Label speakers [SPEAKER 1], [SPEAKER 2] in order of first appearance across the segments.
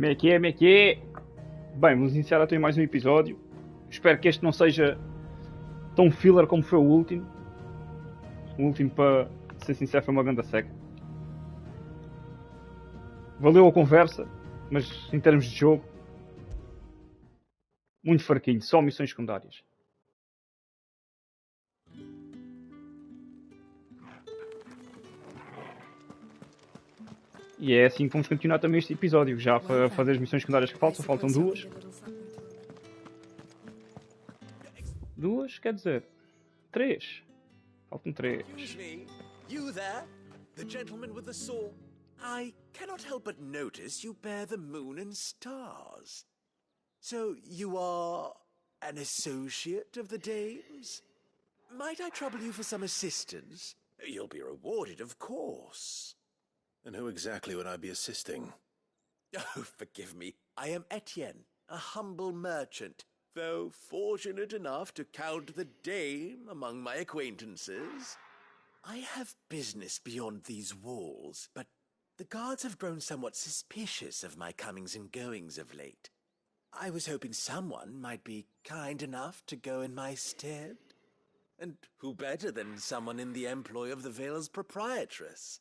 [SPEAKER 1] Como é que é, como é que é? Bem, vamos iniciar então mais um episódio. Espero que este não seja tão filler como foi o último. O último, para ser sincero, foi uma grande seca. Valeu a conversa, mas em termos de jogo, muito fraquinho, só missões secundárias. E é assim que vamos continuar também este episódio, já para fazer as missões secundárias que faltam duas. Duas, quer dizer, três. Faltam três.
[SPEAKER 2] Excuse me, you there? The gentleman with the saw? I cannot help but notice you bear the moon and stars. So you are an associate of the dames? Might I trouble you for some assistance? You'll be rewarded, of course.
[SPEAKER 3] And who exactly would I be assisting?
[SPEAKER 2] Oh, forgive me. I am Etienne, a humble merchant, though fortunate enough to count the dame among my acquaintances. I have business beyond these walls, but the guards have grown somewhat suspicious of my comings and goings of late. I was hoping someone might be kind enough to go in my stead. And who better than someone in the employ of the Vale's proprietress?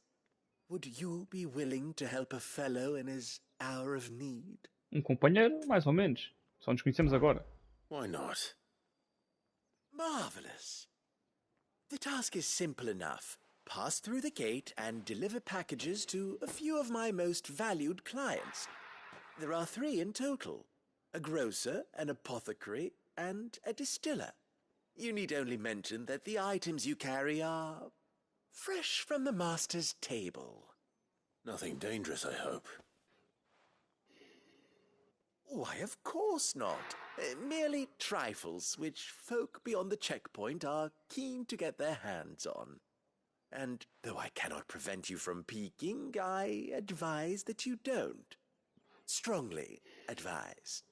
[SPEAKER 2] Would you be willing to help a fellow in his hour of need?
[SPEAKER 1] Companheiro, mais ou menos. Só nos conhecemos agora.
[SPEAKER 3] Why not?
[SPEAKER 2] Marvelous. The task is simple enough. Pass through the gate and deliver packages to a few of my most valued clients. There are 3 in total. A grocer, an apothecary, and a distiller. You need only mention that the items you carry are fresh from the master's table.
[SPEAKER 3] Nothing dangerous, I hope.
[SPEAKER 2] Why, of course not. Merely trifles which folk beyond the checkpoint are keen to get their hands on. And though I cannot prevent you from peeking, I advise that you don't. Strongly advise.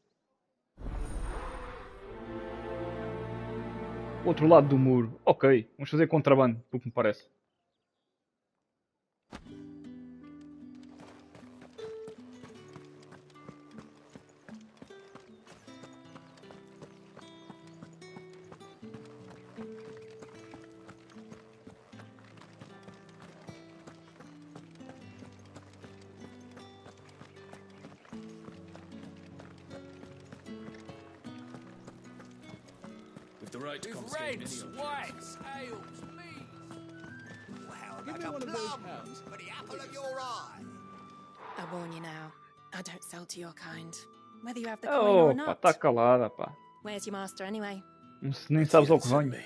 [SPEAKER 1] Outro lado do muro. Ok, vamos fazer contrabando, pelo que me parece.
[SPEAKER 3] The right to
[SPEAKER 4] Reds, whites, ales, please.
[SPEAKER 2] Well,
[SPEAKER 4] Give
[SPEAKER 2] like
[SPEAKER 4] me
[SPEAKER 2] a
[SPEAKER 4] one of those
[SPEAKER 2] plum
[SPEAKER 4] pounds.
[SPEAKER 2] for the apple of your eye.
[SPEAKER 5] I warn you now, I don't sell to your kind. Whether you have the coin or
[SPEAKER 1] Opa,
[SPEAKER 5] not.
[SPEAKER 1] tá calada, pá.
[SPEAKER 5] Where's your master anyway?
[SPEAKER 1] Nem sabes ao que
[SPEAKER 3] Send
[SPEAKER 1] venho.
[SPEAKER 3] me.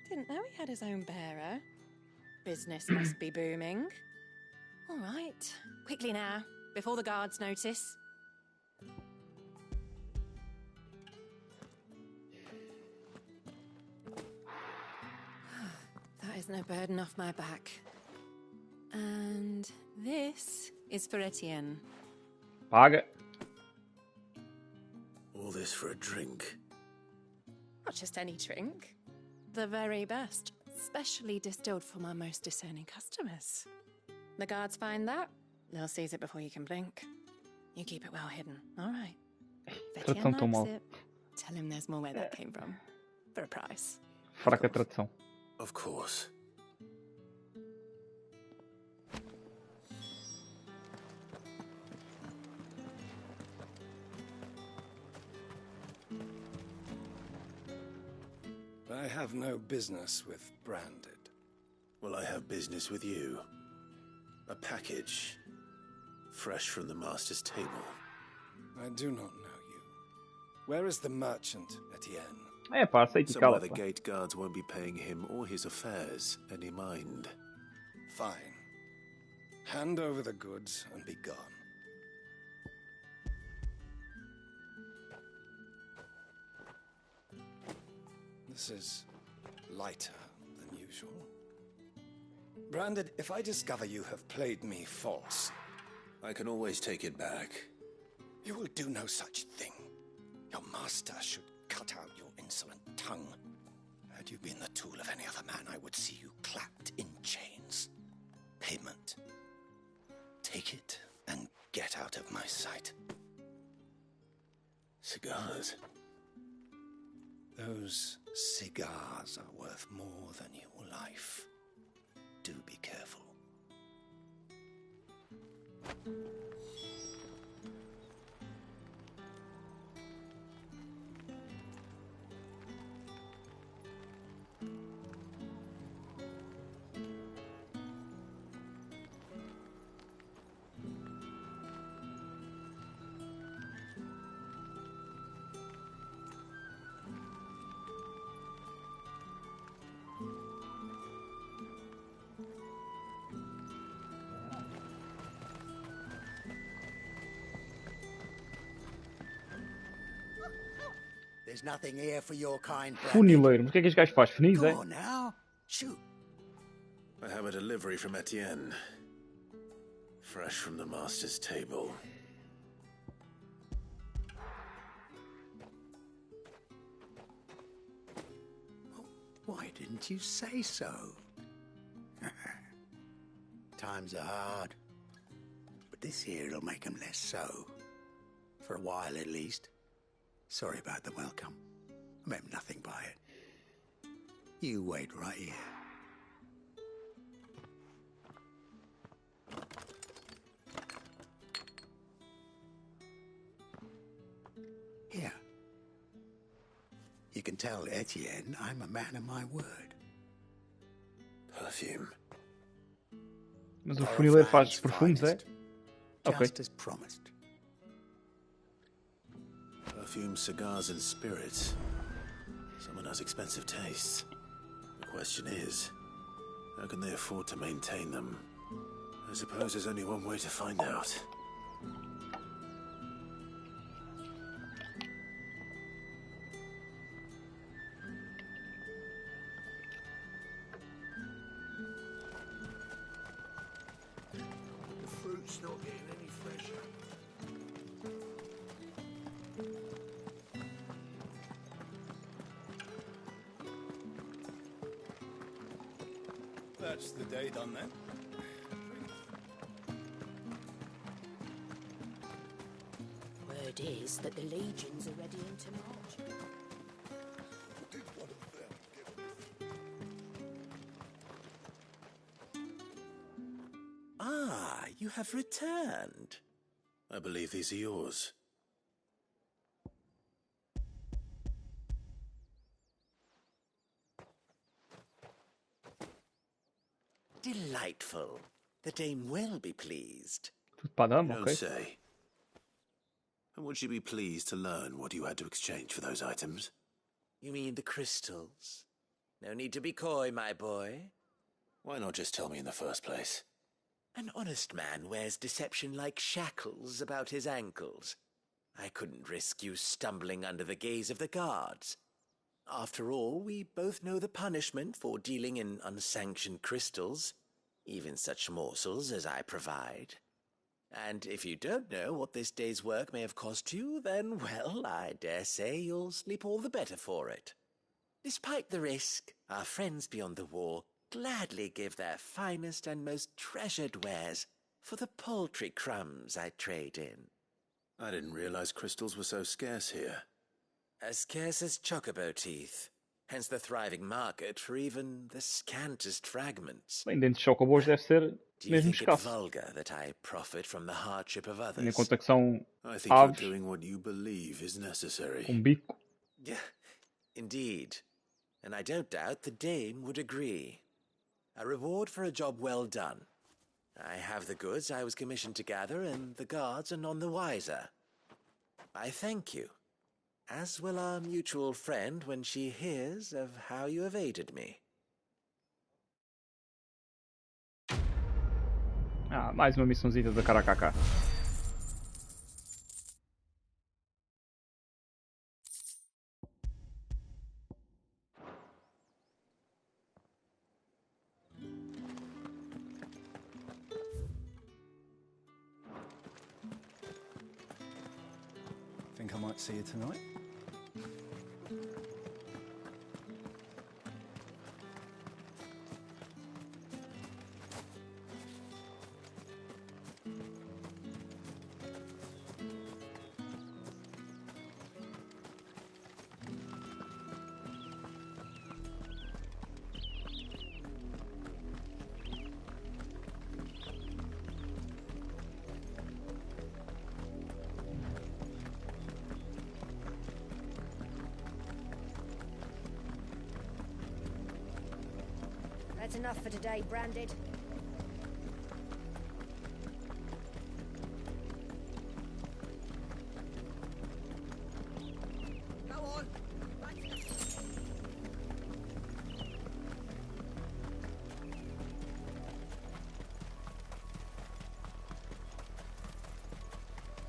[SPEAKER 5] Didn't know he had his own bearer. Business must be booming. All right, quickly now, before the guards notice. That is no burden off my back. And this is for Etienne.
[SPEAKER 1] Paga.
[SPEAKER 3] All this for a drink.
[SPEAKER 5] Not just any drink. The very best, specially distilled for my most discerning customers. The guards find that, they'll seize it before you can blink. You keep it well hidden, all right? If Etienne
[SPEAKER 1] Tratam tão mal.
[SPEAKER 5] likes it, tell him there's more where that came from. For a price.
[SPEAKER 1] Fraca tradução.
[SPEAKER 3] Of course.
[SPEAKER 4] I have no business with Branded.
[SPEAKER 3] Well, I have business with you. A package. Fresh from the master's table.
[SPEAKER 4] I do not know you. Where is the merchant, Etienne?
[SPEAKER 1] É pá, sei que
[SPEAKER 3] Somewhere
[SPEAKER 1] cala,
[SPEAKER 3] the
[SPEAKER 1] pá.
[SPEAKER 3] gate guards won't be paying him or his affairs any mind.
[SPEAKER 4] Fine. Hand over the goods and be gone. This is lighter than usual. Branded, if I discover you have played me false,
[SPEAKER 3] I can always take it back.
[SPEAKER 4] you will do no such thing. Your master should cut out your insolent tongue. Had you been the tool of any other man, I would see you clapped in chains. Payment. Take it and get out of my sight.
[SPEAKER 3] Cigars?
[SPEAKER 4] Those cigars are worth more than your life. Do be careful.
[SPEAKER 2] There's nothing here for your kind,
[SPEAKER 1] Funileiro. Mas o que é que este gajo faz? Funiz, é?
[SPEAKER 2] Go on now. Shoot.
[SPEAKER 3] I have a delivery from Etienne. Fresh from the master's table.
[SPEAKER 2] Why didn't you say so? Times are hard. But this here'll make 'em less so. For a while, at least. Sorry about the welcome. I meant nothing by it. You wait right here. Here. You can tell Etienne I'm a man of my word.
[SPEAKER 3] Perfume.
[SPEAKER 1] Mas o funileiro faz perfumes, é? Ok.
[SPEAKER 2] Just as promised.
[SPEAKER 3] Perfume, cigars, and spirits. Someone has expensive tastes. The question is, how can they afford to maintain them? I suppose there's only one way to find out.
[SPEAKER 2] The fruit's not getting any fresher.
[SPEAKER 4] That's the day done then.
[SPEAKER 6] Word is that the legions are ready into March.
[SPEAKER 2] Ah, you have returned.
[SPEAKER 3] I believe these are yours.
[SPEAKER 2] Delightful. The dame will be pleased.
[SPEAKER 1] Tudo para a
[SPEAKER 3] You
[SPEAKER 1] dama,
[SPEAKER 3] don't
[SPEAKER 1] ok.
[SPEAKER 3] say. And would she be pleased to learn what you had to exchange for those items?
[SPEAKER 2] You mean the crystals? No need to be coy, my boy.
[SPEAKER 3] Why not just tell me in the first place?
[SPEAKER 2] An honest man wears deception like shackles about his ankles. I couldn't risk you stumbling under the gaze of the guards. After all, we both know the punishment for dealing in unsanctioned crystals, even such morsels as I provide. And if you don't know what this day's work may have cost you, then, well, I dare say you'll sleep all the better for it. Despite the risk, our friends beyond the wall gladly give their finest and most treasured wares for the paltry crumbs I trade in.
[SPEAKER 3] I didn't realize crystals were so scarce here.
[SPEAKER 2] As scarce as chocobo teeth, hence the thriving market for even the scantest fragments.
[SPEAKER 1] Bem, dentro de chocobos deve ser
[SPEAKER 2] Do you
[SPEAKER 1] mesmo
[SPEAKER 2] think it
[SPEAKER 1] escasso.
[SPEAKER 2] vulgar that I profit from the hardship of
[SPEAKER 1] Tendo em
[SPEAKER 2] others?
[SPEAKER 1] conta que são
[SPEAKER 3] I think you're
[SPEAKER 1] aves
[SPEAKER 3] doing what you believe is necessary.
[SPEAKER 1] com bico.
[SPEAKER 2] Yeah, indeed. And I don't doubt the dame would agree. A reward for a job well done. I have the goods I was commissioned to gather, and the guards are none the wiser. I thank you, as will our mutual friend when she hears of how you have aided me.
[SPEAKER 1] Ah, mais uma missãozinha da Caracacá.
[SPEAKER 7] Think I might see you tonight?
[SPEAKER 6] That's enough for today, Branded.
[SPEAKER 2] Go on.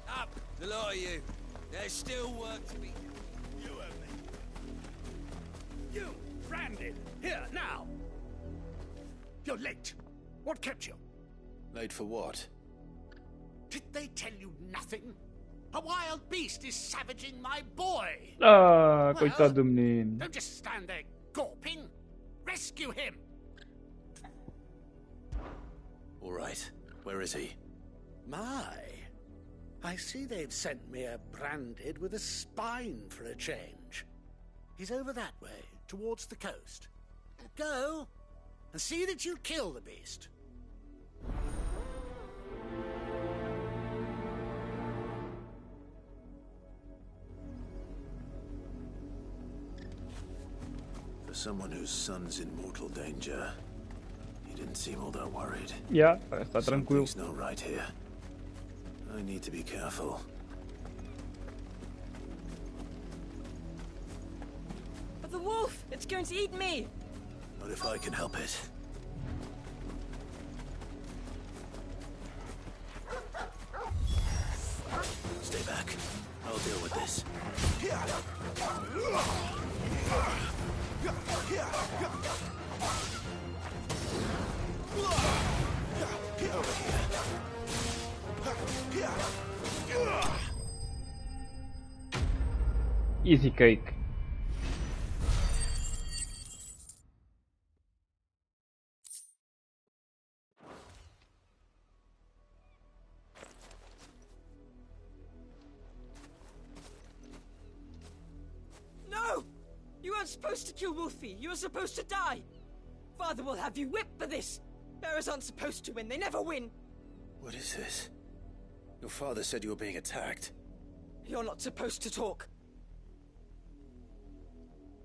[SPEAKER 2] Up, the lot of you. There's still work to be. You and me. You, Branded, here now. You're late. What kept you?
[SPEAKER 3] Late for what?
[SPEAKER 2] Did they tell you nothing? A wild beast is savaging my boy.
[SPEAKER 1] Ah, coitado do menino.
[SPEAKER 2] Don't just stand there gawping. Rescue him.
[SPEAKER 3] All right. Where is he?
[SPEAKER 2] My, I see they've sent me a Branded with a spine for a change. He's over that way, towards the coast. Go, and see that you kill the beast.
[SPEAKER 3] For someone whose son's in mortal danger, he didn't seem all that worried.
[SPEAKER 1] Yeah, está tranquilo.
[SPEAKER 3] Something's not right here. I need to be careful.
[SPEAKER 7] But the wolf! It's going to eat me!
[SPEAKER 3] Not if I can help it. Stay back. I'll deal with this.
[SPEAKER 1] Easy cake.
[SPEAKER 7] No! You weren't supposed to kill Wolfie. You were supposed to die. Father will have you whipped for this. Bearers aren't supposed to win. They never win.
[SPEAKER 3] What is this? Your father said you were being attacked.
[SPEAKER 7] You're not supposed to talk.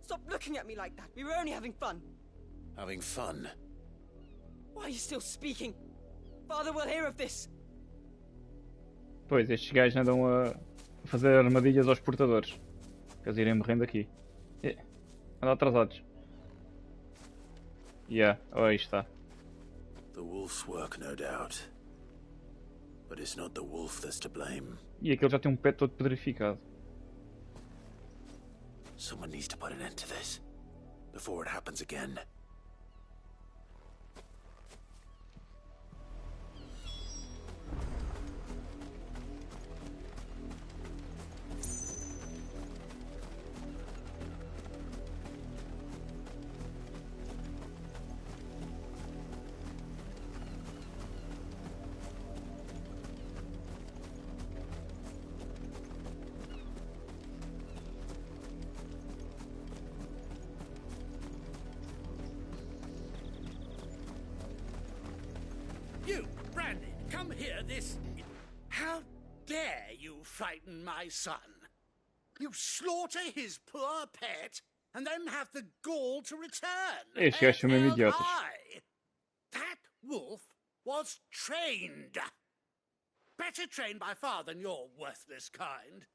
[SPEAKER 7] Stop looking at me like that. We were only having fun.
[SPEAKER 3] Having fun?
[SPEAKER 7] Why are you still speaking? Father will hear of this.
[SPEAKER 1] Pois, estes gajos andam a fazer armadilhas aos portadores. Para eles irem morrendo aqui. Andam atrasados. Oh, aí está.
[SPEAKER 3] The wolf's work, no doubt. But it's not the wolf that's to blame.
[SPEAKER 1] E aquele já tem um pé todo pedrificado.
[SPEAKER 3] Someone needs to put an end to this before it happens again.
[SPEAKER 2] You, Branded, come here this... How dare you frighten my son? You slaughter his poor pet and then have the gall to return.
[SPEAKER 1] Estes gajos são mesmo idiotas.
[SPEAKER 2] That wolf was trained. Better trained by far than your worthless kind.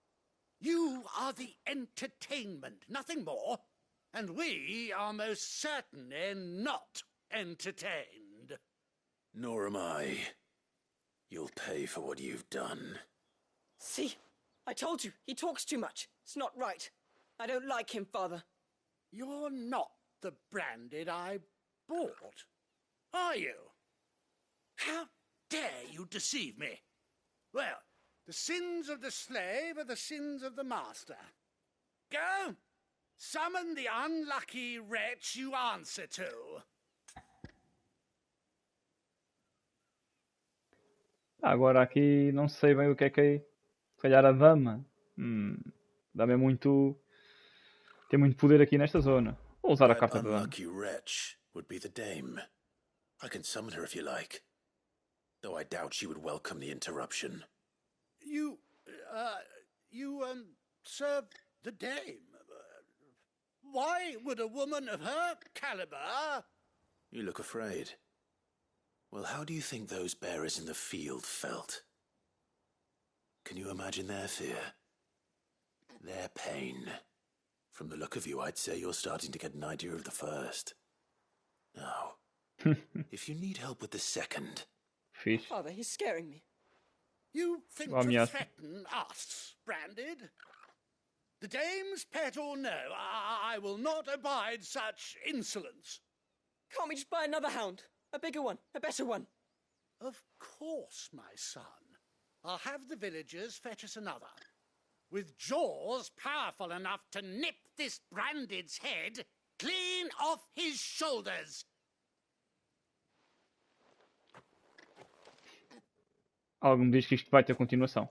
[SPEAKER 2] You are the entertainment, nothing more. And we are most certainly not entertained.
[SPEAKER 3] Nor am I. You'll pay for what you've done.
[SPEAKER 7] See? I told you. He talks too much. It's not right. I don't like him, Father.
[SPEAKER 2] You're not the Branded I bought, are you? How dare you deceive me? Well, the sins of the slave are the sins of the master. Go, summon the unlucky wretch you answer to.
[SPEAKER 1] Agora aqui não sei bem o que é. Se calhar a dama. Dama é muito... Tem muito poder aqui nesta zona. Vou usar a
[SPEAKER 3] That
[SPEAKER 1] carta da dama.
[SPEAKER 3] unlucky wretch would be the dame. I can summon her if you like. Though I doubt she would welcome the interruption.
[SPEAKER 2] You serve the dame. Why would a woman of her caliber...
[SPEAKER 3] You look afraid. Well, how do you think those bearers in the field felt? Can you imagine their fear? Their pain? From the look of you, I'd say you're starting to get an idea of the first. Now, if you need help with the second...
[SPEAKER 1] Fixe.
[SPEAKER 7] Father, he's scaring me.
[SPEAKER 8] You think
[SPEAKER 1] Well,
[SPEAKER 8] to
[SPEAKER 1] yes.
[SPEAKER 8] threaten us, Branded? The dame's pet or no, I will not abide such insolence.
[SPEAKER 7] Can't we just buy another hound? A bigger one, a better one.
[SPEAKER 8] Of course, my son. I'll have the villagers fetch us another. With jaws powerful enough to nip this Branded's head clean off his shoulders.
[SPEAKER 1] Algo me diz que isto vai ter continuação.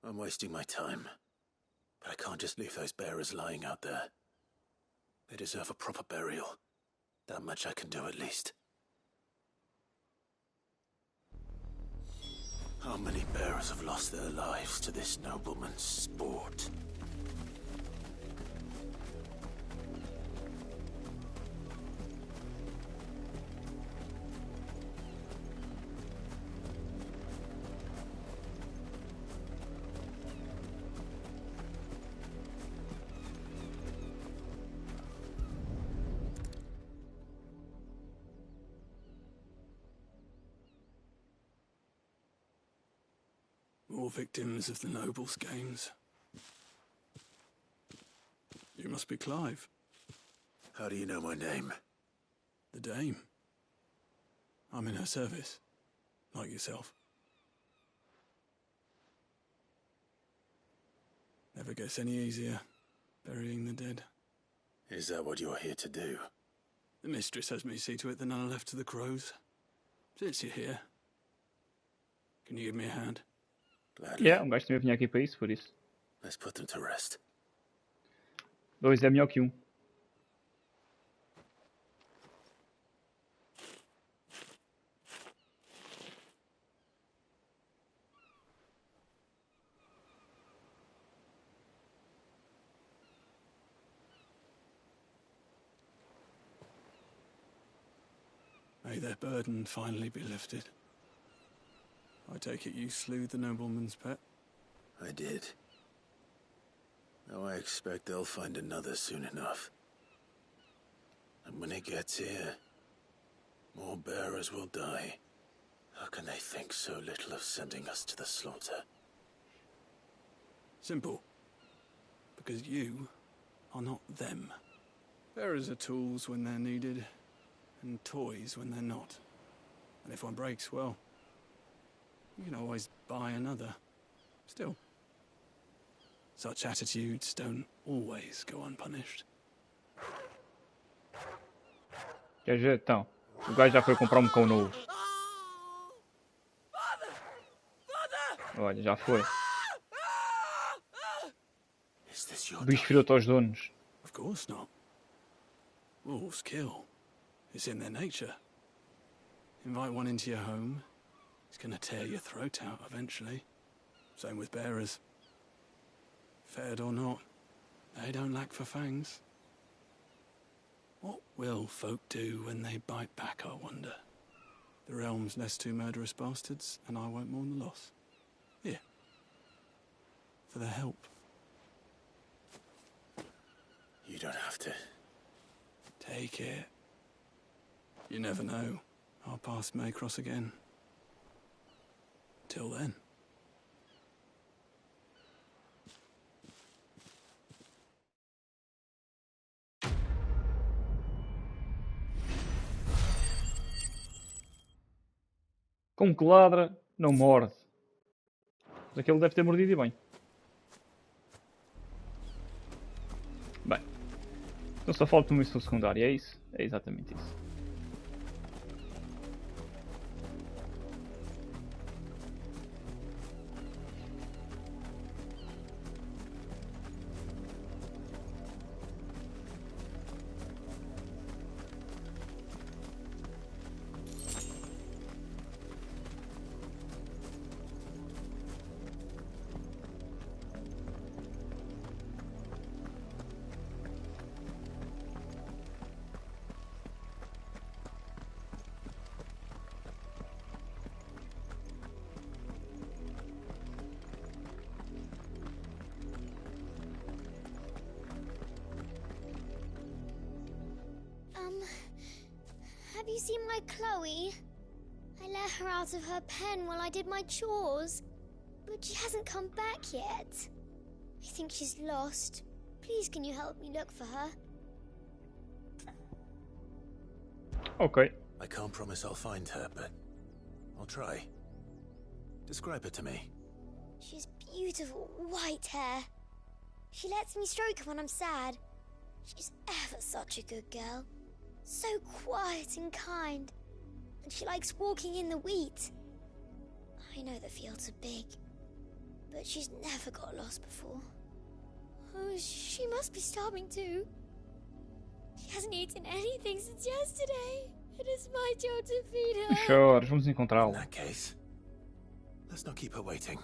[SPEAKER 3] I'm wasting my time. But I can't just leave those bearers lying out there. They deserve a proper burial. That much I can do at least. How many bearers have lost their lives to this nobleman's sport?
[SPEAKER 9] More victims of the nobles' games. You must be Clive.
[SPEAKER 3] How do you know my name?
[SPEAKER 9] The Dame. I'm in her service, like yourself. Never gets any easier, burying the dead.
[SPEAKER 3] Is that what you're here to do?
[SPEAKER 9] The mistress has me see to it that none are left to the crows. Since you're here, can you give me a hand?
[SPEAKER 3] Gladly.
[SPEAKER 1] Yeah, gajo também vinha aqui para isso, por isso.
[SPEAKER 3] Let's put them to rest.
[SPEAKER 1] 2 é melhor que 1.
[SPEAKER 9] May their burden finally be lifted. I take it you slew the nobleman's pet?
[SPEAKER 3] I did. Now I expect they'll find another soon enough. And when it gets here, more bearers will die. How can they think so little of sending us to the slaughter?
[SPEAKER 9] Simple. Because you are not them. Bearers are tools when they're needed, and toys when they're not. And if one breaks, well, you can always buy another. Still, such attitudes don't always go unpunished.
[SPEAKER 1] Quer ver? Então, o gajo já foi comprar um cão novo. Olha, já foi.
[SPEAKER 3] Is this
[SPEAKER 1] O
[SPEAKER 3] your
[SPEAKER 1] bicho virou-te aos donos.
[SPEAKER 9] Of course not. Wolves kill. It's in their nature. Invite one into your home, it's gonna tear your throat out eventually. Same with bearers. Fed or not, they don't lack for fangs. What will folk do when they bite back, I wonder? The realm's less two murderous bastards, and I won't mourn the loss. Here. For their help.
[SPEAKER 3] You don't have to.
[SPEAKER 9] Take it. You never know. Our paths may cross again. Till then.
[SPEAKER 1] Com que ladra, não morde. Mas aquele deve ter mordido e bem. Bem. Então só falta uma missão secundária, é isso? É exatamente isso.
[SPEAKER 10] Have you seen my Chloe? I let her out of her pen while I did my chores, but she hasn't come back yet. I think she's lost. Please, can you help me look for her?
[SPEAKER 1] Ok.
[SPEAKER 3] I can't promise I'll find her, but I'll try. Describe her to me.
[SPEAKER 10] She has beautiful white hair. She lets me stroke her when I'm sad. She's ever such a good girl. So quiet and kind. And she likes walking in the wheat. I know the fields are big, but she's never got lost before. Oh, she must be starving too. She hasn't eaten anything since yesterday. It is my job to feed her.
[SPEAKER 1] Sure, vamos
[SPEAKER 3] In
[SPEAKER 1] encontrá-la.
[SPEAKER 3] that case, let's not keep her waiting.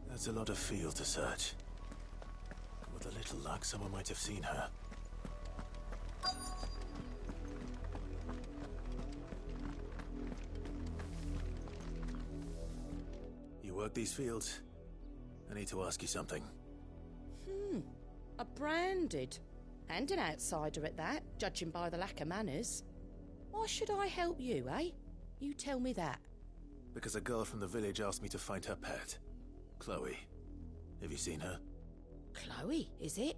[SPEAKER 3] That's a lot of field to search. With a little luck, someone might have seen her. You work these fields? I need to ask you something.
[SPEAKER 6] A branded. And an outsider at that, judging by the lack of manners. Why should I help you, eh? You tell me that.
[SPEAKER 3] Because a girl from the village asked me to find her pet. Chloe. Have you seen her?
[SPEAKER 6] Chloe, is it?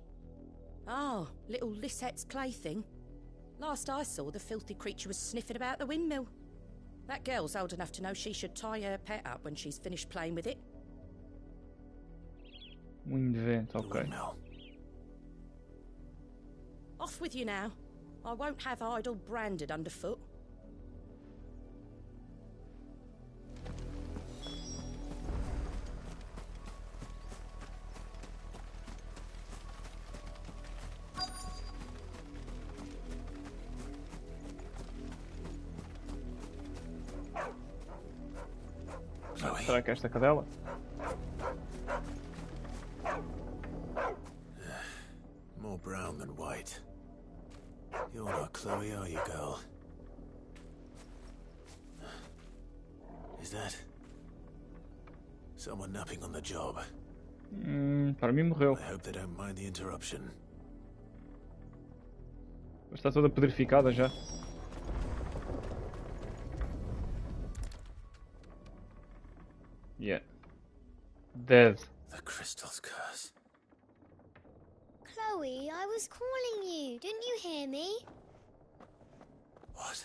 [SPEAKER 6] Oh, little Lisette's plaything. Last I saw, the filthy creature was sniffing about the windmill. That girl's old enough to know she should tie her pet up when she's finished playing with it.
[SPEAKER 1] Moinho de vento,
[SPEAKER 3] The
[SPEAKER 1] ok.
[SPEAKER 3] windmill.
[SPEAKER 6] Off with you now. I won't have idle branded underfoot.
[SPEAKER 3] Chloe.
[SPEAKER 1] Será que é esta cadela?
[SPEAKER 3] More brown than white. You're not Chloe, are you, girl? Is that someone napping on the job?
[SPEAKER 1] Para mim morreu.
[SPEAKER 3] I hope they don't mind the interruption.
[SPEAKER 1] Está toda pedrificada já. Yeah. Dead.
[SPEAKER 3] The crystal's curse.
[SPEAKER 10] Chloe, I was calling you. Didn't you hear me?
[SPEAKER 3] What?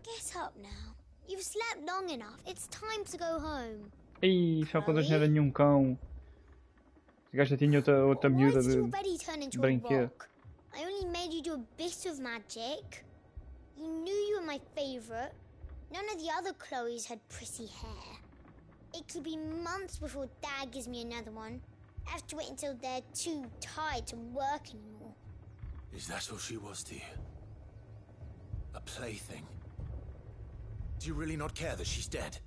[SPEAKER 10] Get up now. You've slept long enough. It's time to go home.
[SPEAKER 1] Ih, já quando não era nenhum cão. A gaja tinha outra
[SPEAKER 10] Why
[SPEAKER 1] miúda
[SPEAKER 10] did you
[SPEAKER 1] de
[SPEAKER 10] already turn into a
[SPEAKER 1] brinquedo.
[SPEAKER 10] rock? I only made you do a bit of magic. You knew you were my favourite. None of the other Chloes had pretty hair. It could be months before Dad gives me another one. I have to wait until they're too tired to work anymore.
[SPEAKER 3] Is that all she was to you? A plaything? Do you really not care that she's dead?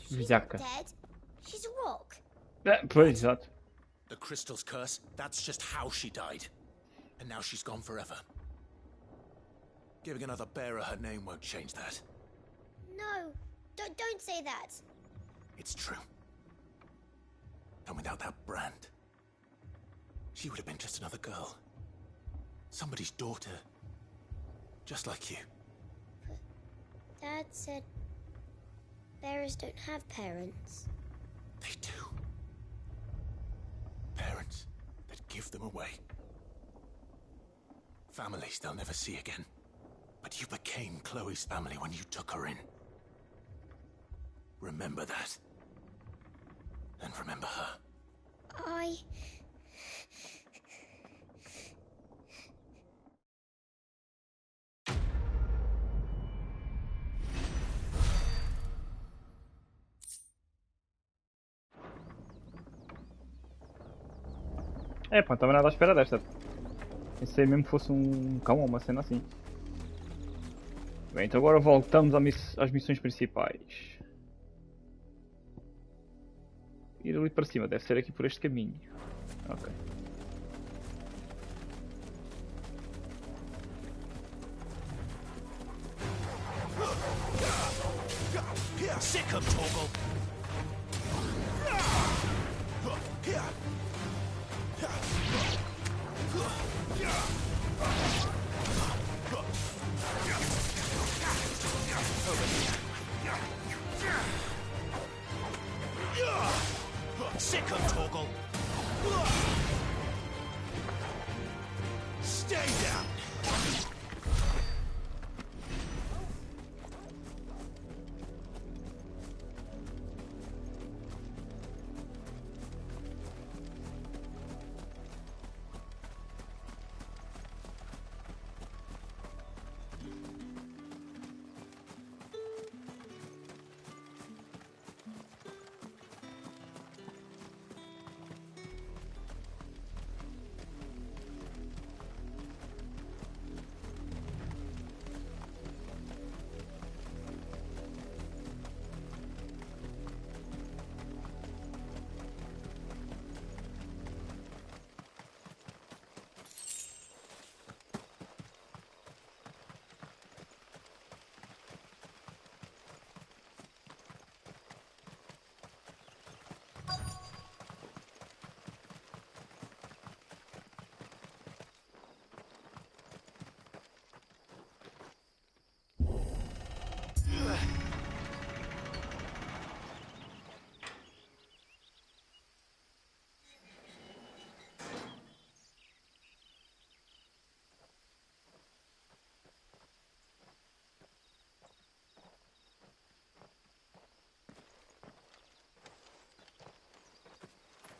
[SPEAKER 10] She's not
[SPEAKER 1] Viaca.
[SPEAKER 10] dead. She's a rock.
[SPEAKER 1] Pois, exato.
[SPEAKER 3] The crystal's curse, that's just how she died. And now she's gone forever. Giving another bearer her name won't change that.
[SPEAKER 10] No, don't say that.
[SPEAKER 3] It's true. And without that brand, she would have been just another girl. Somebody's daughter. Just like you.
[SPEAKER 10] Dad said bearers don't have parents.
[SPEAKER 3] They do. Parents that give them away. Families they'll never see again. But you became Chloe's family when you took her in. Remember that. And remember her.
[SPEAKER 1] É, pá, não estava nada à espera desta. Pensei mesmo que fosse um cão ou uma cena assim. Bem, então agora voltamos às missões principais. Ir ali para cima, deve ser aqui por este caminho. Ok.
[SPEAKER 3] Sick of Torgal.
[SPEAKER 2] Sick of Torgal. Stay down.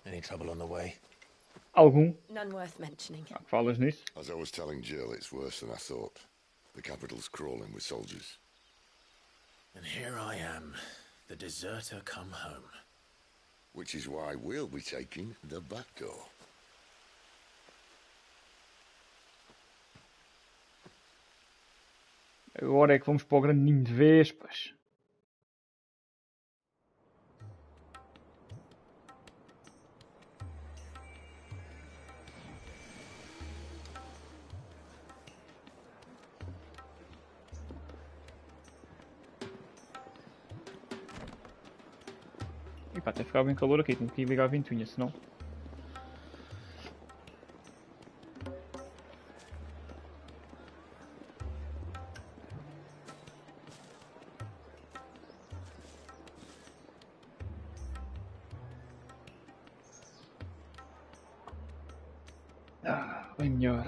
[SPEAKER 3] Any trouble on the way?
[SPEAKER 1] Algum?
[SPEAKER 6] None worth mentioning.
[SPEAKER 1] Ah, falas nisso?
[SPEAKER 11] As I was telling Jill, it's worse than I thought. The capital's crawling with soldiers.
[SPEAKER 3] And here I am, the deserter come home.
[SPEAKER 11] Which is why we'll be taking the back door.
[SPEAKER 1] Agora é que vamos para o grande ninho de vespas. Epá, até ficava bem calor aqui, tenho que ir ligar a ventoinha, senão... Ah, bem melhor.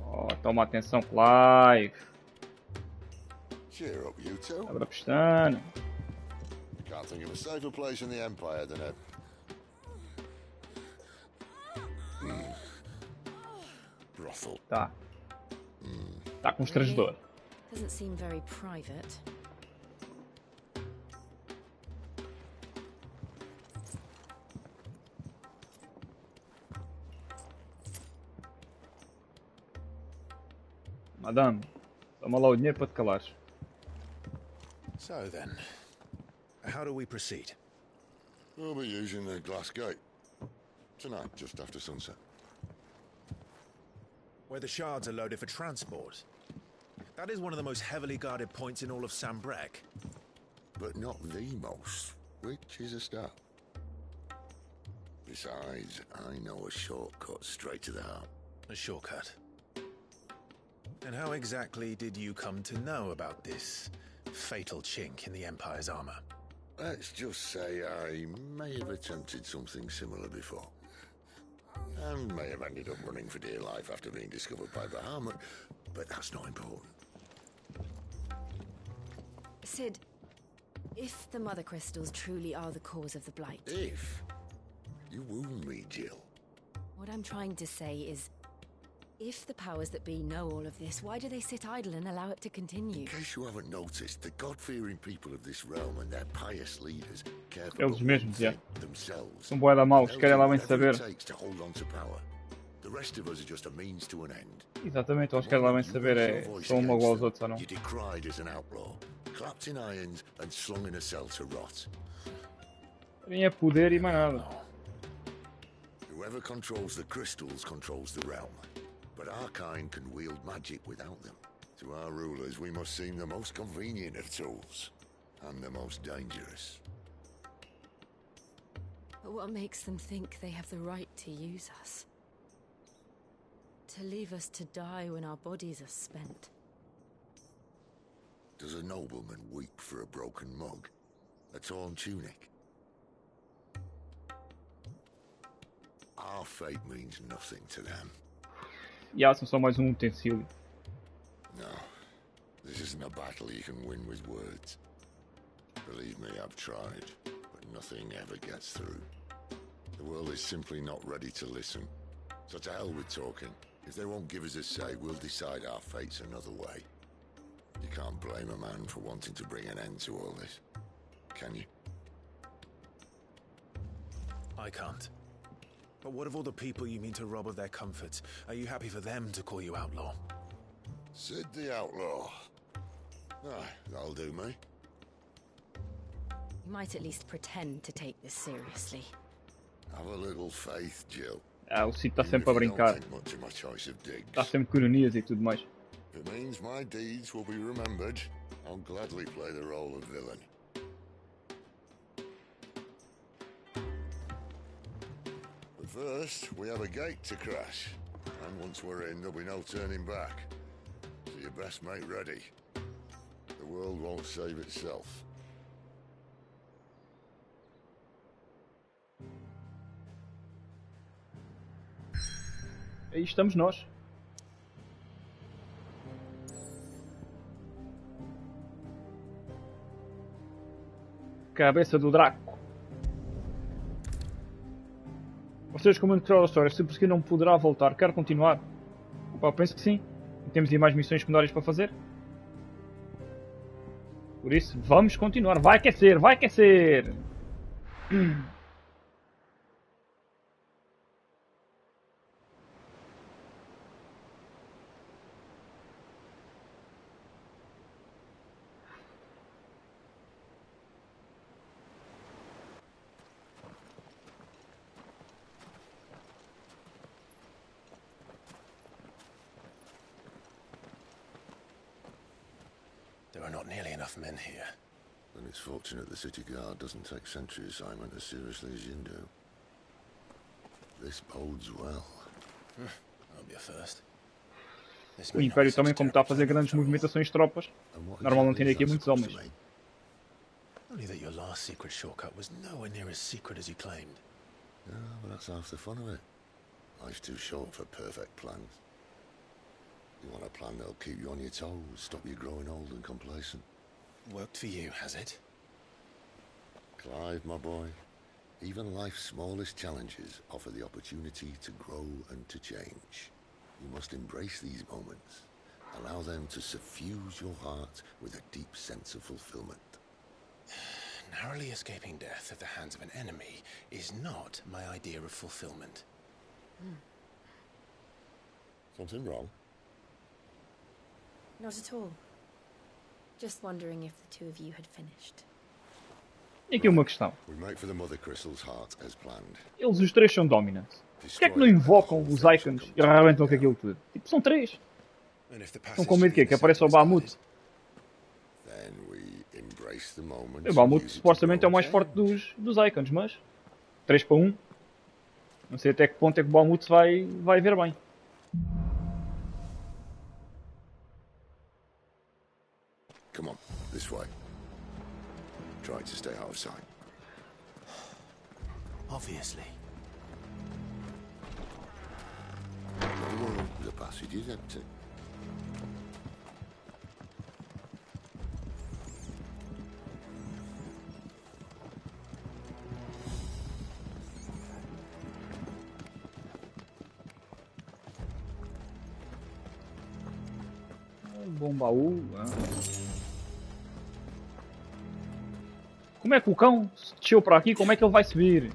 [SPEAKER 1] Oh, toma atenção, Clive.
[SPEAKER 11] Cheer up, you two.
[SPEAKER 1] Abre a pestana.
[SPEAKER 11] Can't think of a safer place in the Empire than a... brothel.
[SPEAKER 1] Tá. Tá constrangedor.
[SPEAKER 6] Doesn't seem very private.
[SPEAKER 1] Madame, toma lá o dinheiro para te calares.
[SPEAKER 3] So then, how do we proceed?
[SPEAKER 11] We'll be using the glass gate. Tonight, just after sunset.
[SPEAKER 3] Where the shards are loaded for transport. That is one of the most heavily guarded points in all of Sambrek.
[SPEAKER 11] But not the most, which is a start. Besides, I know a shortcut straight to the heart.
[SPEAKER 3] A shortcut. And how exactly did you come to know about this fatal chink in the Empire's armor?
[SPEAKER 11] Let's just say I may have attempted something similar before. And may have ended up running for dear life after being discovered by Bahamut, but that's not important.
[SPEAKER 6] Sid, if the Mother Crystals truly are the cause of the Blight...
[SPEAKER 11] If? You wound me, Jill.
[SPEAKER 6] What I'm trying to say is, if the powers that be know all of this, why do they sit idle and allow it to continue?
[SPEAKER 11] In case you haven't noticed, the God-fearing people of this realm and their pious leaders care for
[SPEAKER 1] Eles mesmos, já.
[SPEAKER 11] themselves.
[SPEAKER 1] São bué da maus, querem lá bem
[SPEAKER 11] Whatever it
[SPEAKER 1] saber.
[SPEAKER 11] takes to hold on to power. The rest of us are just a means to an end.
[SPEAKER 1] Exatamente, eles querem lá bem saber é são uma igual aos outros ou não.
[SPEAKER 11] You're decried as an outlaw, clapped in irons and slung in a cell to rot.
[SPEAKER 1] Querem é poder e mais nada.
[SPEAKER 11] Whoever controls the crystals controls the realm. but our kind can wield magic without them. To our rulers, we must seem the most convenient of tools, and the most dangerous.
[SPEAKER 6] But what makes them think they have the right to use us? To leave us to die when our bodies are spent?
[SPEAKER 11] Does a nobleman weep for a broken mug? A torn tunic? Our fate means nothing to them.
[SPEAKER 1] E são só mais um utensílio.
[SPEAKER 11] No, this isn't a battle you can win with words. Believe me, I've tried, but nothing ever gets through. The world is simply not ready to listen. So to hell with talking. If they won't give us a say, we'll decide our fates another way. You can't blame a man for wanting to bring an end to all this, can you?
[SPEAKER 3] I can't. But what of all the people you mean to rob of their comforts? Are you happy for them to call you outlaw?
[SPEAKER 11] Sid the Outlaw. Ah, that'll do me.
[SPEAKER 6] You might at least pretend to take this seriously.
[SPEAKER 11] Have a little faith, Jill.
[SPEAKER 1] O Cid está sempre a brincar. Está sempre com ironias e tudo mais.
[SPEAKER 11] If it means my deeds will be remembered, I'll gladly play the role of villain. But first, we have a gate to crash. And once we're in, there'll be no turning back. So you best make ready. The world won't save itself.
[SPEAKER 1] Aí estamos nós. Cabeça do Draco. Vocês como no da história, se por seguir não poderá voltar, quer continuar? Opa, penso que sim. Temos aí mais missões secundárias para fazer. Por isso, vamos continuar. Vai aquecer, vai aquecer!
[SPEAKER 3] There are not nearly enough men here.
[SPEAKER 11] Then it's fortunate the city guard doesn't take sentry assignment as seriously as you do. This bodes well.
[SPEAKER 3] That'll be a first.
[SPEAKER 1] O Império também, como está a fazer grandes movimentações de tropas, normal não tem aqui muitos homens.
[SPEAKER 3] Only that your last secret shortcut was nowhere near as secret as you claimed.
[SPEAKER 11] Yeah, but that's half the fun of it. Life's too short for perfect plans. You want a plan that'll keep you on your toes, stop you growing old and complacent.
[SPEAKER 3] Worked for you, has it?
[SPEAKER 11] Clive, my boy, even life's smallest challenges offer the opportunity to grow and to change. You must embrace these moments. Allow them to suffuse your heart with a deep sense of fulfillment.
[SPEAKER 3] Narrowly escaping death at the hands of an enemy is not my idea of fulfillment.
[SPEAKER 11] Something wrong?
[SPEAKER 6] Not at all. Just wondering if the two of you had finished.
[SPEAKER 1] E aqui uma questão.
[SPEAKER 11] We make for the Mother Crystal's heart as planned.
[SPEAKER 1] Eles os três são dominant. Porquê é que não invocam os icons e arrebentam com aquilo tudo? Tipo, são três. Estão com medo de quê? Que apareça o Bahamut. O Bahamut supostamente é o mais forte dos icons, mas 3 para 1. Não sei até que ponto é que o Bahamut vai ver bem.
[SPEAKER 11] Come on, this way. Try to stay out of sight.
[SPEAKER 3] Obviously.
[SPEAKER 11] The passage is empty.
[SPEAKER 1] Bom baú. Como é que o cão desceu para aqui? Como é que ele vai subir?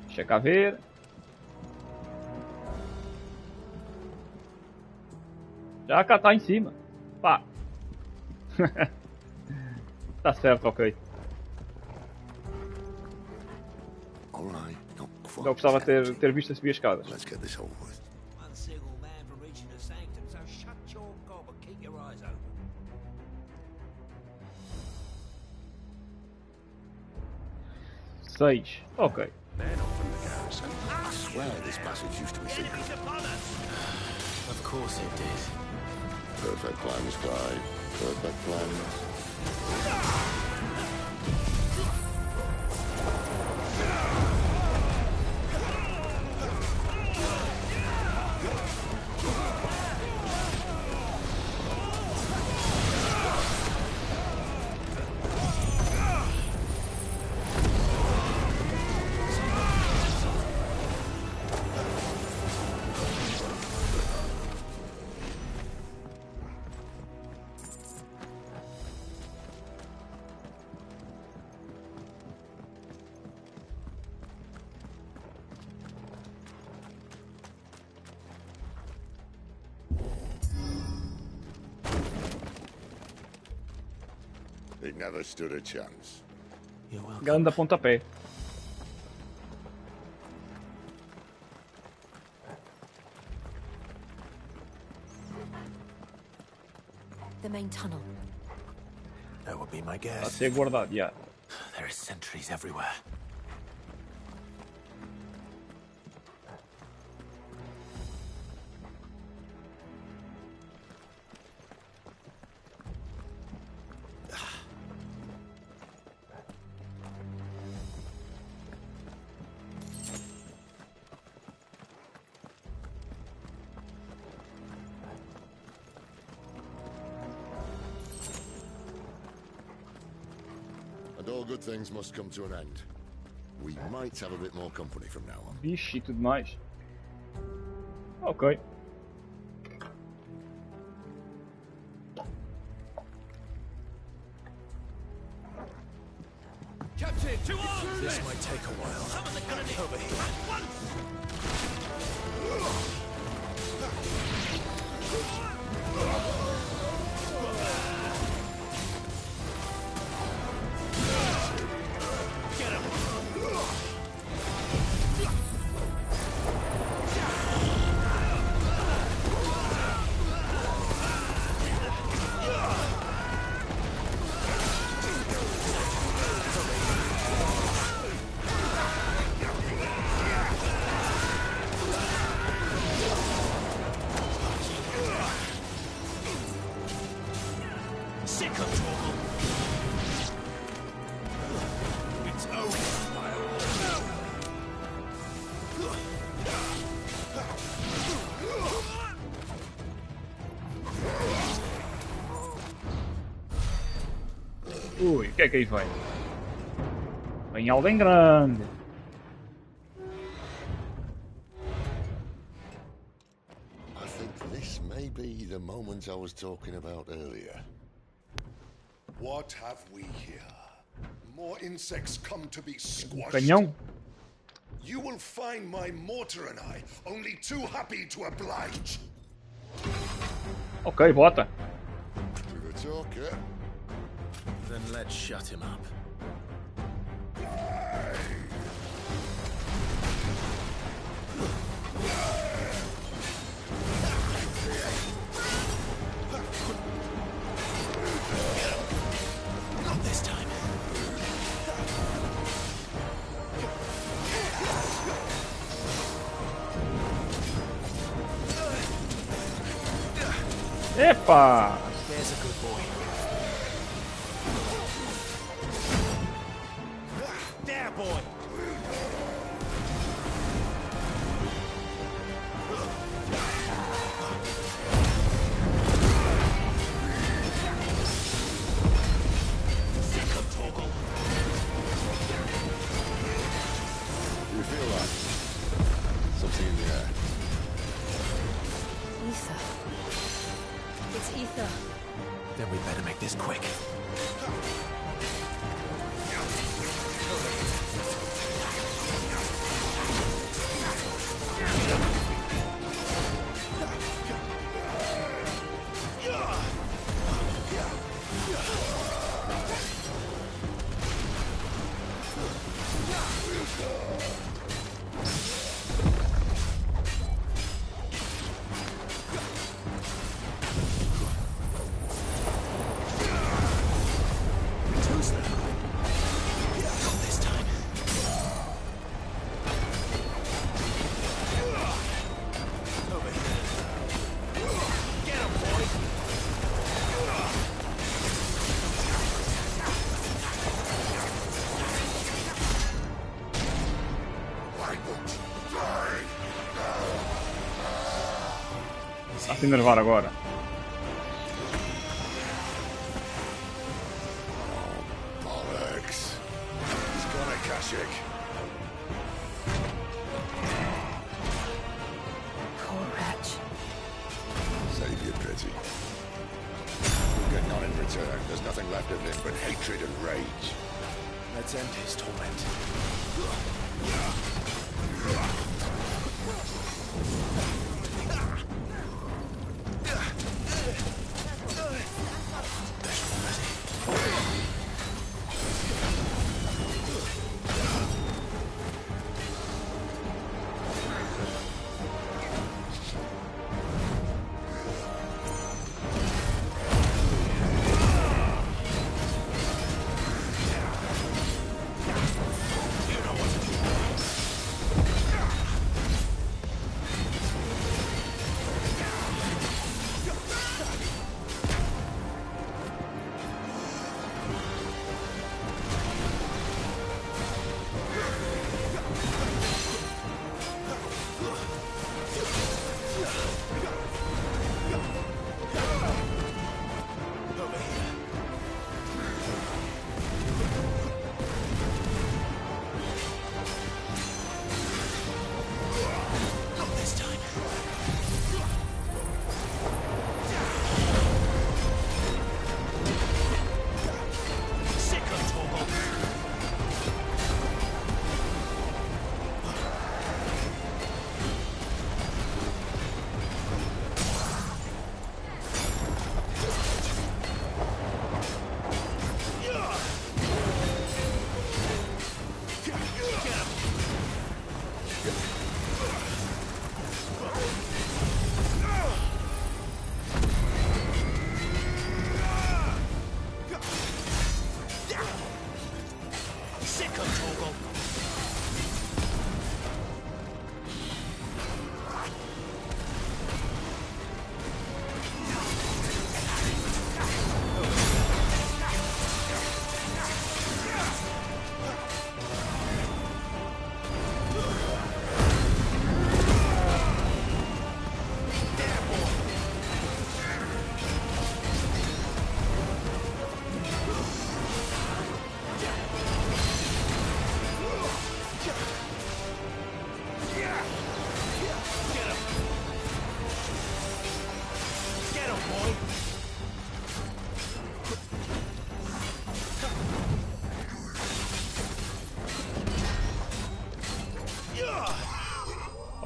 [SPEAKER 1] Deixa cá ver. Já cá está em cima. Pá. Está certo, ok. Eu gostava de ter visto a subir as escadas.
[SPEAKER 11] Let's get this over with.
[SPEAKER 4] shut your gob and keep your eyes open.
[SPEAKER 1] Seis. Ok.
[SPEAKER 3] They're not from the garrison. I swear this passage used to be secret.
[SPEAKER 2] Of course it did.
[SPEAKER 11] Perfect plans, Clive. Perfect plans. It never stood a chance.
[SPEAKER 2] You're welcome.
[SPEAKER 1] Grande pontapé.
[SPEAKER 12] The main tunnel.
[SPEAKER 2] That would be my
[SPEAKER 1] A
[SPEAKER 2] guess.
[SPEAKER 1] ser guardado, já.
[SPEAKER 2] There are sentries everywhere.
[SPEAKER 11] And all good things must come to an end. We might have a bit more company from now on.
[SPEAKER 1] Bicho e tudo mais. Ok.
[SPEAKER 2] Captain, to arms! This might take a while. Summon the gun over here. Get him! Sick of trouble. It's over, my old.
[SPEAKER 1] Ui, o que é que aí vem? Vem alguém grande.
[SPEAKER 11] I think this may be the moment I was talking about earlier.
[SPEAKER 13] What have we here? More insects come to be squashed.
[SPEAKER 1] Canhão?
[SPEAKER 13] You will find my mortar and I only too happy to oblige.
[SPEAKER 1] Ok, bota.
[SPEAKER 11] With a talker.
[SPEAKER 2] Then let's shut him up. Not this time.
[SPEAKER 1] Epa!
[SPEAKER 2] There's a good boy. There, boy. Sick of Torgal.
[SPEAKER 11] You feel that? Something in the air.
[SPEAKER 12] Ether. It's ether.
[SPEAKER 2] Then we better make this quick.
[SPEAKER 1] se enervar agora.
[SPEAKER 11] Bollocks. He's got a Kashik.
[SPEAKER 12] Poor wretch.
[SPEAKER 11] Save your pity. We'll get none in return. There's nothing left of him but hatred and rage.
[SPEAKER 2] Let's end his torment.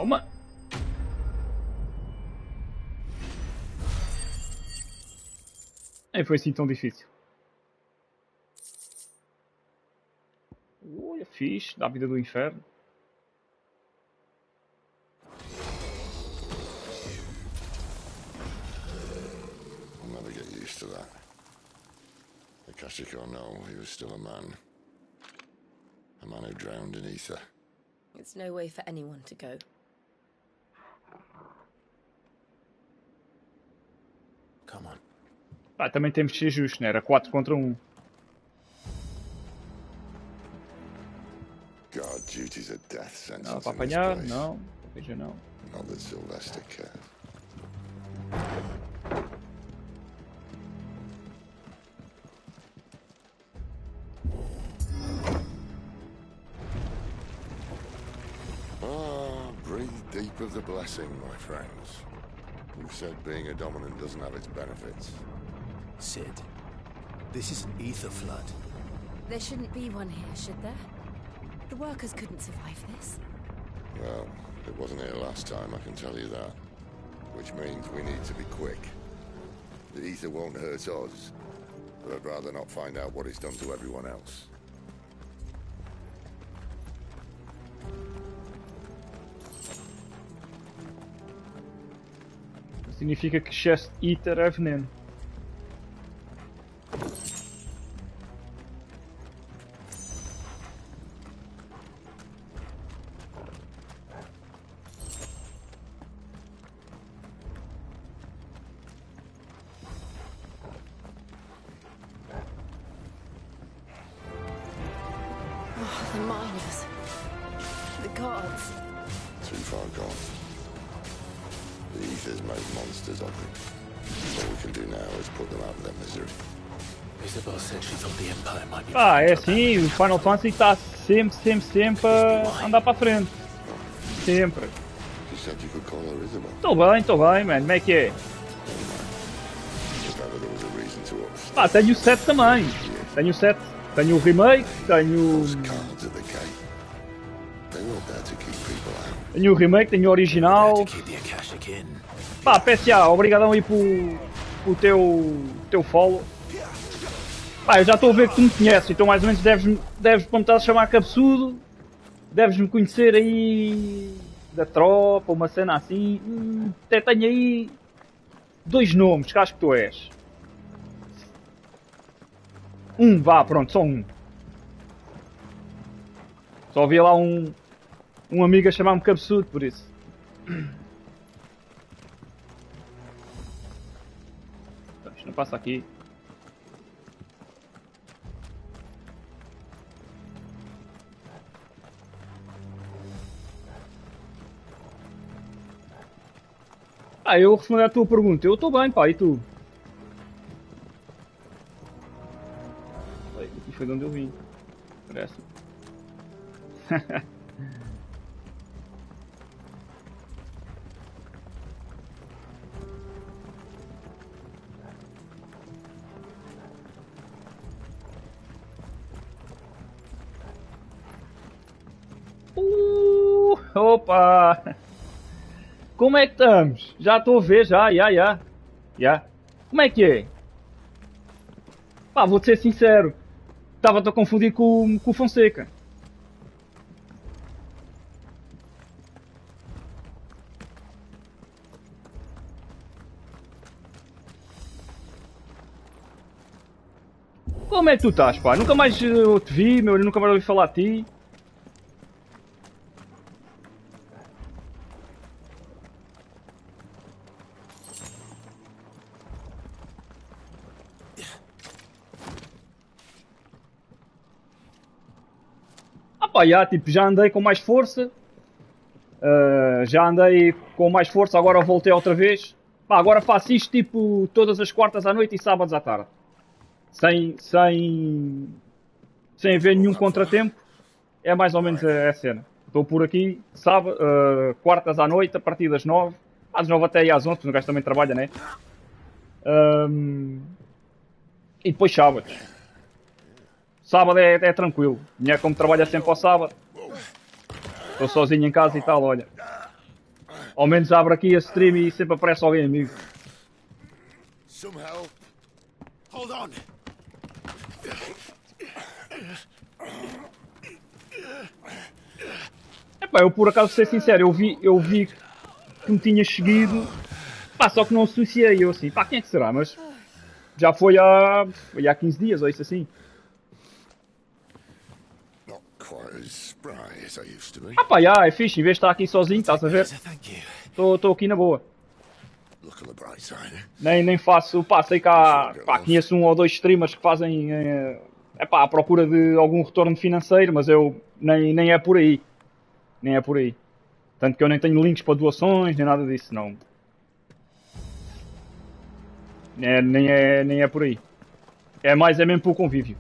[SPEAKER 1] Toma! Nem foi assim tão difícil. Olha, fixe, da vida do inferno.
[SPEAKER 11] I'll never get used to that. Akashic or no, he was still a man. A man who drowned in ether.
[SPEAKER 6] It's no way for anyone to go.
[SPEAKER 2] Come on.
[SPEAKER 1] Ah, também temos de ser justos, né? Era 4 contra 1.
[SPEAKER 11] God, duty's a death sentence.
[SPEAKER 1] Não, para
[SPEAKER 11] in this
[SPEAKER 1] apanhar?
[SPEAKER 11] place.
[SPEAKER 1] Não. Veja não.
[SPEAKER 11] Not that Sylvester cared. Breathe deep of the blessing, my friends. You've said being a dominant doesn't have its benefits.
[SPEAKER 2] Sid, this is an ether flood.
[SPEAKER 12] There shouldn't be one here, should there? The workers couldn't survive this.
[SPEAKER 11] Well, it wasn't here last time, I can tell you that. Which means we need to be quick. The ether won't hurt us, but I'd rather not find out what it's done to everyone else.
[SPEAKER 1] Significa que excesso de ether é veneno.
[SPEAKER 12] Oh, the miners. The guards.
[SPEAKER 11] Too far gone. The Ether's made monsters of them. All we can do now is put them out of their misery.
[SPEAKER 3] Isabel said she thought the Empire might be...
[SPEAKER 1] Ah, é assim, o Final Fantasy está sempre a andar para a frente. Sempre.
[SPEAKER 11] She said you could call her Isabel.
[SPEAKER 1] Estou bem, mano. Como é que é?
[SPEAKER 11] If ever there was a reason to upset.
[SPEAKER 1] Ah, tenho o 7 também. Tenho o 7. Tenho o remake, tenho...
[SPEAKER 11] Cards at the gate. They weren't there to keep people out.
[SPEAKER 1] Tenho o remake, tenho o original. Pá, PSA, obrigadão aí pelo teu follow. Pá, eu já estou a ver que tu me conheces, então mais ou menos deves quando estás a chamar cabeçudo, deves-me conhecer aí da tropa, uma cena assim. Até tenho aí 2 nomes que acho que tu és. Vá, pronto, só um. Só havia lá um amigo a chamar-me cabeçudo, por isso. Isto não passa aqui. Ah, eu respondi à tua pergunta. Eu estou bem, pá, e tu? Aqui foi de onde eu vim. Parece. Opa! Como é que estamos? Já estou a ver, já. Como é que é? Pá, vou-te ser sincero. Estava-te a confundir com o Fonseca. Como é que tu estás, pá? Nunca mais eu te vi, meu, nunca mais ouvi falar de ti. Pá, já andei com mais força. Já andei com mais força, agora voltei outra vez. Pá, agora faço isto tipo todas as quartas à noite e sábados à tarde. Sem haver nenhum contratempo. É mais ou menos a cena. Estou por aqui, sábado, quartas à noite, a partir das 9. Às 9 até aí às 11, porque o gajo também trabalha, né? E depois sábados. Sábado é tranquilo. Minha como trabalha sempre ao sábado. Estou sozinho em casa e tal, olha. Ao menos abro aqui a stream e sempre aparece alguém amigo.
[SPEAKER 3] Somehow. Hold on.
[SPEAKER 1] Epá, eu por acaso, ser sincero, eu vi que me tinhas seguido. Pá, só que não associei. Eu assim, pá, quem é que será? Mas já foi há 15 dias ou isso assim. Ah pá, é fixe, em vez de estar aqui sozinho, estás a ver? Estou aqui na boa. Nem faço, pá, sei que conheço 1 ou 2 streamers que fazem, à procura de algum retorno financeiro, mas eu, nem é por aí. Nem é por aí. Tanto que eu nem tenho links para doações, nem nada disso, não. Nem é por aí. É mesmo pelo convívio.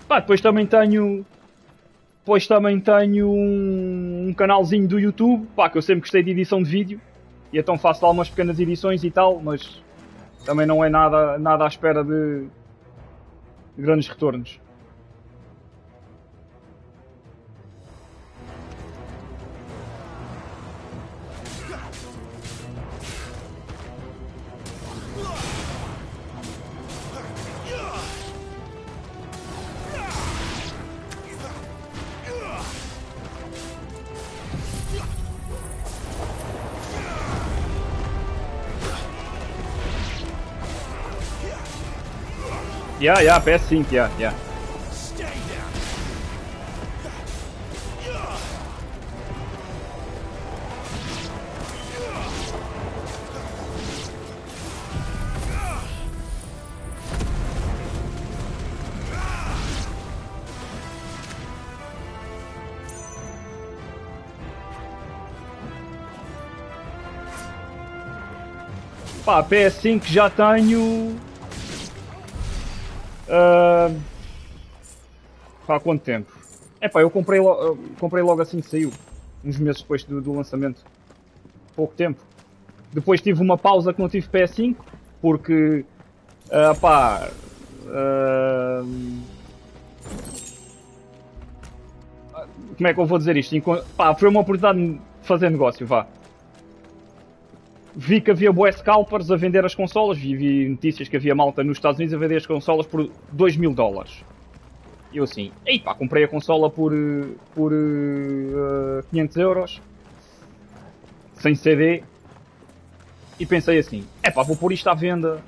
[SPEAKER 1] Pá, depois também tenho um canalzinho do YouTube, pá, que eu sempre gostei de edição de vídeo. E então faço lá umas pequenas edições e tal, mas também não é nada à espera de grandes retornos. PS5, yeah. Pá, PS5 já tenho... Há quanto tempo? Epá, eu comprei logo assim que saiu. Uns meses depois do lançamento. Pouco tempo. Depois tive uma pausa que não tive PS5. Porque... como é que eu vou dizer isto? Pá, foi uma oportunidade de fazer negócio, vá. Vi que havia bué scalpers a vender as consolas. Vi notícias que havia malta nos Estados Unidos a vender as consolas por $2.000. E eu assim, ei pá, comprei a consola por 500 euros. Sem CD. E pensei assim, é pá, vou pôr isto à venda.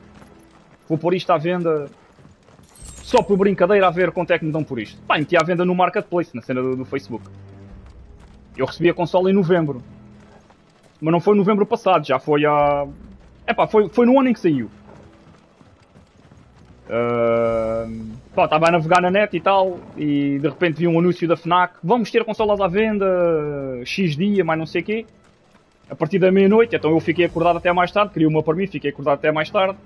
[SPEAKER 1] Só por brincadeira a ver quanto é que me dão por isto. Pá, meti à venda no Marketplace, na cena do Facebook. Eu recebi a consola em novembro. Mas não foi em novembro passado, já foi há... Epá, foi no ano em que saiu. Pá, estava a navegar na net e tal, e de repente vi um anúncio da FNAC. Vamos ter consolas à venda, X dia, mais não sei o quê. A partir da meia-noite, então eu fiquei acordado até mais tarde, queria uma para mim, fiquei acordado até mais tarde.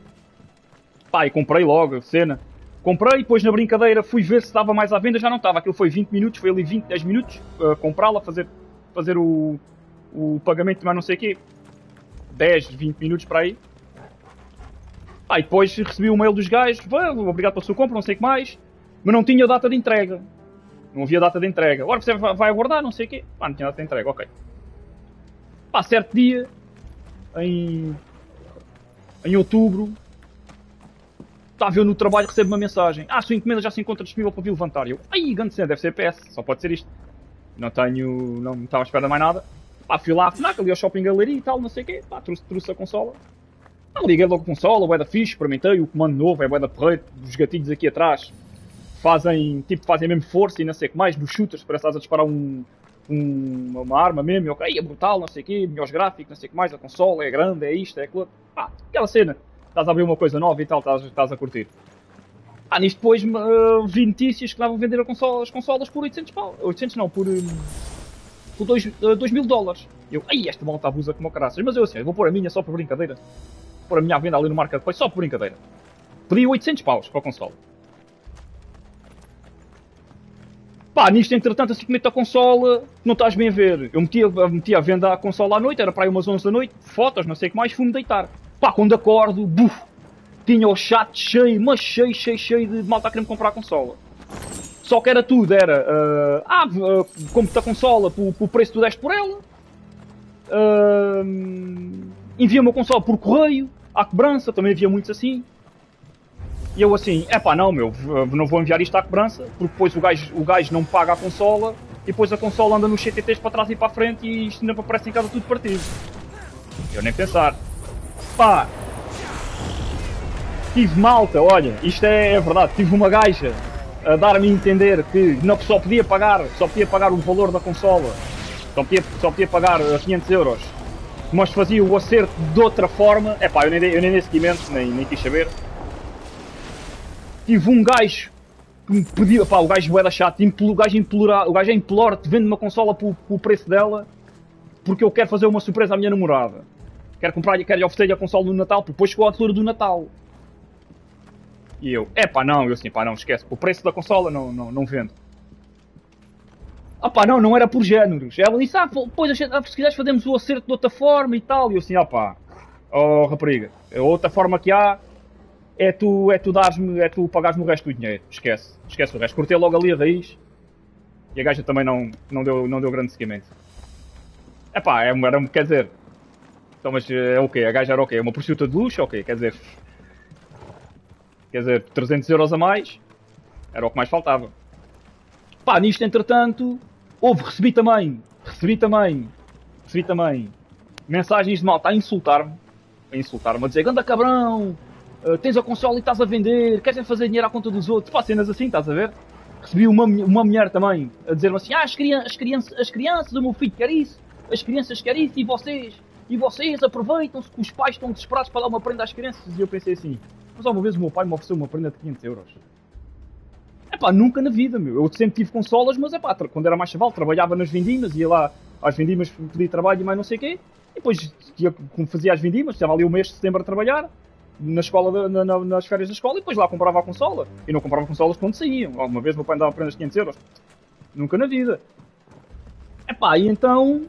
[SPEAKER 1] Pá, e comprei logo a cena. Comprei, depois na brincadeira fui ver se estava mais à venda, já não estava. Aquilo foi 20 minutos, foi ali 10 minutos, comprá-la, fazer o pagamento, mas não sei o quê. 10, 20 minutos para aí. Ah, e depois recebi o mail dos gajos, obrigado pela sua compra, não sei o que mais. Mas não tinha data de entrega. Não havia data de entrega. Agora você vai aguardar, não sei o quê. Pá, não tinha data de entrega, ok. Pá, certo dia, em outubro, estava eu no trabalho, recebo uma mensagem. Ah, sua encomenda já se encontra disponível para vir levantar. Eu, ai, grande cena, deve ser PS, só pode ser isto. Não estava à espera de mais nada. Pá, fui lá à FNAC, ali ao Shopping Galeria e tal, não sei o quê. Pá, trouxe a consola. Pá, liguei logo a consola, bué da fixe, experimentei, o comando novo, é bué da porreiro. Os gatilhos aqui atrás fazem mesmo força e não sei o que mais. Nos shooters, parece que estás a disparar uma arma mesmo. Ok, é brutal, não sei o quê, melhores gráficos, não sei o que mais. A consola é grande, é isto, é aquilo. Pá, aquela cena. Estás a abrir uma coisa nova e tal, estás a curtir. Ah, nisto depois vi notícias que estavam a vender as consolas por 800 pau. 800 não, por $2.000. Eu, ai, esta malta abusa como caraças. Mas eu assim, eu vou pôr a minha só por brincadeira. Vou pôr a minha à venda ali no Marketplace só por brincadeira. Pedi 800 paus para a consola. Pá, nisto entretanto assim que meto a consola, não estás bem a ver. Eu meti a venda a consola à noite, era para aí umas 11 da noite, fotos, não sei o que mais, fui-me deitar. Pá, quando acordo, tinha o chat cheio, mas cheio de malta a querer-me comprar a consola. Só que era tudo, compro-te a consola pelo preço que tu deste por ela, envia-me a consola por correio, à cobrança, também havia muitos assim. E eu assim, não vou enviar isto à cobrança, porque depois o gajo não me paga a consola, e depois a consola anda nos CTTs para trás e para a frente, e isto ainda aparece em casa tudo partido. Eu nem pensar. Pá, tive malta, olha, isto é verdade, tive uma gaja a dar-me a entender que só podia pagar o valor da consola, só podia pagar 500 euros, mas fazia o acerto de outra forma. Eu nem dei seguimento, nem quis saber. Tive um gajo que me pediu, o gajo bué da chato, o gajo implora-te, vende uma consola pelo preço dela, porque eu quero fazer uma surpresa à minha namorada. Quero lhe oferecer a consola no Natal, porque depois chegou a altura do Natal. E eu, não, esquece, o preço da consola não vendo. Não era por géneros. Ela disse, depois se quiseres fazemos o acerto de outra forma e tal. E eu assim, rapariga, a outra forma que há é tu pagares-me o resto do dinheiro. Esquece o resto. Cortei logo ali a raiz. E a gaja também não deu grande seguimento. Quer dizer... Então, mas é o quê? A gaja era o quê? Uma prostituta de luxo? Ok, quer dizer, 300 euros a mais, era o que mais faltava. Pá, nisto entretanto, recebi também mensagens de malta a insultar-me, a dizer, ganda cabrão, tens a consola e estás a vender, queres fazer dinheiro à conta dos outros, pá, cenas assim, estás a ver? Recebi uma mulher também, a dizer-me assim, as crianças, o meu filho quer isso, as crianças querem isso, e vocês aproveitam-se que os pais estão desesperados para dar uma prenda às crianças. E eu pensei assim, mas uma vez o meu pai me ofereceu uma prenda de 500 euros. Nunca na vida, meu. Eu sempre tive consolas, mas quando era mais chaval, trabalhava nas vindimas, ia lá às vindimas, pedir trabalho e mais não sei o quê. E depois, como fazia as vindimas, estava ali o mês de setembro a trabalhar, na escola, nas férias da escola, e depois lá comprava a consola. E não comprava consolas quando saíam. Alguma vez meu pai andava apenas 500 euros. Nunca na vida. Epá, e então...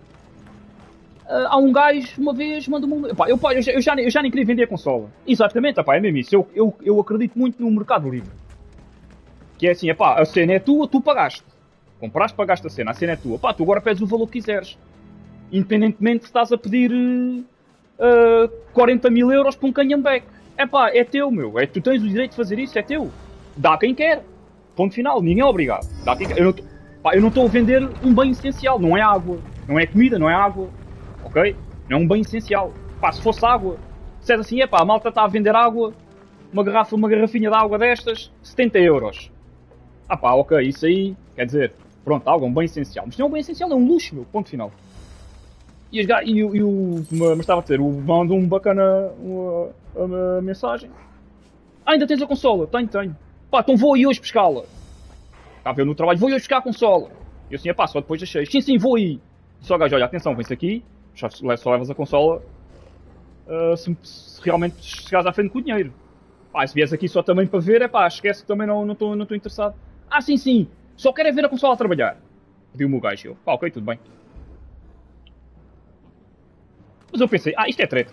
[SPEAKER 1] há um gajo, uma vez, manda-me... Epá, eu já nem queria vender a consola. Exatamente, epá, é mesmo isso. Eu acredito muito no mercado livre. Que é assim, epá, a cena é tua, tu pagaste. Compraste, pagaste a cena é tua. Epá, tu agora pedes o valor que quiseres. Independentemente se estás a pedir 40 mil euros para um canhambeque. Epá, é teu, meu. Tu tens o direito de fazer isso, é teu. Dá quem quer. Ponto final. Ninguém é obrigado. Dá quem quer. Eu não estou a vender um bem essencial. Não é água. Não é comida, não é água. Ok? Não é um bem essencial. Pá, se fosse água, se é assim, epá, a malta está a vender água, uma garrafinha de água destas, 70 euros. Ah pá, ok, isso aí, quer dizer, pronto, água é um bem essencial. Mas não é um bem essencial, é um luxo, meu, ponto final. Mas estava a dizer, mandou-me bacana uma mensagem. Ainda tens a consola? Tenho. Pá, então vou aí hoje pescá-la. Está a ver no trabalho, vou aí hoje pescar a consola. E eu assim, pá, só depois das 6. Sim, vou aí. Só gajo, olha, atenção, vem-se aqui, só levas a consola se realmente chegares à frente com o dinheiro. Pá, se vies aqui só também para ver, é pá, esquece que também não estou interessado. Ah, sim, só quero é ver a consola a trabalhar. Pediu-me o gajo, eu, pá, ok, tudo bem. Mas eu pensei, isto é treta.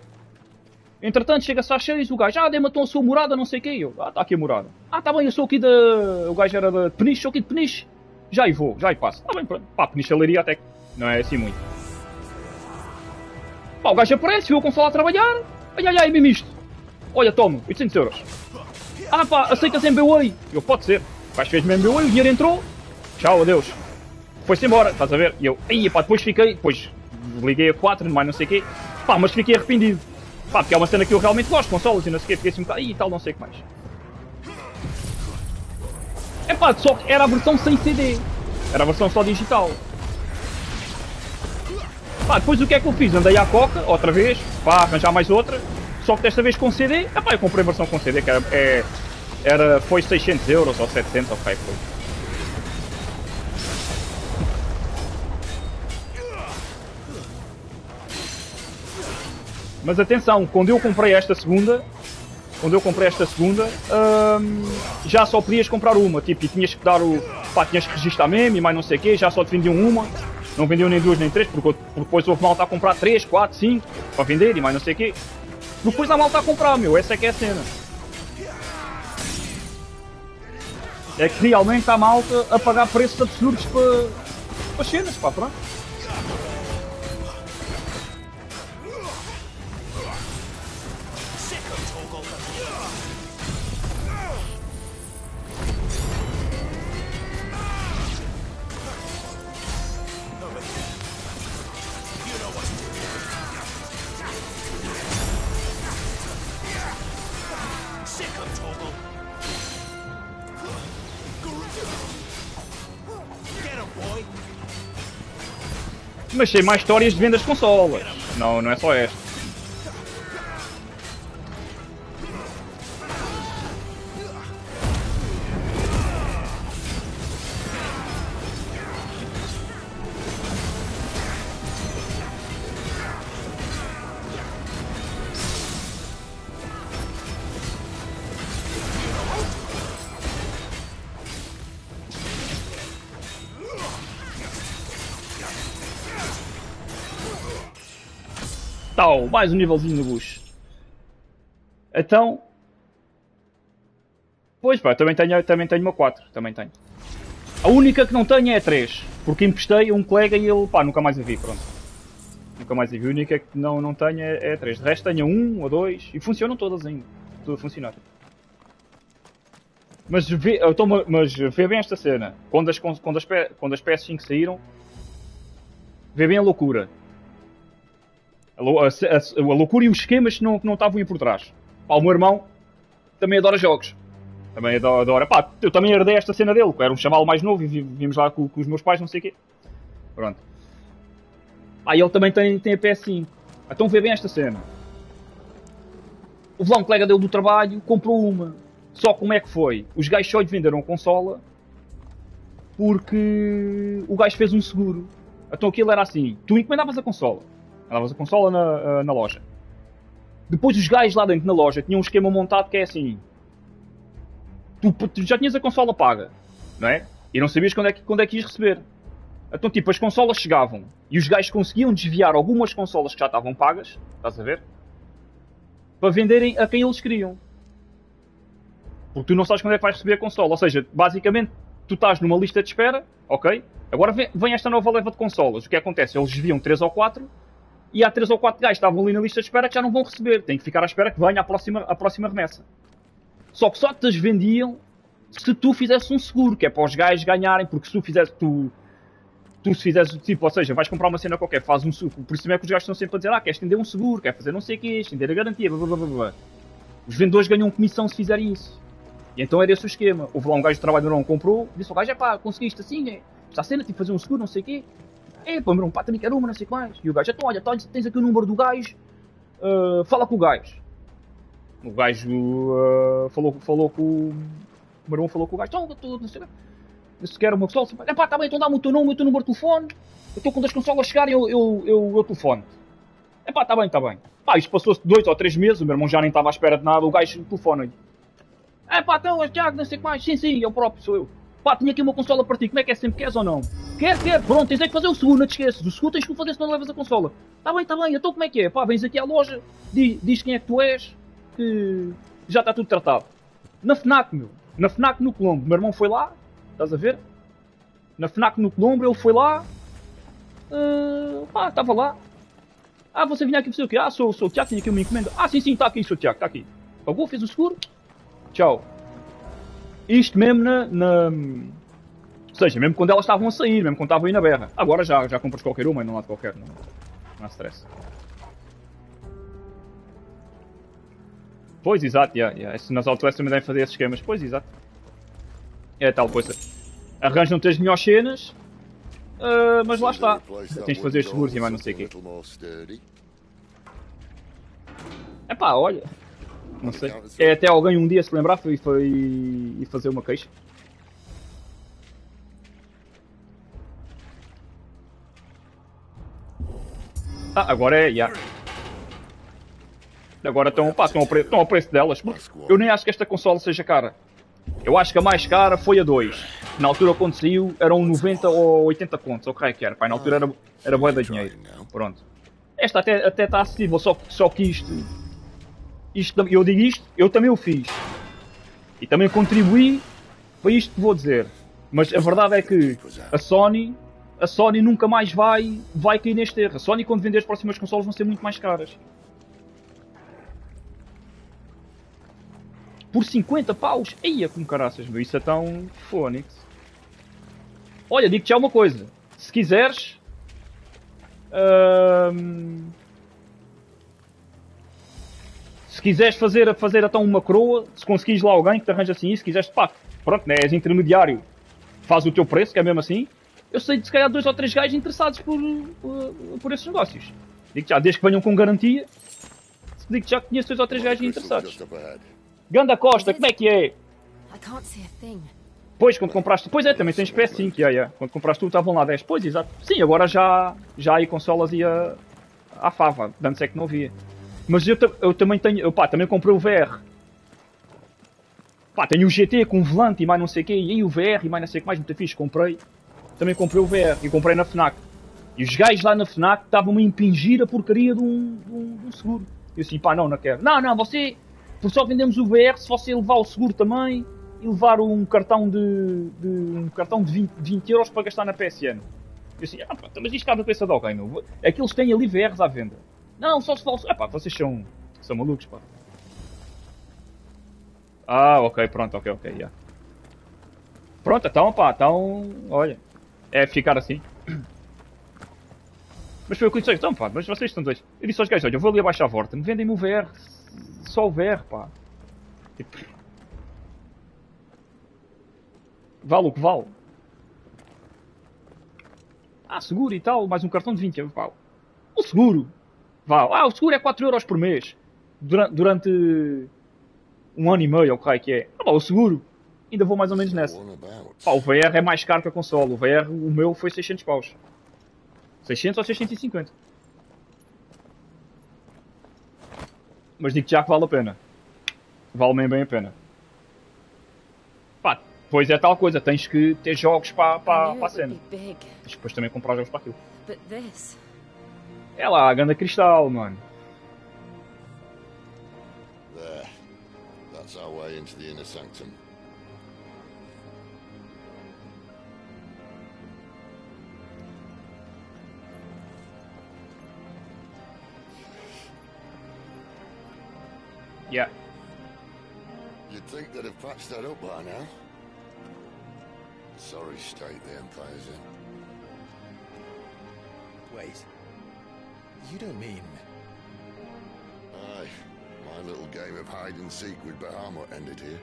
[SPEAKER 1] Entretanto, chega-se às 6, o gajo, dê-me então a sua morada, não sei o quê. Eu, está aqui a morada. Tá bem, eu sou aqui o gajo era de Peniche, sou aqui de Peniche. Já aí vou, já aí passo. Tá bem, pronto. Pá, Peniche Leiria até que não é assim muito. Pá, o gajo aparece, viu a consola a trabalhar. Ai, mesmo isto. Olha, toma, 800 euros. Pá, aceitas MBWay? Eu, pode ser. O gajo fez-me MBWay, o dinheiro entrou. Tchau, adeus. Foi-se embora, estás a ver? E eu, pá, depois liguei a 4, mais não sei o quê. Pá, mas fiquei arrependido. Pá, porque é uma cena que eu realmente gosto, consolas e não sei o quê. Fiquei assim um bocado, e tal, não sei o que mais. Pá, só que era a versão sem CD. Era a versão só digital. Pá, depois o que é que eu fiz? Andei à Coca, outra vez, para arranjar mais outra. Só que desta vez com CD. Pá, eu comprei a versão com CD, que foi 600 euros ou 700, ou o que é que foi. Mas atenção, quando eu comprei esta segunda, já só podias comprar uma, tipo, e tinhas que dar tinhas que registrar mesmo e mais não sei o quê, já só te vendiam uma, não vendiam nem duas nem três, porque depois houve malta a comprar 3, 4, 5, para vender e mais não sei o quê. Depois há malta a comprar, meu, essa é que é a cena. É que realmente há malta a pagar preços absurdos para as cenas, pá, pronto. Mas sei mais histórias de vendas de consolas. Não é só esta. Tal, mais um nívelzinho no bucho. Então... Pois pá, também tenho uma 4. Também tenho. A única que não tenho é a 3. Porque emprestei a um colega e ele, pá, nunca mais a vi, pronto. Nunca mais a vi. A única que não tenho é a 3. De resto tenho a 1 ou 2 e funcionam todas ainda. Tudo a funcionar. Mas vê bem esta cena. Quando as PS5 saíram, vê bem a loucura. A loucura e os esquemas que não estavam aí por trás. Pá, o meu irmão também adora jogos. Também adora. Pá, eu também herdei esta cena dele. Era um chaval mais novo e vimos lá com os meus pais, não sei o quê. Pronto. Pá, e ele também tem a PS5. Então vê bem esta cena. Houve lá um colega dele do trabalho, comprou uma. Só como é que foi? Os gajos só lhe venderam a consola porque o gajo fez um seguro. Então aquilo era assim. Tu encomendavas a consola. Mandavas a consola na loja. Depois os gajos lá dentro na loja tinham um esquema montado que é assim. Tu já tinhas a consola paga, não é? E não sabias quando é que ias receber. Então tipo, as consolas chegavam e os gajos conseguiam desviar algumas consolas que já estavam pagas, estás a ver? Para venderem a quem eles queriam. Porque tu não sabes quando é que vais receber a consola. Ou seja, basicamente, tu estás numa lista de espera, ok? Agora vem esta nova leva de consolas. O que acontece? Eles desviam 3 ou 4 e há 3 ou 4 gajos que estavam ali na lista de espera que já não vão receber. Têm que ficar à espera que venha a próxima remessa. Só que só te as vendiam se tu fizesse um seguro, que é para os gajos ganharem, porque se tu fizesse, tu se fizesse, tipo, ou seja, vais comprar uma cena qualquer, faz um seguro, por isso é que os gajos estão sempre a dizer, quer estender um seguro, quer fazer não sei o quê, estender a garantia, blá blá blá blá. Os vendedores ganham comissão se fizerem isso. E então era esse o esquema. Houve lá um gajo de trabalho não comprou, disse ao gajo, conseguiste assim, esta cena, tipo, fazer um seguro, não sei o quê. Pá, meu irmão, também quero uma, não sei o que mais. E o gajo, então, olha, tens aqui o número do gajo, fala com o gajo. O gajo falou com o meu irmão, falou com o gajo, então, não sei o que. Se quer uma consola, tá bem, então dá-me o teu número de telefone. Eu estou quando as consolas chegarem, eu telefone. Tá bem. Pá, isto passou-se 2 ou 3 meses, o meu irmão já nem estava à espera de nada, o gajo telefona-lhe. Então, Tiago, não sei o que mais. Sim, eu próprio, sou eu. Pá, tinha aqui uma consola para ti, como é que é, sempre queres ou não? Quer, pronto, tens é que fazer o seguro, não te esqueças. O seguro tens que fazer, senão levas a consola. Tá bem, então como é que é? Pá, vens aqui à loja, diz quem é que tu és, que já está tudo tratado. Na FNAC, na FNAC no Colombo, o meu irmão foi lá, estás a ver? Na FNAC no Colombo, ele foi lá, estava lá. Você vinha aqui fazer o quê? Sou o Tiago, tinha aqui uma encomenda. Sim, está aqui, sou o Tiago, está aqui. Pagou, fez o seguro, tchau. Isto mesmo ou seja, mesmo quando elas estavam a sair, mesmo quando estavam aí na berra. Agora já compras qualquer uma e não há de qualquer, não há stress. Pois, exato, nas outlets também devem fazer esses esquemas. Pois, exato. É tal coisa. Arranjam-te as melhores cenas, mas lá está. Tens de fazer os seguros e mais não sei o quê. Olha. Não sei. Até alguém um dia se lembrar foi fazer uma queixa. Agora Agora estão ao preço delas. Eu nem acho que esta consola seja cara. Eu acho que a mais cara foi a 2. Na altura quando saiu eram 90 ou 80 contos, ou que era. Na altura era bué de dinheiro. Pronto. Esta até está acessível, só que isto, eu digo isto, eu também o fiz. E também contribuí para isto que vou dizer. Mas a verdade é que a Sony nunca mais vai cair neste erro. A Sony, quando vender as próximas consolas, vão ser muito mais caras. Por 50 paus? Eia, como caraças, meu. Isso é tão fónix. Olha, digo-te já uma coisa. Se quiseres... Se quiseres fazer então uma coroa, se conseguires lá alguém que te arranja assim isso, se quiseres, pronto, né, és intermediário, faz o teu preço, que é mesmo assim. Eu sei de se calhar 2 ou 3 gajos interessados por esses negócios. Digo-te já, desde que venham com garantia, digo-te já que conheço 2 ou 3 gajos interessados. Ganda Costa, como é que é? Pois, quando compraste... Pois é, também tens PS5, Quando compraste tu estavam lá 10. Pois, exato. Sim, agora já há aí consolas à fava. Antes é que não havia. Mas eu também tenho... também comprei o VR. Tenho o GT com volante e mais não sei o quê. E aí o VR e mais não sei o que mais. Muito fixe, comprei. Também comprei o VR. E comprei na FNAC. E os gajos lá na FNAC estavam-me a impingir a porcaria de um seguro. Eu assim, não quero. Não, você... Porque só vendemos o VR se você levar o seguro também e levar um cartão de 20 euros para gastar na PSN. Eu assim, mas isto cabe na cabeça de alguém, meu. É que eles têm ali VRs à venda. Não, só se fala... vocês são malucos, pá. Ok, pronto, ok, Pronto, então, olha, é ficar assim. Mas foi o que eu disse, então, mas vocês estão dois. Eu disse aos gajos, olha, eu vou ali abaixo à volta, me vendem-me o VR, só o VR, pá. Tipo... Vale o que vale. Seguro e tal, mais um cartão de 20 euros, pá. O seguro, vale. O seguro é 4 euros por mês, durante 1 ano e meio, ou o que é. O seguro, ainda vou mais ou menos nessa. O VR é mais caro que a consola, o VR, o meu foi 600 paus. 600 ou 650. Mas digo-te já que vale a pena. Vale bem a pena. Pá, pois é tal coisa, tens que ter jogos para a cena. Mas depois também comprar jogos para aquilo. É lá, a ganda cristal, mano.
[SPEAKER 11] There. That's our way into the inner sanctum.
[SPEAKER 1] Yeah.
[SPEAKER 11] You'd think they'd have patched that up by now. Sorry state the Empire's in.
[SPEAKER 3] Wait. You don't mean...
[SPEAKER 11] Aye. My little game of hide-and-seek with Bahamut ended here.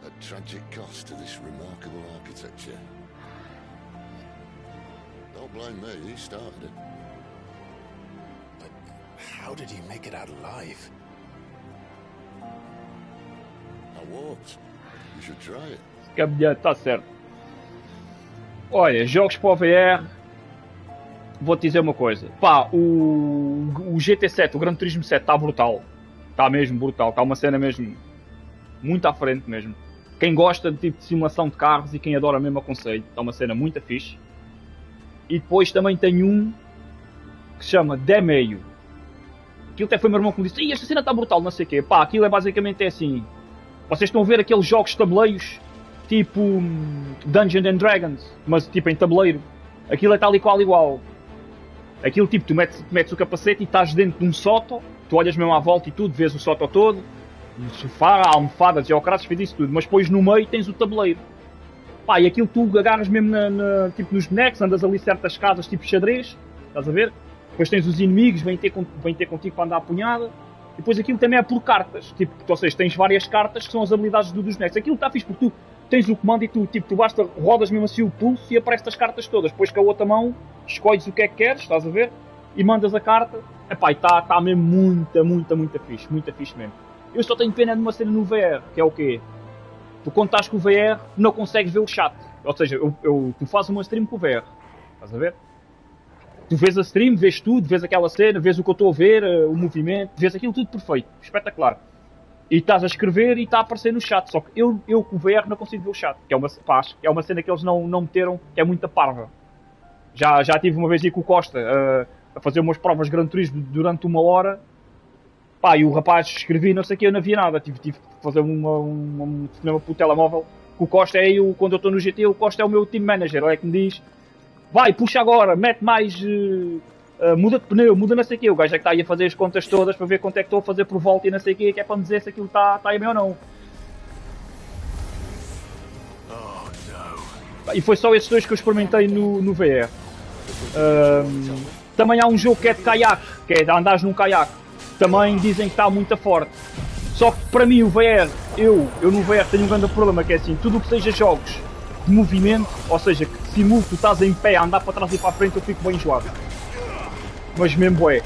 [SPEAKER 11] At tragic cost to this remarkable architecture. Don't blame me, he started it.
[SPEAKER 3] But how did you make it out alive?
[SPEAKER 11] I walked. You should try it.
[SPEAKER 1] Caminhar, tá certo. Olha, jogos para o VR. Vou-te dizer uma coisa. Pá, o GT7, o Gran Turismo 7 está brutal. Está mesmo brutal. Está uma cena mesmo muito à frente mesmo. Quem gosta de tipo de simulação de carros e quem adora mesmo aconselho. Está uma cena muito fixe. E depois também tem um que se chama De Meio. Aquilo até foi meu irmão que me disse: "Ih, esta cena está brutal, não sei o quê." Pá, aquilo é basicamente assim. Vocês estão a ver aqueles jogos de tabuleiros tipo Dungeons and Dragons, mas tipo em tabuleiro. Aquilo é tal e qual igual. Aquilo tipo, tu metes o capacete e estás dentro de um sótão, tu olhas mesmo à volta e tudo, vês o sótão todo, o sofá, almofadas e ao crasso, fez isso tudo, mas depois no meio tens o tabuleiro. Pá, e aquilo tu agarras mesmo tipo nos bonecos, andas ali certas casas tipo xadrez, estás a ver? Depois tens os inimigos, vêm ter contigo para andar a punhada. E depois aquilo também é por cartas, tipo, ou seja, tens várias cartas que são as habilidades dos bonecos. Aquilo está fixe porque tu tens o comando e tu basta rodas mesmo assim o pulso e aparecem as cartas todas. Depois com a outra mão escolhes o que é que queres, estás a ver? E mandas a carta. Epá, e está mesmo muito fixe mesmo. Eu só tenho pena de uma cena no VR, que é o quê? Tu quando estás com o VR não consegues ver o chat. Ou seja, tu fazes uma stream com o VR, estás a ver? Tu vês a stream, vês tudo, vês aquela cena, vês o que eu estou a ver, o movimento, vês aquilo tudo perfeito, espetacular. E estás a escrever e está a aparecer no chat. Só que eu com o VR não consigo ver o chat. Que é uma cena que eles não meteram, que é muita parva. Já tive uma vez aí com o Costa a fazer umas provas de Gran Turismo durante 1 hora. Pá, e o rapaz escrevia não sei o que, eu não via nada. Tive que fazer um cinema pelo telemóvel. O Costa quando eu estou no GT, o Costa é o meu team manager. Olha que me diz: vai, puxa agora, mete mais, muda de pneu, muda não sei o quê. O gajo é que está aí a fazer as contas todas para ver quanto é que estou a fazer por volta e não sei o quê, que é para me dizer se aquilo está aí bem ou não. E foi só esses dois que eu experimentei no VR. Também há um jogo que é de caiaque, que é de andares num caiaque. Também dizem que está muito forte. Só que para mim o VR, eu no VR tenho um grande problema, que é assim, tudo o que seja jogos de movimento, ou seja, que simule tu estás em pé a andar para trás e para a frente, eu fico bem enjoado. Mas mesmo bué.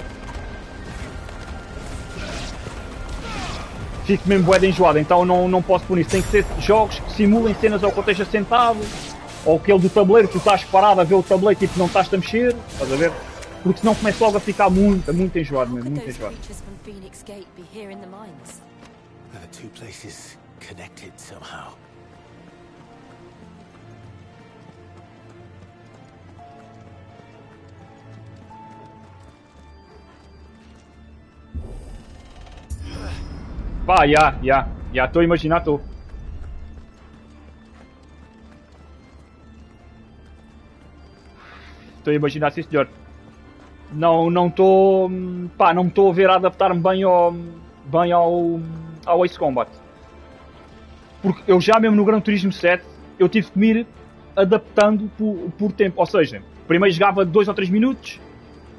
[SPEAKER 1] Fico mesmo bué de enjoado, então não posso por isso. Tem que ser jogos que simulem cenas ou que eu esteja sentado, ou aquele do tabuleiro, tu estás parado a ver o tabuleiro, tipo, não estás a mexer, estás a ver? Porque senão começa logo a ficar muito enjoado mesmo, muito enjoado.
[SPEAKER 3] The two places connected somehow.
[SPEAKER 1] Pá, já, estou a imaginar, estou. Estou a imaginar, sim senhor. Não estou, pá, não me estou a ver a adaptar-me bem ao Ace Combat. Porque eu já mesmo no Gran Turismo 7, eu tive que me ir adaptando por tempo. Ou seja, primeiro jogava 2 ou 3 minutos,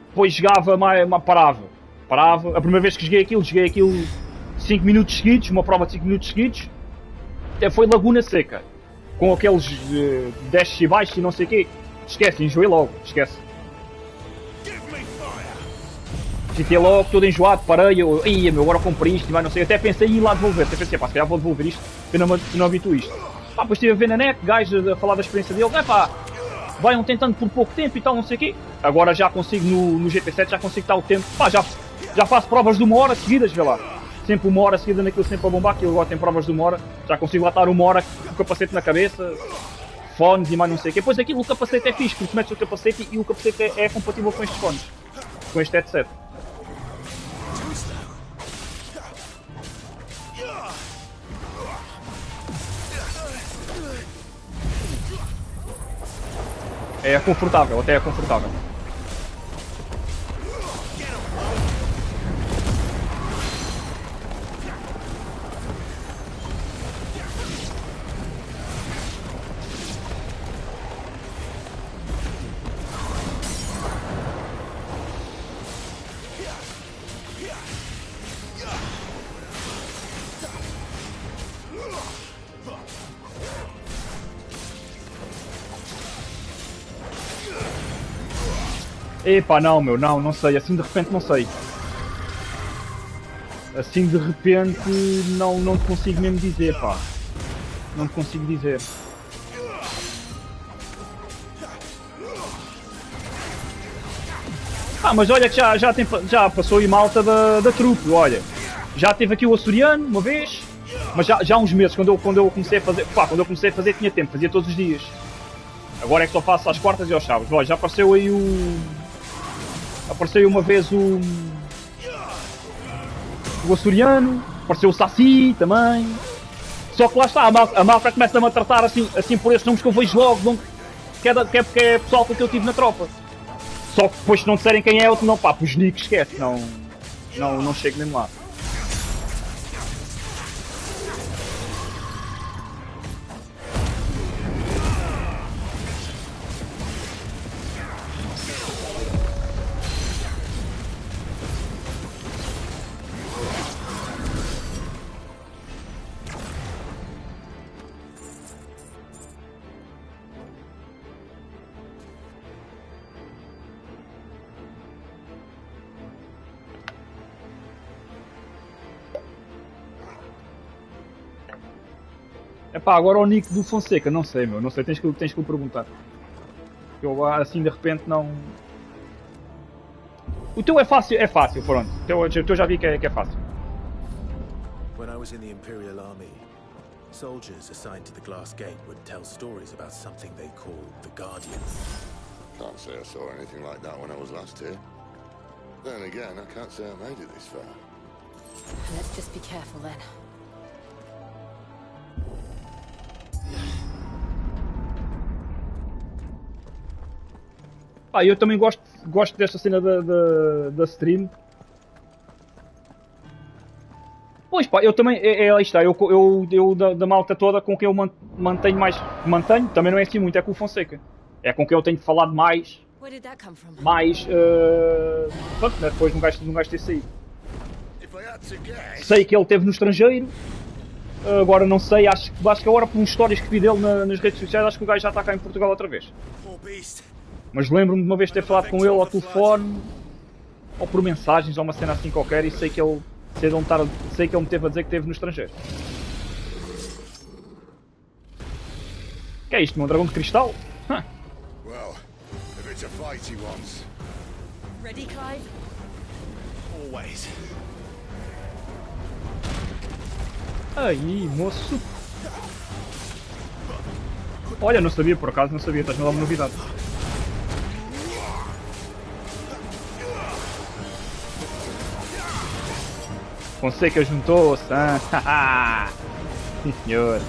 [SPEAKER 1] depois jogava parava. A primeira vez que joguei aquilo 5 minutos seguidos, uma prova de 5 minutos seguidos. Até foi Laguna Seca. Com aqueles desces e baixos e não sei o quê. Esquece, enjoei logo, esquece. Fiquei logo todo enjoado, parei, agora comprei isto e vai não sei. Até pensei em ir lá devolver, até pensei, pá, se calhar vou devolver isto, eu não habituo isto. Pá, depois estive a ver na net, gajos a falar da experiência dele, pá, vai tentando por pouco tempo e tal, não sei o quê. Agora já consigo, no GT7 já consigo estar o tempo, pá, já faço provas de 1 hora seguidas, vê lá. sempre o Mora seguida naquilo sempre a bombar, que eu agora tenho provas do Mora, já consigo lá estar o Mora com o capacete na cabeça, fones e mais não sei o quê. Depois aquilo, o capacete é fixe, porque metes o capacete e o capacete é compatível com estes fones, com este headset. É confortável, até é confortável. Epá, não meu, não sei, assim de repente não sei. Assim de repente não te consigo mesmo dizer, pá. Não te consigo dizer. Ah, mas olha que já passou aí malta da trupe, olha. Já teve aqui o açoriano uma vez, mas já há uns meses, quando eu comecei a fazer, pá, quando eu comecei a fazer tinha tempo, fazia todos os dias. Agora é que só faço às quartas e aos sábados. Olha, já apareceu aí apareceu uma vez o açoriano, apareceu o Saci também. Só que lá está, a malta começa-me a tratar assim por esses nomes que eu vejo logo, que é porque é pessoal que eu tive na tropa. Só que depois se não disserem quem é, não pá, os nicks esquece, não chego mesmo lá. Epá, agora o nick do Fonseca, não sei meu, não sei, tens que me perguntar. Eu assim de repente não... O teu é fácil, pronto. O teu já vi que é fácil.
[SPEAKER 3] When I was in the Imperial Army, soldiers assigned to the Glass Gate would tell stories about something they called the Guardians.
[SPEAKER 11] Can't say I saw anything like that when I was last here. Then again, I can't say I made it this far.
[SPEAKER 12] Let's just be careful then.
[SPEAKER 1] Ah, eu também gosto desta cena da stream. Pois pá, eu também, aí está, eu da malta toda com quem eu mantenho mais, também não é assim muito, é com o Fonseca. É com quem eu tenho falado mais, pronto, né, depois de um gajo ter saído. Sei que ele esteve no estrangeiro, agora não sei, acho que agora por uns histórias que vi dele nas redes sociais, acho que o gajo já está cá em Portugal outra vez. Mas lembro-me de uma vez ter falado com ele ao telefone, ou por mensagens, ou uma cena assim qualquer, e sei que ele me teve a dizer que esteve no estrangeiro. Que é isto, meu dragão de cristal?
[SPEAKER 11] Well, if it's a fight he wants.
[SPEAKER 12] Ready, Clive?
[SPEAKER 2] Always.
[SPEAKER 1] Aí, moço. Olha, não sabia por acaso, estás-me a dar uma novidade. Fonseca juntou-se, ah? Sim senhor.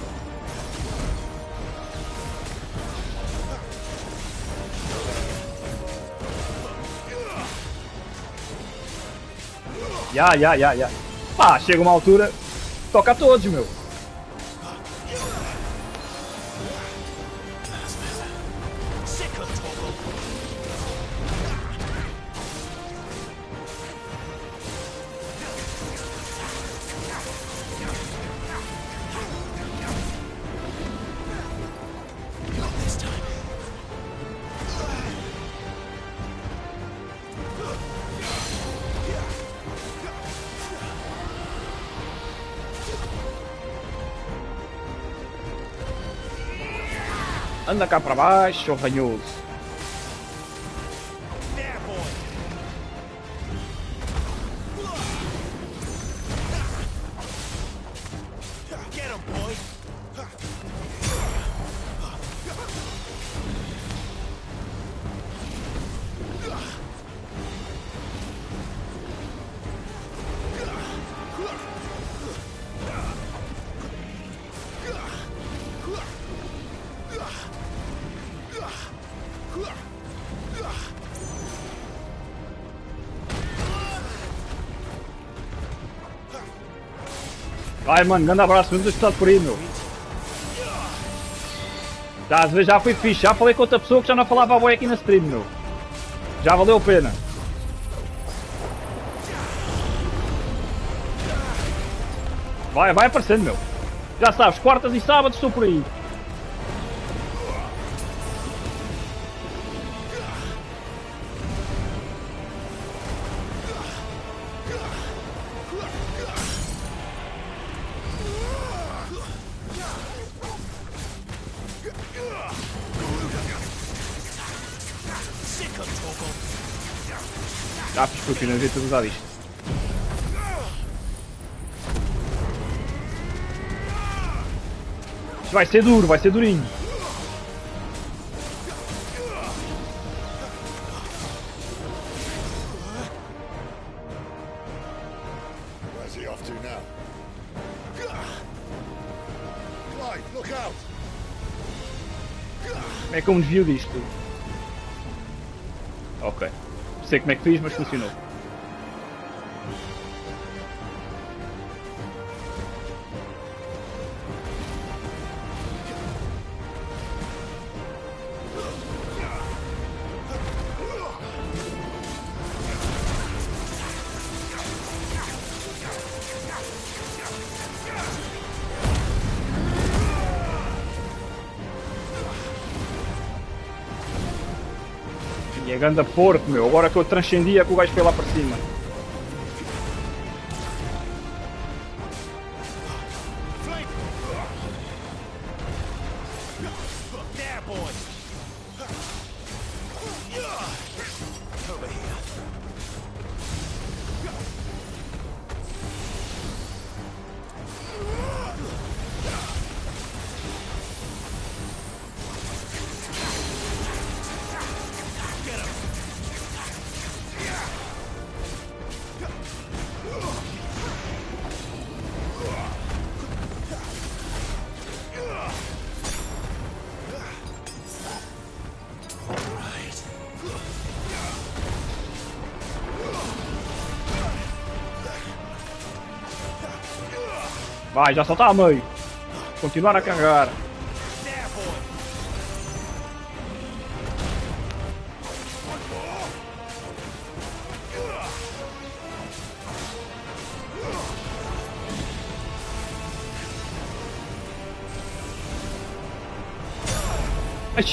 [SPEAKER 1] Ya. Pá, chega uma altura, toca a todos, meu. Anda cá para baixo, ranhoso. Vai, mano, grande abraço, vamos estar por aí, meu. Já, às vezes já foi fixe, já falei com outra pessoa que já não falava a boia aqui na stream, meu. Já valeu a pena. Vai aparecendo, meu. Já sabes, quartas e sábados estou por aí. Já fiz porque não devia ter usado isto. Isto vai ser duro, vai ser durinho.
[SPEAKER 11] Where's he off to now? Clyde, look out!
[SPEAKER 1] Como é que eu me desvio disto? Ok. Não sei como é que fiz, mas funcionou. E é ganda porco, meu. Agora que eu transcendia que o gajo foi lá para cima. Vai, já só tá a meio. Continuar a carregar. Ai.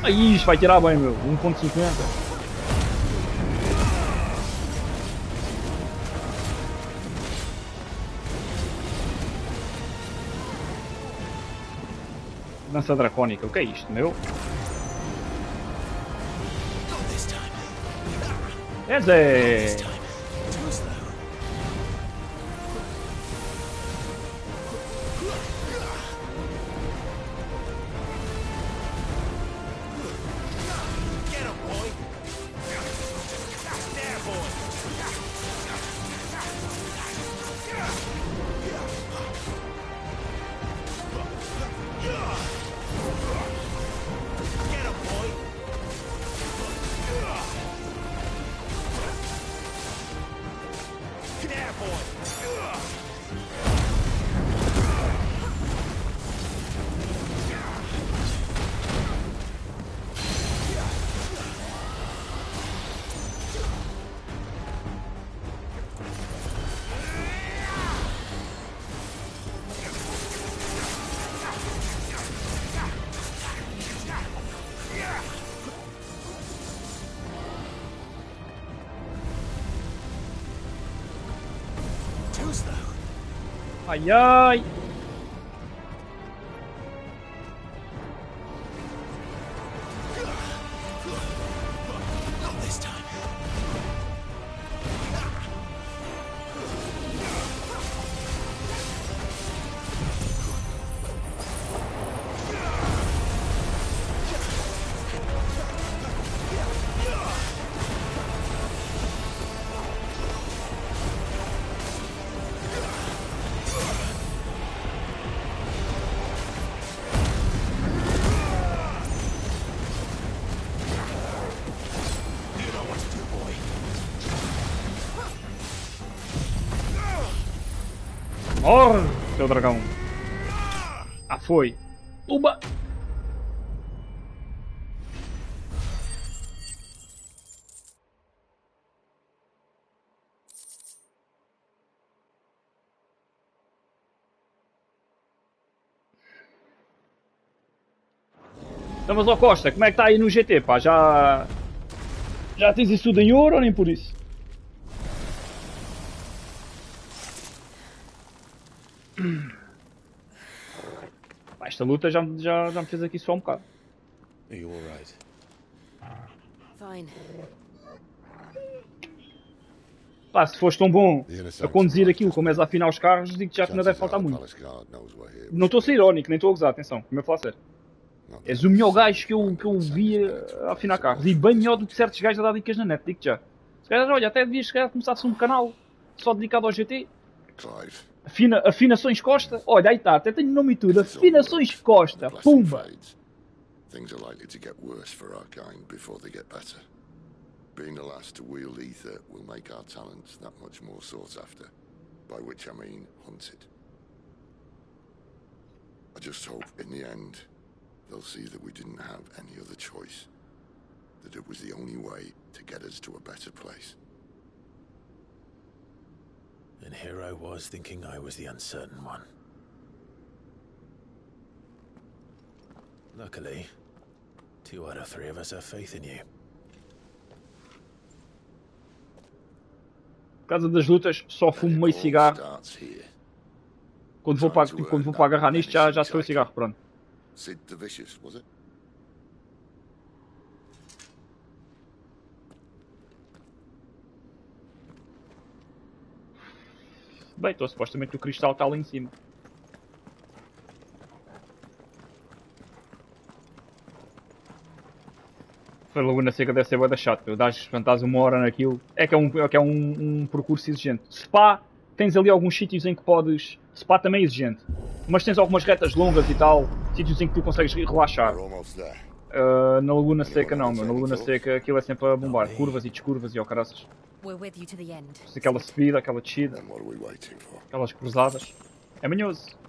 [SPEAKER 1] Aí, isto vai tirar bem, meu. 1.50. Dança dracónica. O que é isto, meu? É Zé. Ai, ai. Morre, seu dragão. Ah, foi. Uba! Então, mas ó Costa, como é que está aí no GT, pá? Já tens isso tudo em ouro ou nem por isso? Pá, esta luta já me fez aqui só um bocado.
[SPEAKER 3] Are you alright?
[SPEAKER 12] Fine.
[SPEAKER 1] Pá, se foste tão bom a conduzir aquilo como és a afinar os carros, digo que já te não deve faltar muito. Não estou a ser irónico, nem estou a gozar, atenção, como eu falo a sério. És o melhor gajo que eu vi a afinar carros. E bem melhor do que certos gajos a dar dicas na net, digo-te já. Se calhar, olha, até devias começar-se um canal só dedicado ao GT. Afinações Costa. Olha, aí está, até tenho nome e tudo. Afinações Costa. Pumba!
[SPEAKER 11] Things are likely to get worse for our kind before they get better. Being the last to wield ether will make our talents that much more sought after. By which I mean hunted. I just hope, in the end, they'll see that we didn't have any other choice. That it was the only way to get us to a better place.
[SPEAKER 3] And here I was thinking I was the uncertain one. Luckily, 2 out of 3 of us have faith in you.
[SPEAKER 1] Por causa das lutas, só fumo meio cigarro. Quando vou para agarrar nisto, já se foi o cigarro, pronto.
[SPEAKER 11] Sid the Vicious, was it?
[SPEAKER 1] Bem, então supostamente o cristal está lá em cima. A Laguna Seca deve ser bué da chato, estás 1 hora naquilo. É que é um percurso exigente. Spa, tens ali alguns sítios em que podes... Spa também é exigente. Mas tens algumas retas longas e tal, sítios em que tu consegues relaxar. Na Laguna Seca não, meu. Na Laguna Seca aquilo é sempre a bombar. Curvas e descurvas e ao caraças. Aquela subida, aquela descida. Aquelas cruzadas. É manhoso.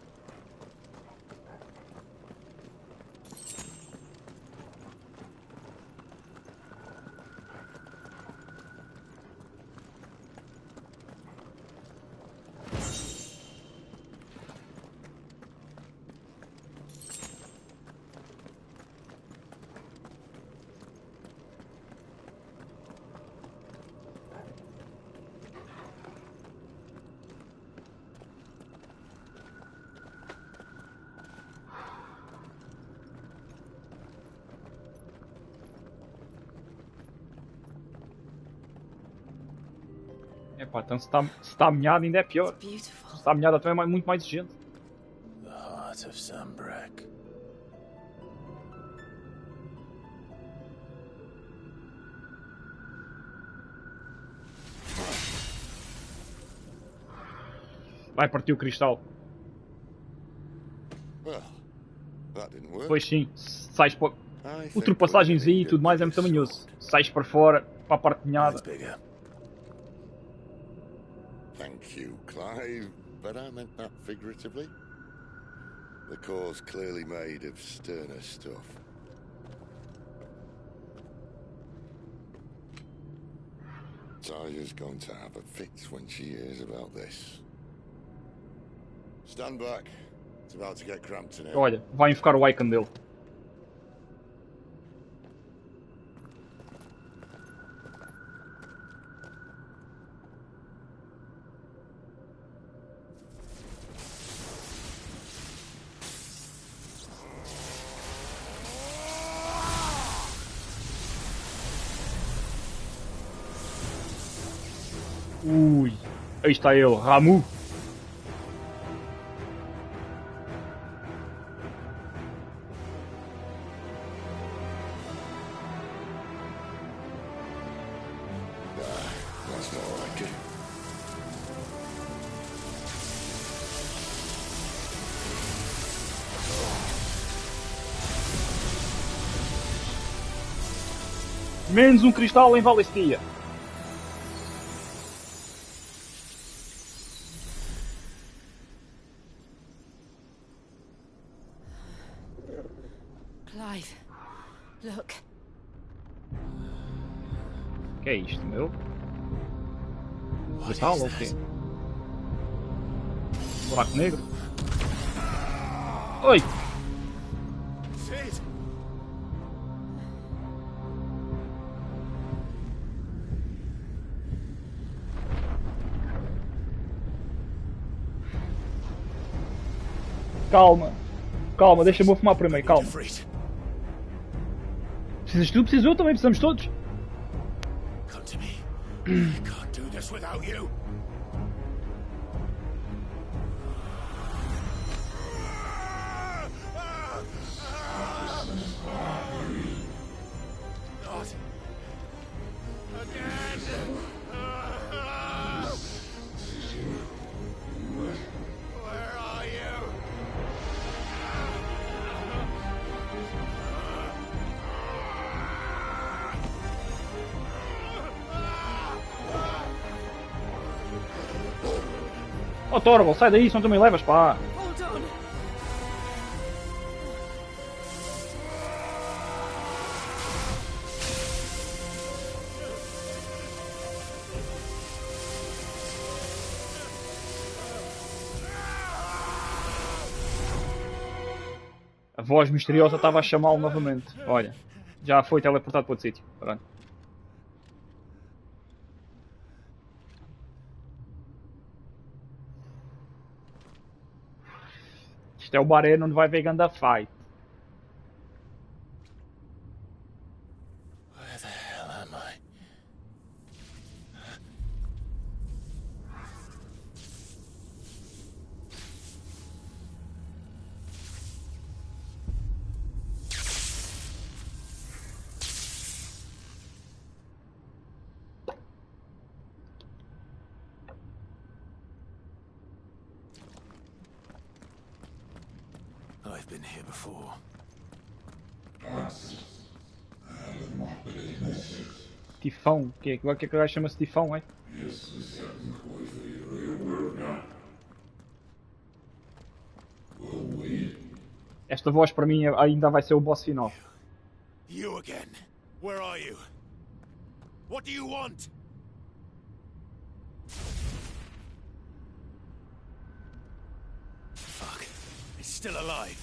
[SPEAKER 1] Epá, então se está aminhado ainda é pior. Se está aminhado então é muito mais exigente.
[SPEAKER 3] The heart of Sunbreak.
[SPEAKER 1] Vai partir o cristal. Pois sim, sais para... Ultrapassagens aí e tudo mais é muito tamanhoso. Sais para fora, para a parte pinhada.
[SPEAKER 11] Thank you, Clive, but I meant that figuratively. The core's clearly made of sterner stuff. Talia's going to have a fit when she hears about this. Stand back. It's about to get cramped in here.
[SPEAKER 1] Olha, vai enfocar o icon dele. Ui, aí está ele, Ramu. Menos um cristal em Valestia.
[SPEAKER 6] alive. Look.
[SPEAKER 1] Que é isto, meu? Portal ou o quê? Buraco negro? Oi! Calma. Calma, deixa-me eu fumar primeiro, calma. Precisas tu? Preciso eu também, precisamos todos.
[SPEAKER 2] Come to me. I can't do this without you. Not again. Where are you?
[SPEAKER 1] Oh Torval, sai daí, senão tu me levas, pá.
[SPEAKER 7] Hold on.
[SPEAKER 1] A voz misteriosa estava a chamá-lo novamente. Olha, já foi teleportado para outro sítio. Pronto. Isto é o baré onde vai ver ganda fight.
[SPEAKER 2] Where the hell am I? I've been here before.
[SPEAKER 1] Tifão? O que é que o gajo chama-se Tifão, é? Esta voz para mim ainda vai ser o boss final.
[SPEAKER 2] You again. Where are you? What do you want? Fuck. It's still alive.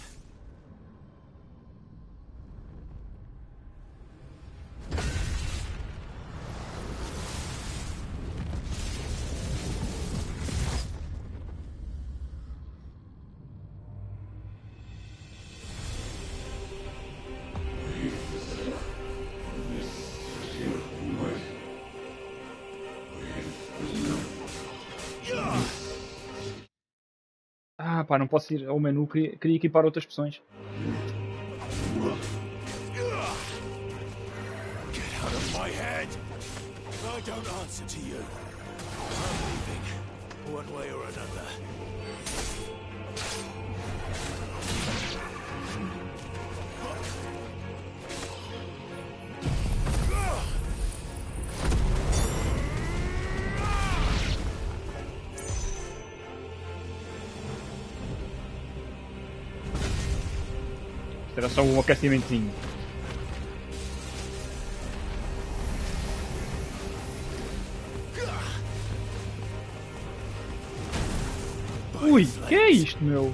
[SPEAKER 1] Ah pá, não posso ir ao menu, queria equipar outras opções.
[SPEAKER 2] Get out of my head! I don't answer to you. I'm leaving, one way or another.
[SPEAKER 1] Isto era só um aquecimentozinho. Ui, que é isto, meu?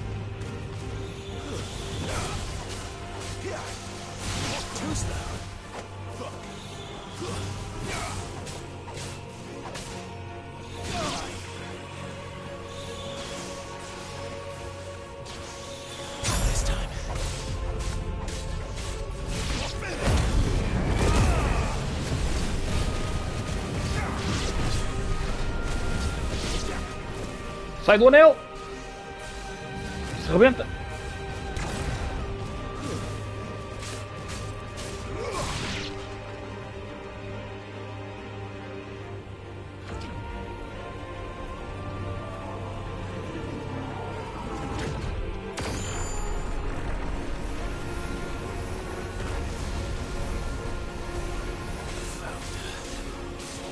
[SPEAKER 1] Sai do anel! Se rebenta!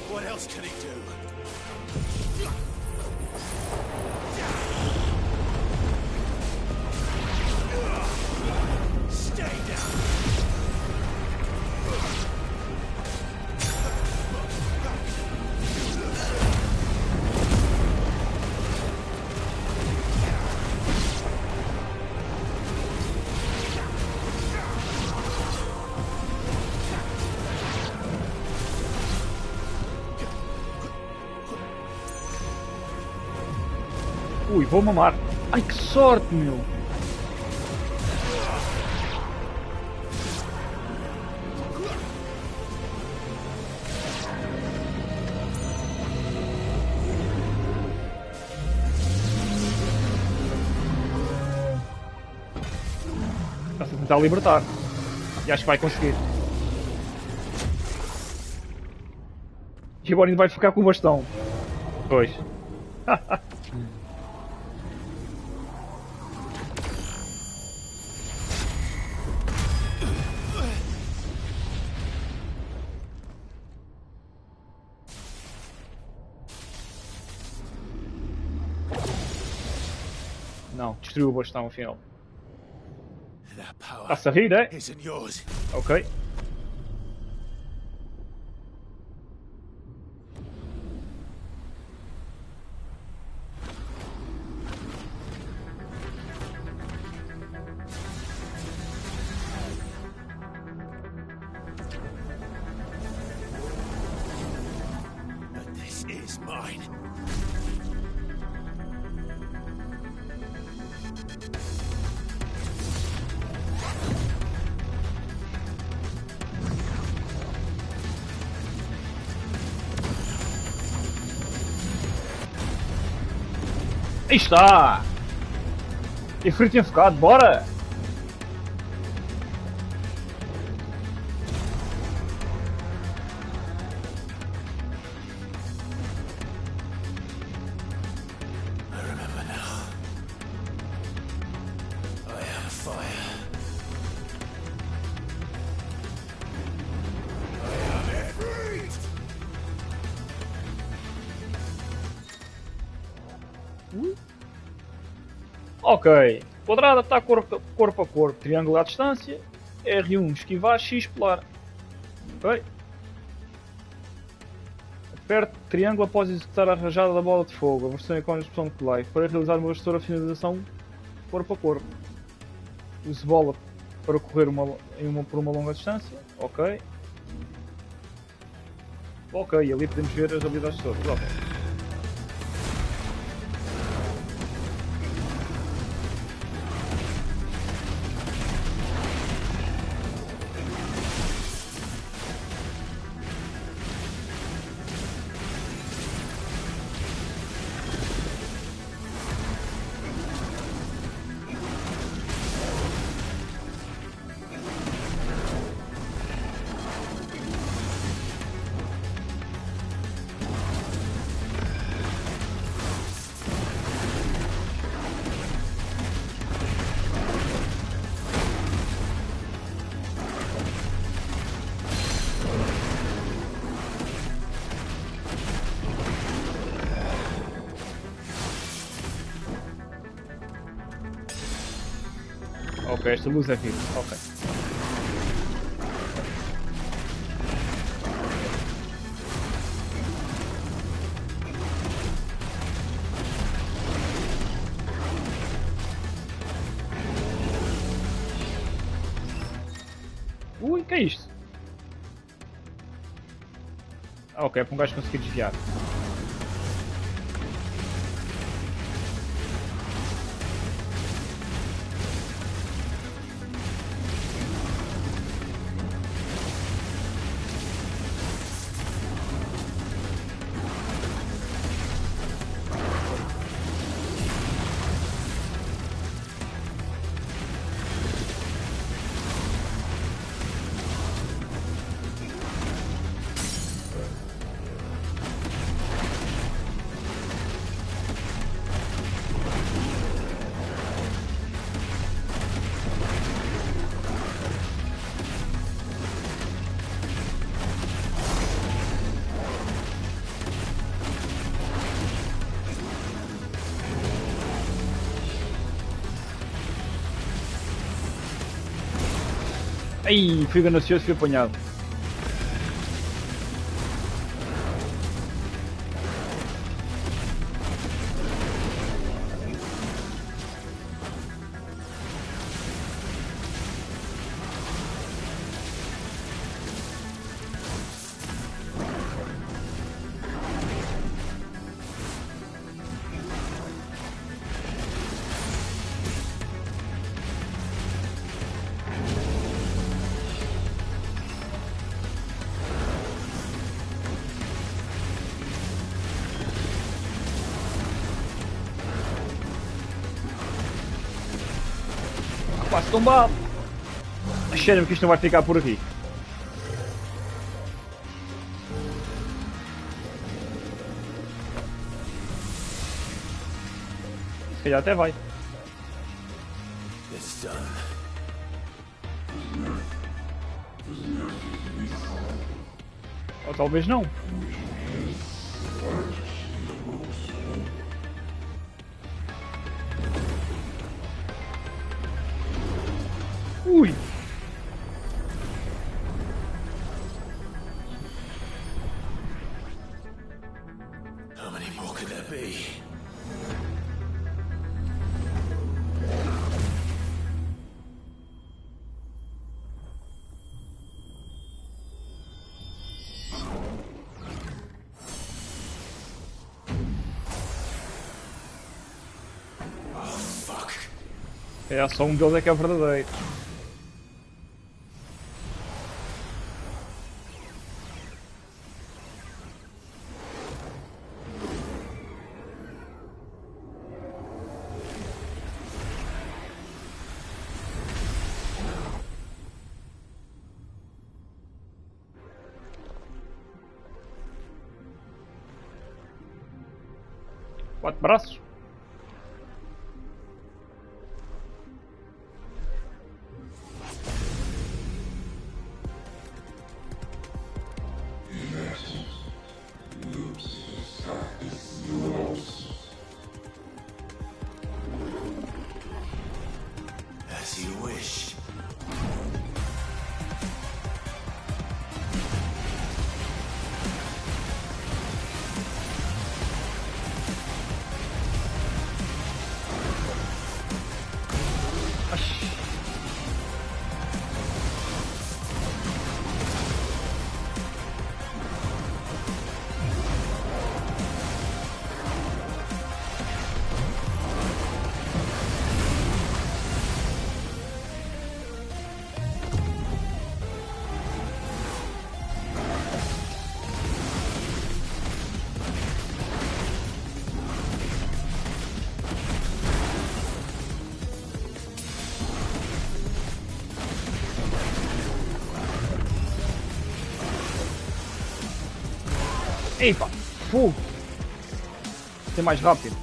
[SPEAKER 2] What else can he do? Stay down!
[SPEAKER 1] Ui, vou mamar. Ai, que sorte, meu. Está-se a tentar libertar. E acho que vai conseguir. E agora ainda vai ficar com o bastão. Pois. Não, destruiu o bastão afinal. Está-se a rir, é? Ok.
[SPEAKER 2] But this is mine.
[SPEAKER 1] Aí está! E frito enfocado, bora!
[SPEAKER 2] I remember now. I have fire. I have everything.
[SPEAKER 1] Ok. Quadrado ataca corpo a corpo. Triângulo à distância. R1 esquivar, X pular. Ok. Aperte triângulo após executar a rajada da bola de fogo. A versão com a expressão de play. Para realizar uma restaura finalização corpo a corpo. Use bola para correr por uma longa distância. Ok. Ok, ali podemos ver as habilidades todas. Ok. Ok, esta luz é viva. Ok. Ui, que é isto? Ah, ok, é para um gajo conseguir desviar. Ai, fui ganancioso e fui apanhado. Quase tombado. Cheiro-me que isto não vai ficar por aqui. Se calhar até vai.
[SPEAKER 3] It's done.
[SPEAKER 1] Ou talvez não. Ui!
[SPEAKER 3] How many more could there be? Oh, fuck.
[SPEAKER 1] É, só um deles é que é o verdadeiro. Quatro braços.
[SPEAKER 3] As you wish.
[SPEAKER 1] Epa! Fogo! Ser mais rápido.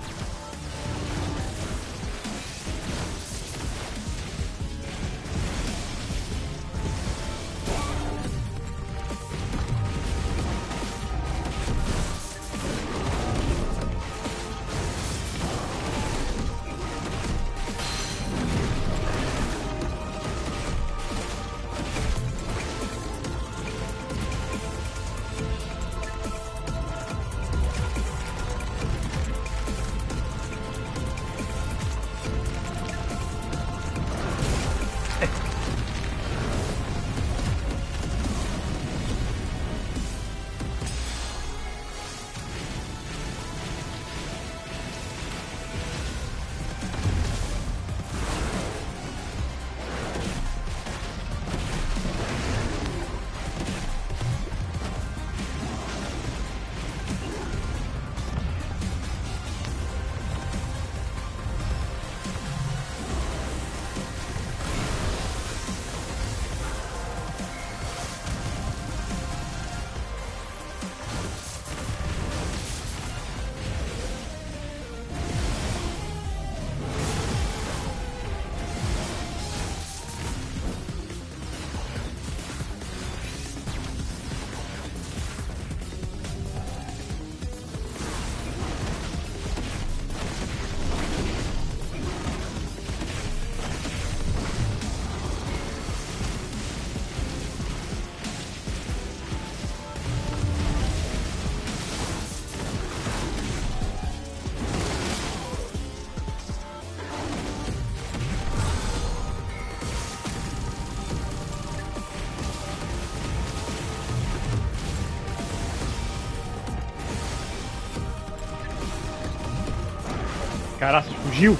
[SPEAKER 1] Caraca, fugiu!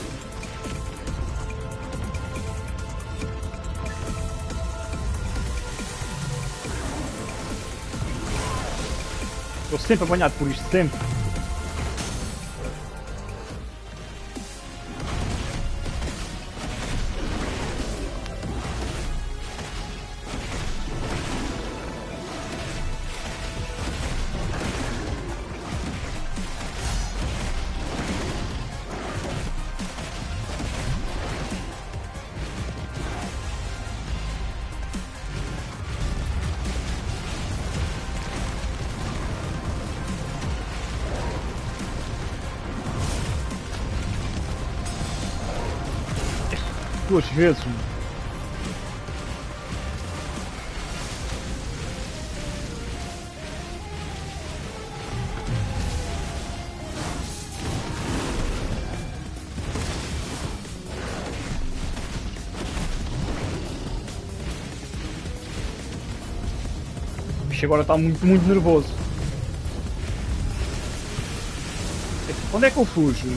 [SPEAKER 1] Estou sempre apanhado por isto, sempre. 2 vezes, mano. O bicho agora está muito nervoso. Onde é que eu fujo?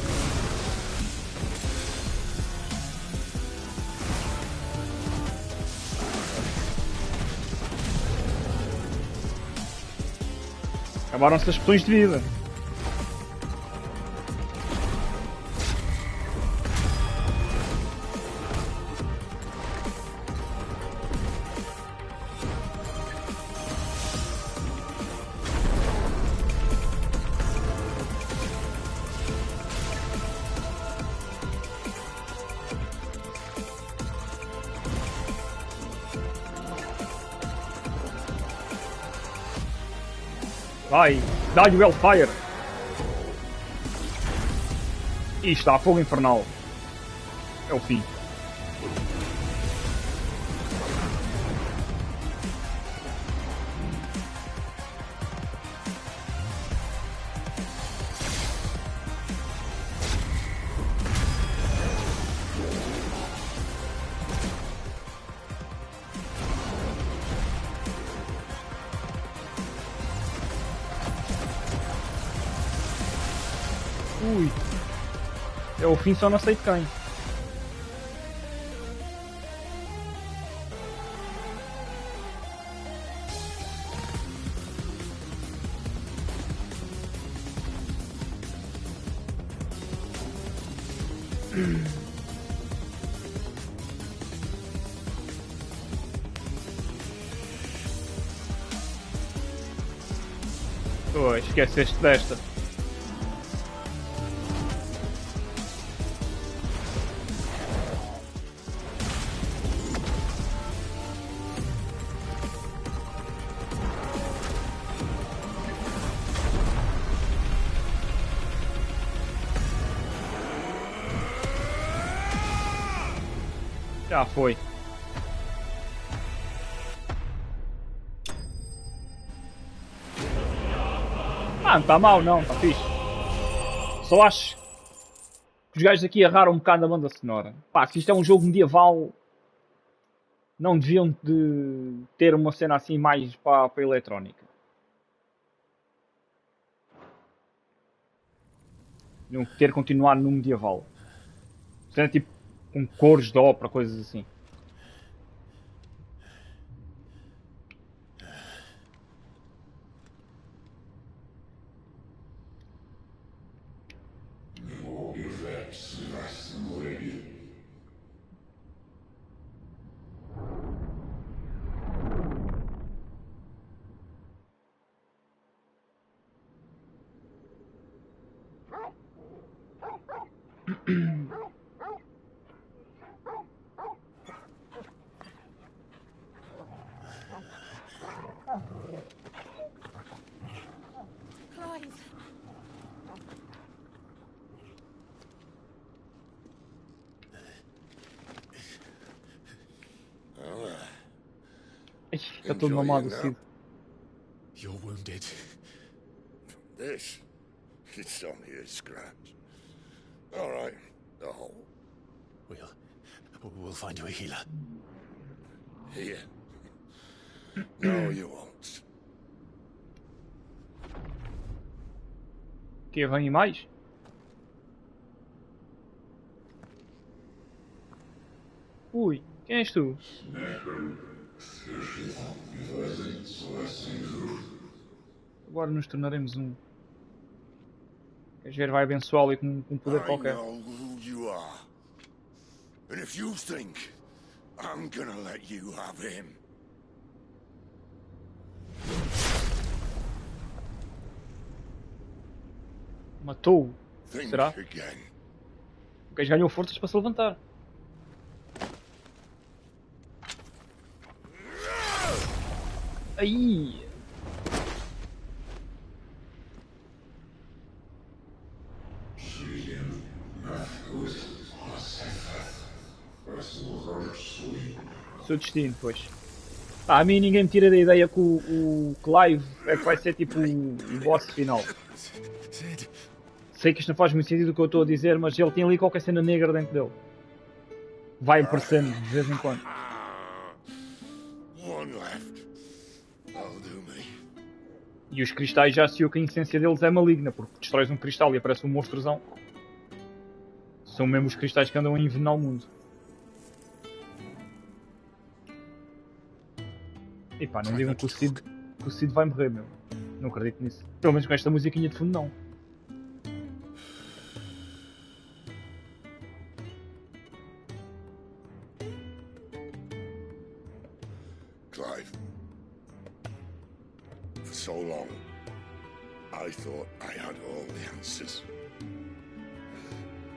[SPEAKER 1] Acabaram-se as botões de vida. Vai, dá-lhe o Hellfire. E está, fogo infernal. É o fim. Ui. É o fim, só não sei de quem. Oh, esqueceste desta. Já foi. Ah, não está mal não, está fixe. Só acho que os gajos aqui erraram um bocado a banda sonora. Pá, se isto é um jogo medieval, não deviam de ter uma cena assim mais para a eletrónica. Deviam ter continuado no medieval. Cena tipo com cores de ópera, coisas assim. Está todo mamado assim.
[SPEAKER 3] You're wounded.
[SPEAKER 11] This? It's only a scratch. All right, the hole.
[SPEAKER 3] We'll find you a healer.
[SPEAKER 11] Here. No, you won't.
[SPEAKER 1] Que vem mais? Ui, quem és tu? Agora nos tornaremos um. Queres ver, vai abençoá-lo e com um poder qualquer.
[SPEAKER 11] I know who you are. And if you think I'm gonna let you have him.
[SPEAKER 1] Matou-o.
[SPEAKER 11] Think
[SPEAKER 1] Será?
[SPEAKER 11] again.
[SPEAKER 1] O gajo ganhou forças para se levantar. Aí! Seu destino, pois. A mim ninguém me tira da ideia que o Clive é que vai ser tipo o boss final. Sei que isto não faz muito sentido o que eu estou a dizer, mas ele tem ali qualquer cena negra dentro dele. Vai aparecendo de vez em quando. E os cristais já associam que a essência deles é maligna, porque destróis um cristal e aparece um monstrozão. São mesmo os cristais que andam a envenenar o mundo. E pá, não digam que o Cid vai morrer, meu. Não acredito nisso. Pelo menos com esta musiquinha de fundo, não.
[SPEAKER 11] Clive, for so long, I thought I had all the answers.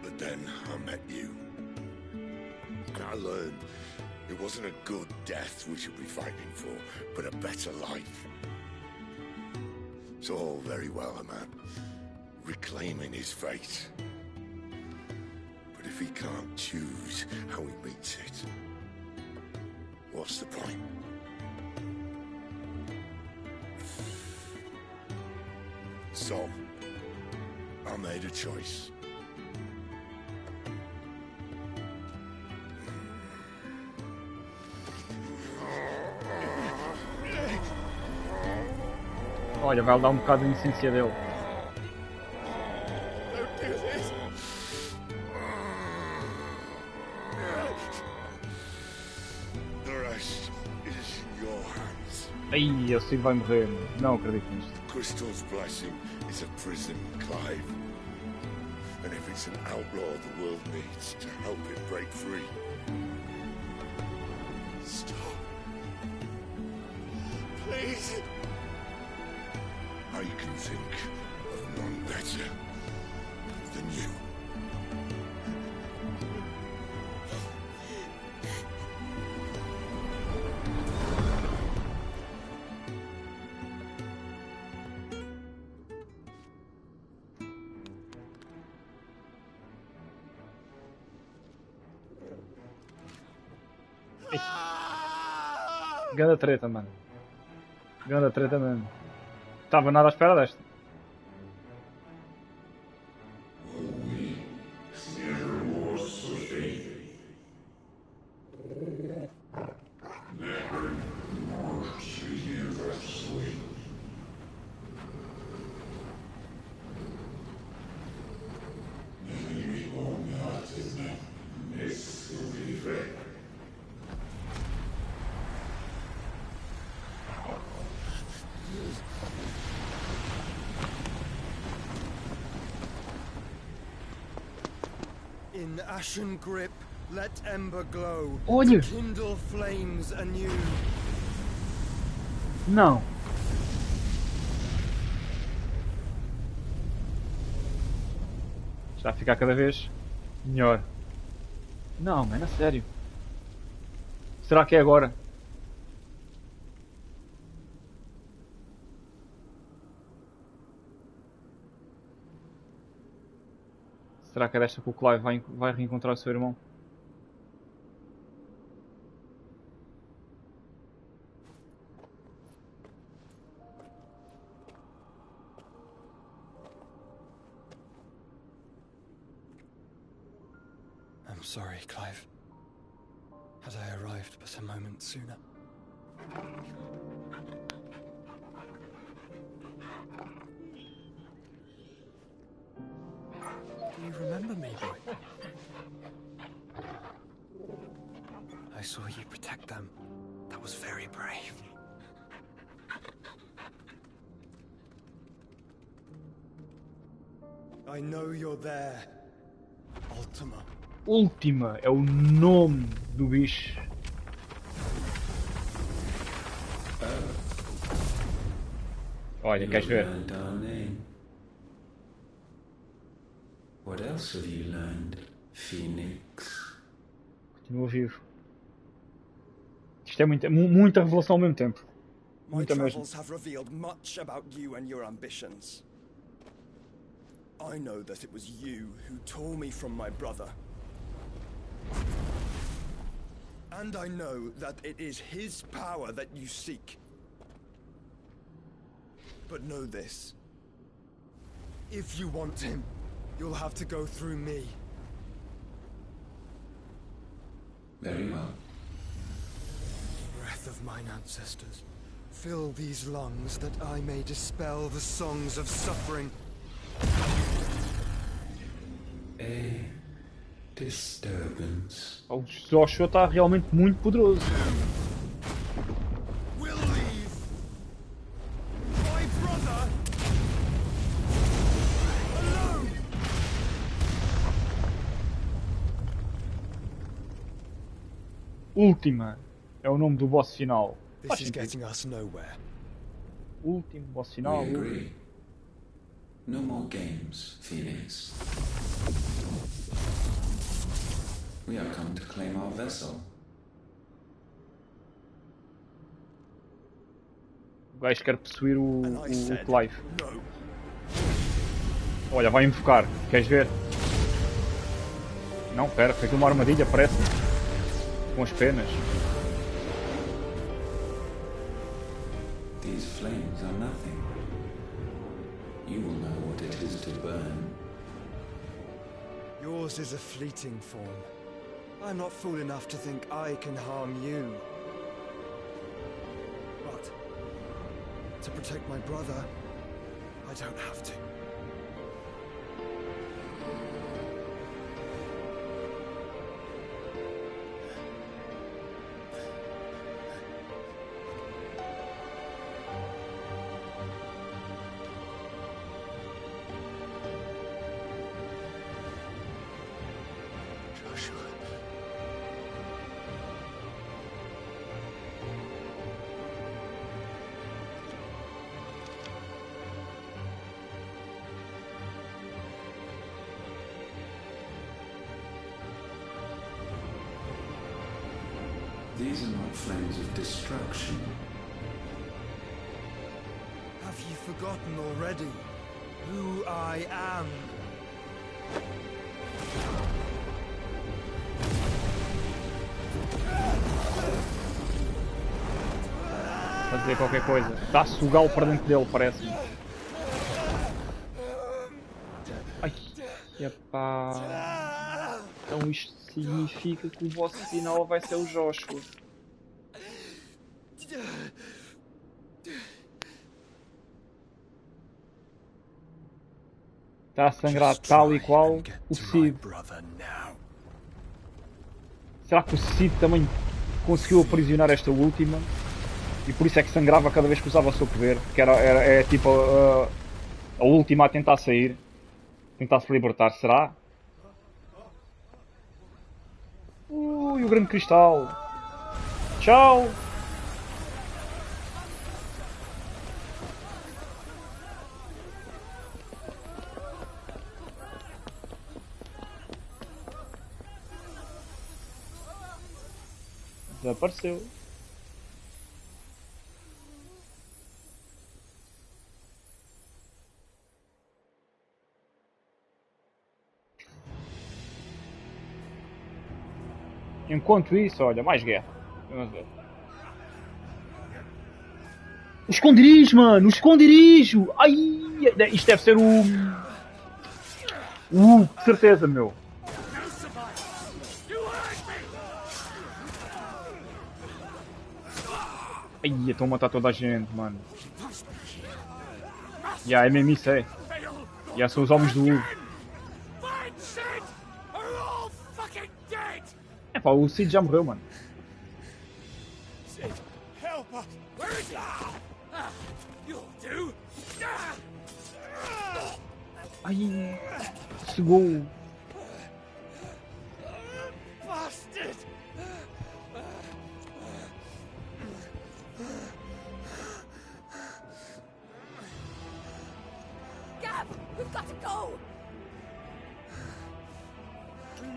[SPEAKER 11] But then I met you. And I learned it wasn't a good death we should be fighting for, but a better life. It's all very well a man reclaiming his fate. But if he can't choose how he meets it, what's the point? So, I made a choice.
[SPEAKER 1] Olha, vai dar um bocado da essência dele. Ai, eu sei que vai morrer. Não acredito nisto.
[SPEAKER 11] Crystal's blessing is a prison, Clive. And if it's an outlaw the world needs to help it break free. Stop. Please. I can think of none better than you.
[SPEAKER 1] Ganda treta, mano. Ganda treta mesmo. Estava nada à espera desta.
[SPEAKER 14] In ashen grip, let ember glow.
[SPEAKER 1] Olha!
[SPEAKER 14] Kindle flames anew.
[SPEAKER 1] Não. Está a ficar cada vez melhor. Não, mano, a sério. Será que é agora? Será que é desta que o Clive vai reencontrar o seu irmão?
[SPEAKER 14] I'm sorry, Clive. Had I arrived but a moment sooner. Do you remember me, boy? I saw you protect them. That was very brave. I know you're there, Ultima.
[SPEAKER 1] Última é o nome do bicho. Olha, queres ver?
[SPEAKER 15] What else have you learned, Phoenix?
[SPEAKER 1] Continua vivo. Isto é muita revelação ao mesmo tempo.
[SPEAKER 14] My
[SPEAKER 1] Muita mesmo.
[SPEAKER 14] travels have revealed much about you and your ambitions. I know that it was you who tore me from my brother. And I know that it is his power that you seek. But know this. If you want him, you'll have to go through me.
[SPEAKER 15] Very well.
[SPEAKER 14] Breath of mine ancestors, fill these lungs that I may dispel the songs of suffering.
[SPEAKER 15] A disturbance.
[SPEAKER 1] O Joshua está realmente muito poderoso.
[SPEAKER 14] We'll leave. My brother alone.
[SPEAKER 1] Última é o nome do boss final.
[SPEAKER 14] This is getting us nowhere.
[SPEAKER 1] Último boss final.
[SPEAKER 15] We agree. No more games, Phoenix. We have come to claim our vessel.
[SPEAKER 1] O gajo quer possuir o Clive. Olha, vai invocar. Queres ver? Não, pera, fez uma armadilha, parece-me. Com as penas.
[SPEAKER 15] These flames are nothing. You will know what it is to burn.
[SPEAKER 14] Yours is a fleeting form. I'm not fool enough to think I can harm you. But to protect my brother, I don't have to.
[SPEAKER 15] These are not flames of destruction.
[SPEAKER 14] Have you forgotten already who I am?
[SPEAKER 1] Fazer qualquer coisa. Está a sugá-lo para dentro dele, parece-me. Ai, epá. Então isto significa que o boss final vai ser o Joshua. Está a sangrar tal e qual o Cid. Será que o Cid também conseguiu aprisionar esta última? E por isso é que sangrava cada vez que usava o seu poder? Que é tipo a última a tentar sair. Tentar se libertar, será? Ui, o grande cristal. Tchau. Desapareceu. Enquanto isso, olha, mais guerra. Vamos ver. O esconderijo, mano! O esconderijo! Ai! Isto deve ser o... de certeza, meu. Ai, estão a matar toda a gente, mano. É mesmo isso, é. São os homens do Hugo. É pá, o Cid já morreu, mano. Ai, chegou.
[SPEAKER 7] Gab, we've got to go.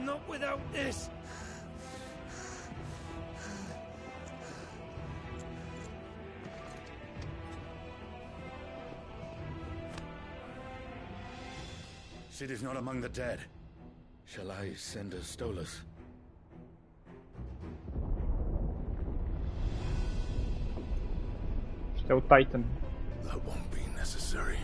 [SPEAKER 7] Not without this.
[SPEAKER 13] Sid is not among the dead. Shall I send a Stolas?
[SPEAKER 1] Isto é o Titan.
[SPEAKER 3] That won't be necessary.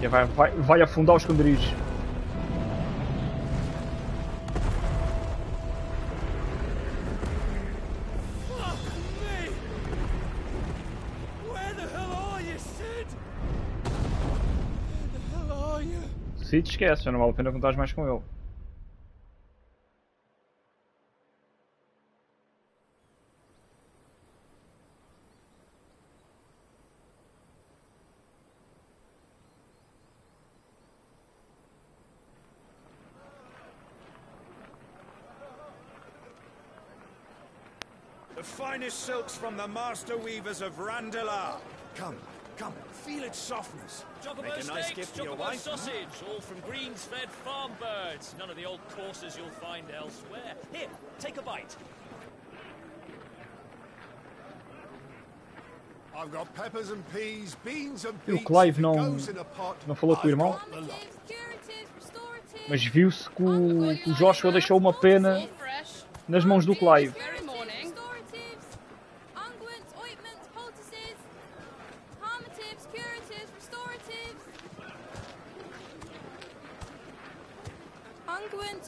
[SPEAKER 1] E vai afundar os esconderijos. Se te esquece, já não vale a pena contar mais com ele.
[SPEAKER 16] The finest silks from the master weavers of Randalar. Come, feel its softness.
[SPEAKER 17] Chocobo
[SPEAKER 16] Make a nice
[SPEAKER 17] steaks,
[SPEAKER 16] gift for your
[SPEAKER 17] chocobo
[SPEAKER 16] wife.
[SPEAKER 17] sausage, all from greens-fed farm birds. None of the old courses you'll find elsewhere. Here, take a bite.
[SPEAKER 13] I've got peppers and peas, beans and
[SPEAKER 1] E o
[SPEAKER 13] beets.
[SPEAKER 1] Clive
[SPEAKER 13] If it
[SPEAKER 1] não
[SPEAKER 13] goes in a pot,
[SPEAKER 1] falou com o
[SPEAKER 13] I've
[SPEAKER 1] irmão,
[SPEAKER 13] got the lot.
[SPEAKER 1] mas viu-se que o Joshua deixou uma pena nas mãos do Clive.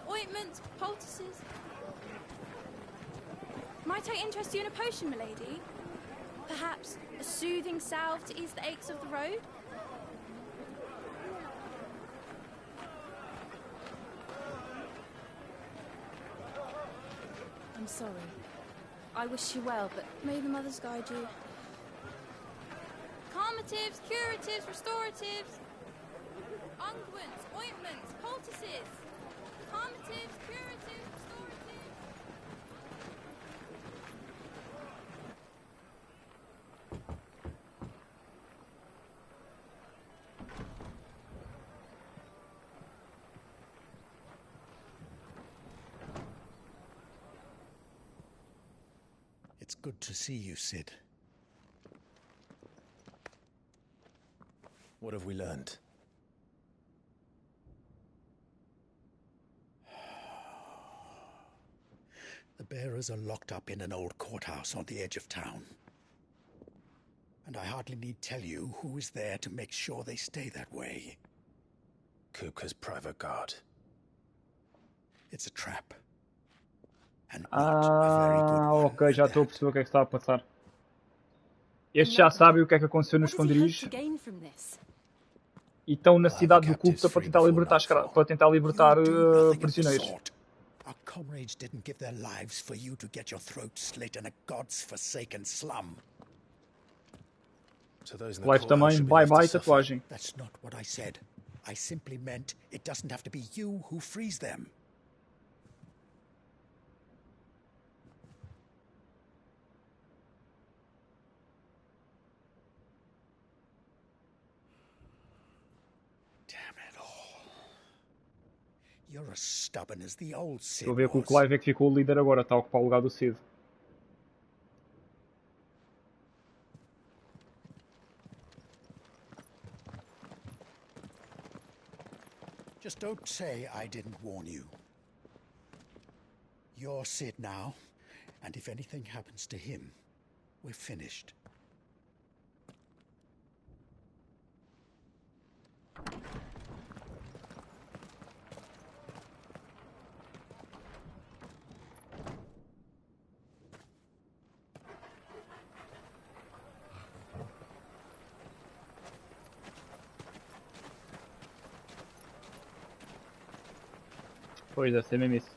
[SPEAKER 18] Ointments, poultices. Might I interest you in a potion, milady? Perhaps a soothing salve to ease the aches of the road? I'm sorry. I wish you well, but may the mothers guide you. Calmatives, curatives, restoratives. Unguents, ointments, poultices. Calmatives, curatives, restoratives.
[SPEAKER 4] It's good to see you, Sid.
[SPEAKER 3] What have we learned?
[SPEAKER 4] The bearers are locked up in an old courthouse on the edge of town. And I hardly need tell you who is there to make sure they stay that way.
[SPEAKER 3] Kupka's private guard.
[SPEAKER 4] It's a trap. And not a very good one.
[SPEAKER 1] Ok, já estou a perceber o que é que está a passar. Estes já sabem o que é que aconteceu no esconderijo e estão na cidade do Kupka para tentar libertar prisioneiros.
[SPEAKER 4] Our comrades didn't give their lives for you to get your throat slit in a god's-forsaken slum.
[SPEAKER 3] So those in the
[SPEAKER 1] Life
[SPEAKER 3] courthouse
[SPEAKER 1] também,
[SPEAKER 3] should be
[SPEAKER 1] bye
[SPEAKER 3] left to
[SPEAKER 1] bye
[SPEAKER 3] suffer.
[SPEAKER 1] tatuagem.
[SPEAKER 4] That's not what I said. I simply meant it doesn't have to be you who frees them. You're as stubborn as the old Sid
[SPEAKER 1] Estou a ver que o
[SPEAKER 4] was.
[SPEAKER 1] Clive é que ficou o líder agora, está a ocupar o lugar do Sid.
[SPEAKER 4] Just don't say I didn't warn you. You're Sid now, and if anything happens to him, we're finished.
[SPEAKER 1] Pois, deve ser mesmo isso.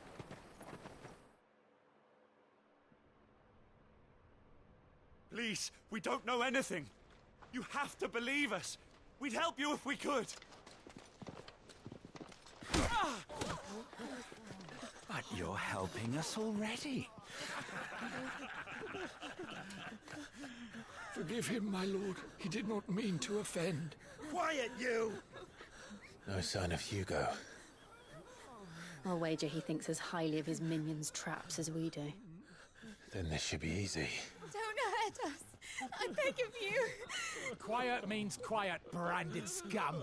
[SPEAKER 16] Please, we don't know anything. You have to believe us. We'd help you if we could.
[SPEAKER 4] But you're helping us already.
[SPEAKER 19] Forgive him, my lord. He did not mean to offend.
[SPEAKER 16] Quiet, you!
[SPEAKER 3] No sign of Hugo.
[SPEAKER 12] I'll wager he thinks as highly of his minions' traps as we do.
[SPEAKER 3] Then this should be easy.
[SPEAKER 10] Don't hurt us.
[SPEAKER 18] I beg of you.
[SPEAKER 8] Quiet means quiet, branded scum.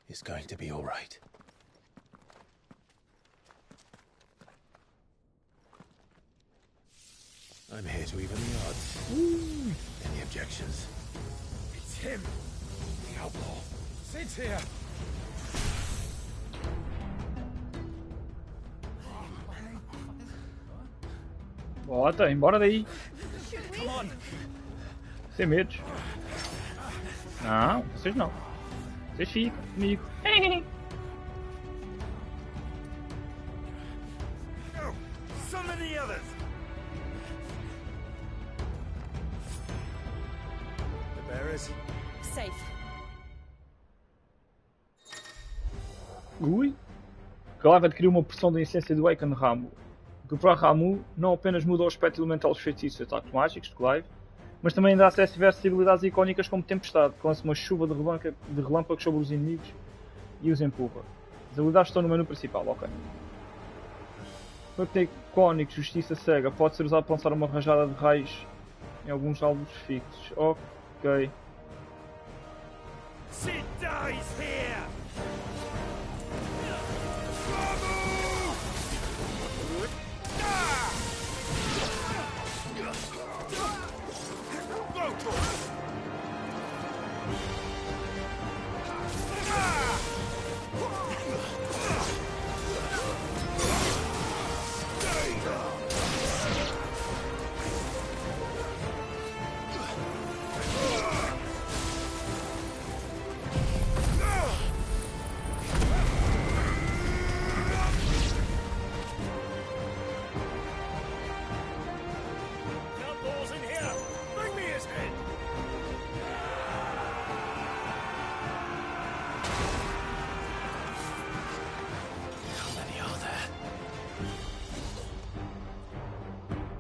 [SPEAKER 3] It's going to be all right. I'm here to even the odds. Any objections?
[SPEAKER 19] It's him, the outlaw. Sit here.
[SPEAKER 1] Bota, embora daí.
[SPEAKER 19] Come on.
[SPEAKER 1] Sem medos. Não, vocês não. Vocês ficam comigo.
[SPEAKER 16] Summon the others.
[SPEAKER 2] The bearers?
[SPEAKER 6] Safe.
[SPEAKER 1] Ui. Clive adquiriu uma porção da essência do Aiken Ramu. O que para Ramu não apenas muda o aspecto elemental dos feitiços e ataques mágicos de Clive, mas também dá acesso a diversas habilidades icónicas como Tempestade, que lança uma chuva de relâmpagos sobre os inimigos e os empurra. As habilidades estão no menu principal, ok. O ataque icónico Justiça Cega pode ser usado para lançar uma rajada de raios em alguns alvos fixos, ok.
[SPEAKER 16] Sid dies here!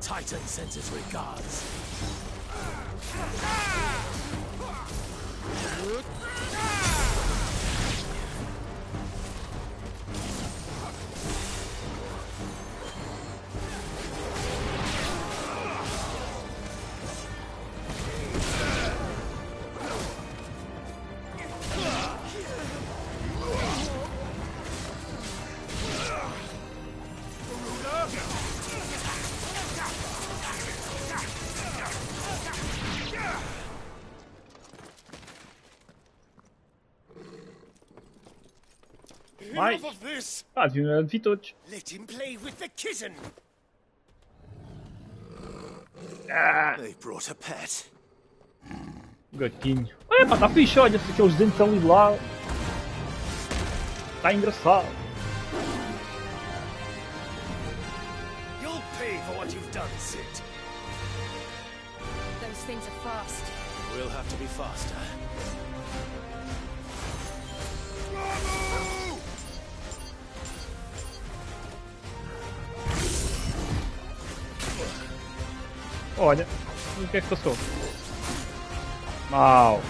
[SPEAKER 17] Titan sends his regards.
[SPEAKER 1] Mais.
[SPEAKER 2] Enough of this.
[SPEAKER 1] Vi todos.
[SPEAKER 2] Let him play with the kitten. They brought a pet.
[SPEAKER 1] Gatinho. Epá, tá fixe, olha aqueles dentes ali de lado. Tá engraçado.
[SPEAKER 2] You'll pay for what you've done, Sid.
[SPEAKER 6] Those things are fast.
[SPEAKER 2] We'll have to be faster.
[SPEAKER 1] Olha, o que é que passou? Mal.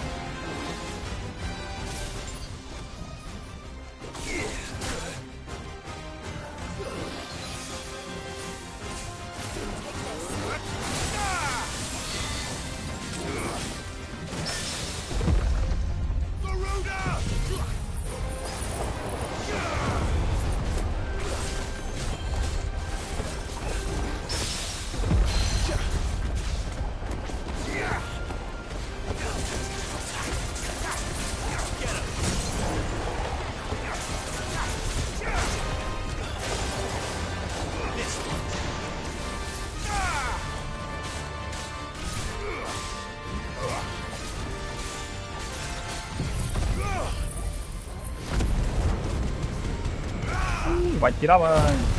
[SPEAKER 1] Vai tirar banho.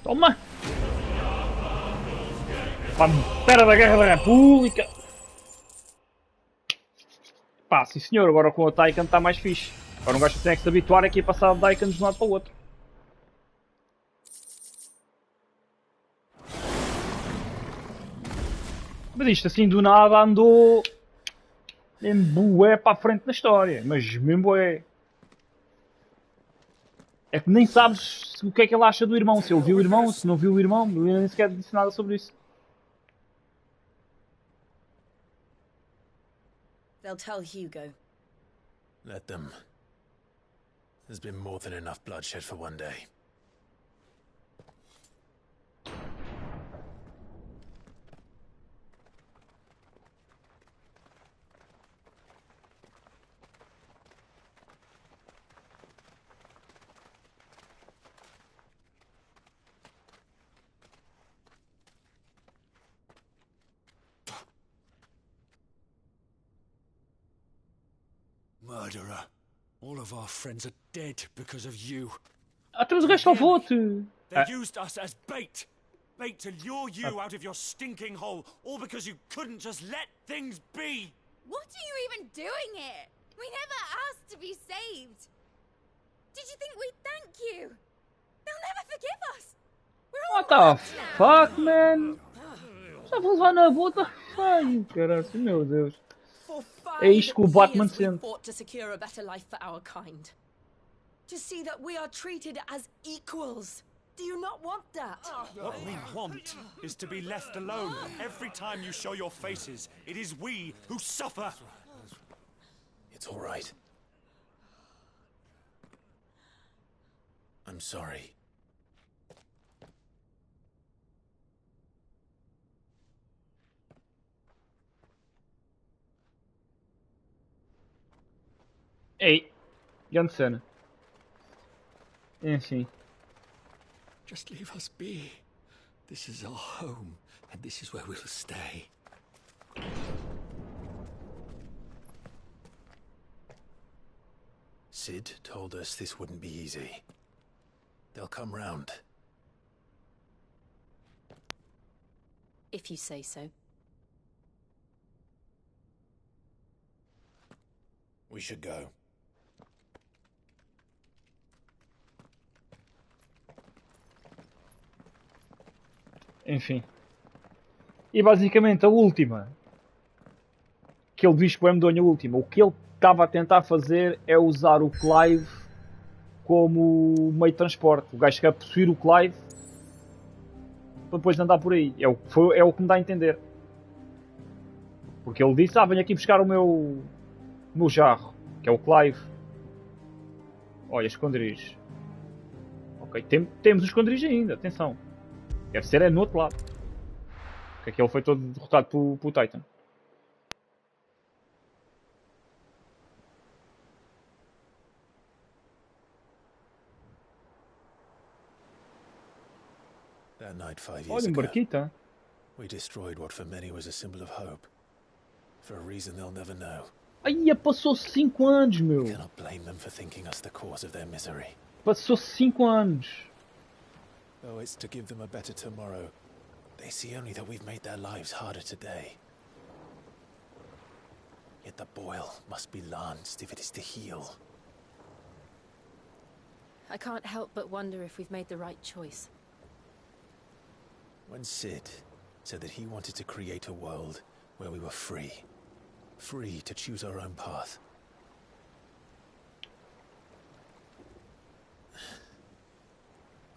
[SPEAKER 1] Toma! Pera da Guerra da República! Pá, sim senhor, agora com o Taikan está mais fixe. Agora um gajo tem que se habituar aqui a passar de Daikans de um lado para o outro. Mas isto assim do nada andou em bué para a frente na história. Mas mesmo bué. É que nem sabes o que é que ele acha do irmão. Se ele viu o irmão, se não viu o irmão. Eu nem sequer disse nada sobre isso.
[SPEAKER 6] They'll tell Hugo.
[SPEAKER 3] Let them. There's been more than enough bloodshed for one day.
[SPEAKER 19] Murderer. All of our friends are dead because of you.
[SPEAKER 1] Temos o gajo salvou-te.
[SPEAKER 16] They used us as bait. Bait to lure you out of your stinking hole, all because you couldn't just let things be.
[SPEAKER 18] What are you even doing here? We never asked to be saved. Did you think we'd thank you? They'll never forgive us. We're all
[SPEAKER 1] What the fuck, man? Já vou levar na bota. Ai, caralho, meu Deus. É isto que o Batman sente.
[SPEAKER 6] Fought to secure a better life for our kind. To see that we are treated as equals. Do you not want that?
[SPEAKER 16] What we want is to be left alone. Every time you show your faces, it is we who suffer.
[SPEAKER 3] It's all right. I'm sorry.
[SPEAKER 1] Ei, grande cena. Enfim.
[SPEAKER 4] Just leave us be. This is our home, and this is where we'll stay.
[SPEAKER 3] Sid told us this wouldn't be easy. They'll come round.
[SPEAKER 6] If you say so.
[SPEAKER 3] We should go.
[SPEAKER 1] Enfim. E basicamente a última. Que ele diz que o medonha a última. O que ele estava a tentar fazer é usar o Clive como meio de transporte. O gajo quer possuir o Clive para depois de andar por aí. É o que me dá a entender. Porque ele disse, venho aqui buscar o meu jarro, que é o Clive. Olha, esconderijos. Ok, temos os esconderijos ainda, atenção. Deve ser no outro lado. Porque aquele foi todo derrotado pelo Titan.
[SPEAKER 3] That night 5 years
[SPEAKER 1] Olha,
[SPEAKER 3] ago,
[SPEAKER 1] barquita.
[SPEAKER 3] we destroyed what for many was a symbol of hope. For a reason they'll never know.
[SPEAKER 1] Ai, passou 5 anos, meu.
[SPEAKER 3] We cannot blame them for thinking us the cause of their misery.
[SPEAKER 1] Passou 5 anos.
[SPEAKER 3] Though it's to give them a better tomorrow, they see only that we've made their lives harder today. Yet the boil must be lanced if it is to heal.
[SPEAKER 6] I can't help but wonder if we've made the right choice.
[SPEAKER 3] When Sid said that he wanted to create a world where we were free to choose our own path.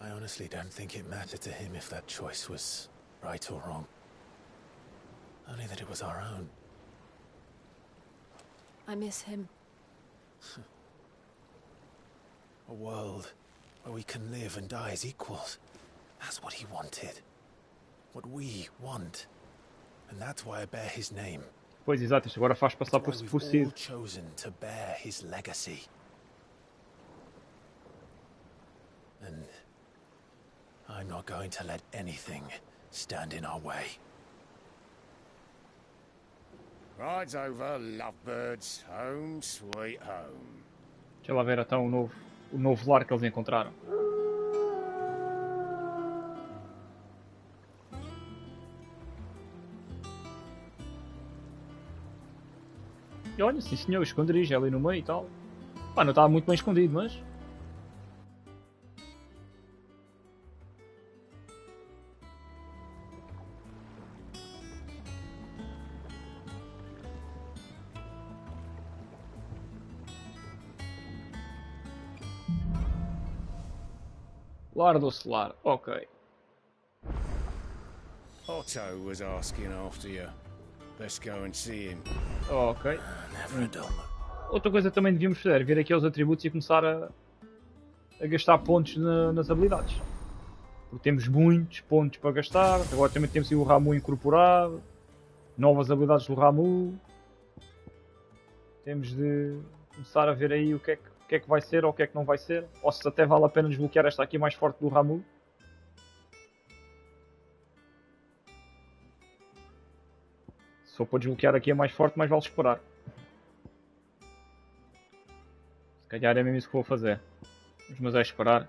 [SPEAKER 3] I honestly don't think it mattered to him if that choice was right or wrong. Only that it was our own.
[SPEAKER 6] I miss him.
[SPEAKER 3] A world where we can live and die as equals. That's what he wanted. What we want. And that's why I bear his name.
[SPEAKER 1] Pois, exato, isto agora faz passar por Sid.
[SPEAKER 3] All chosen to bear his legacy. And I'm not going to let anything stand in our way.
[SPEAKER 8] Ride's over, lovebirds. Home sweet home.
[SPEAKER 1] Deixa lá ver então o novo lar que eles encontraram. E olha, sim senhor, esconderijo ali no meio e tal. Pá, não estava muito bem escondido, mas... Lar do Solar, ok.
[SPEAKER 20] Otto was asking after you. Let's go and see him.
[SPEAKER 1] Ok.
[SPEAKER 20] Never a dull.
[SPEAKER 1] Outra coisa que também devíamos fazer, vir aqui aos atributos e começar a gastar pontos nas habilidades. Porque temos muitos pontos para gastar. Agora também temos o Ramu incorporado. Novas habilidades do Ramu. Temos de começar a ver aí o que é que vai ser ou o que é que não vai ser. Ou se até vale a pena desbloquear esta aqui mais forte do Ramu. Se for para desbloquear aqui a mais forte, mais vale esperar. Se calhar é mesmo isso que vou fazer. Mas é esperar.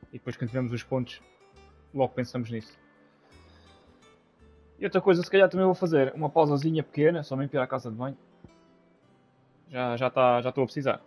[SPEAKER 1] E depois quando tivermos os pontos, logo pensamos nisso. E outra coisa, se calhar também vou fazer uma pausazinha pequena, só mesmo ir à casa de banho. Já estou a precisar.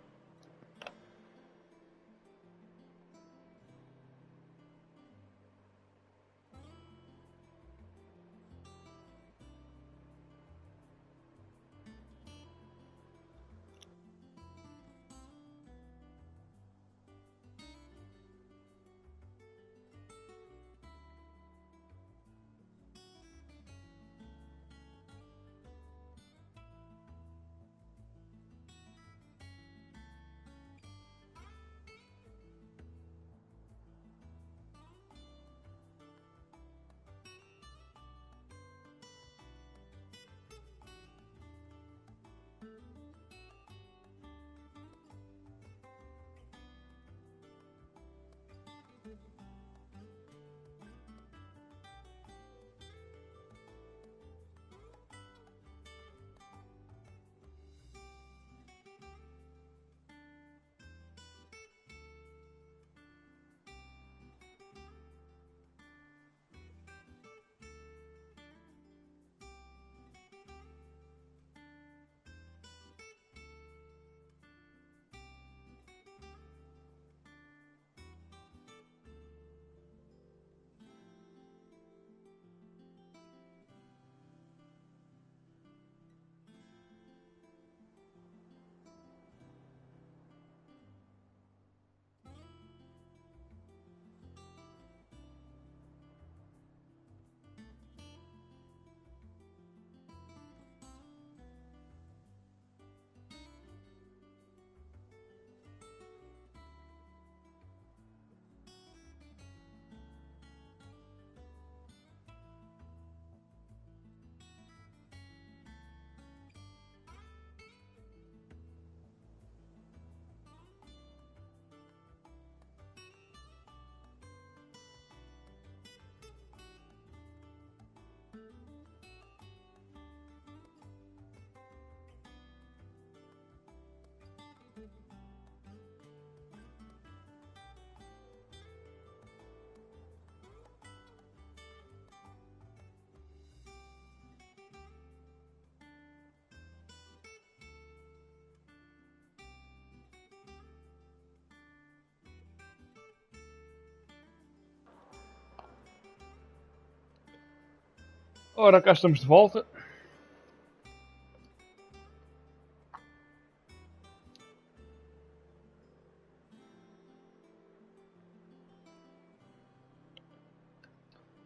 [SPEAKER 1] Ora, cá estamos de volta.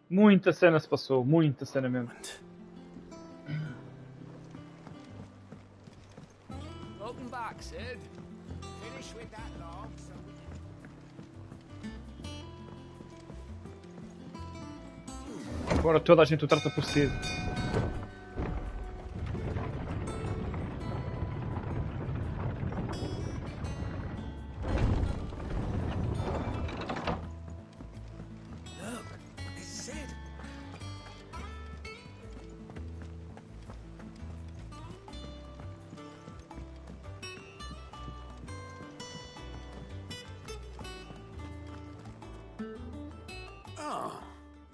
[SPEAKER 1] Muita cena se passou, muita cena mesmo.
[SPEAKER 19] Welcome back, Sid. Finish with that log so we
[SPEAKER 1] Agora toda a gente o trata por Sid.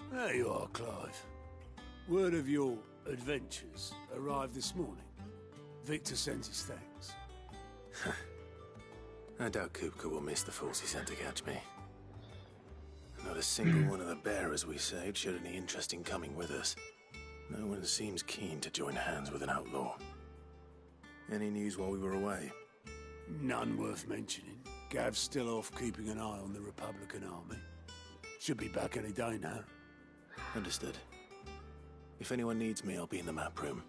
[SPEAKER 21] There you are, Clive. Word of your adventures arrived this morning. Victor sends his thanks.
[SPEAKER 3] I doubt Kupka will miss the force he sent to catch me. Not a single one of the bearers we saved showed any interest in coming with us. No one seems keen to join hands with an outlaw. Any news while we were away?
[SPEAKER 21] None worth mentioning. Gav's still off keeping an eye on the Republican army. Should be back any day now.
[SPEAKER 3] Understood. If anyone needs me, I'll be in the map room.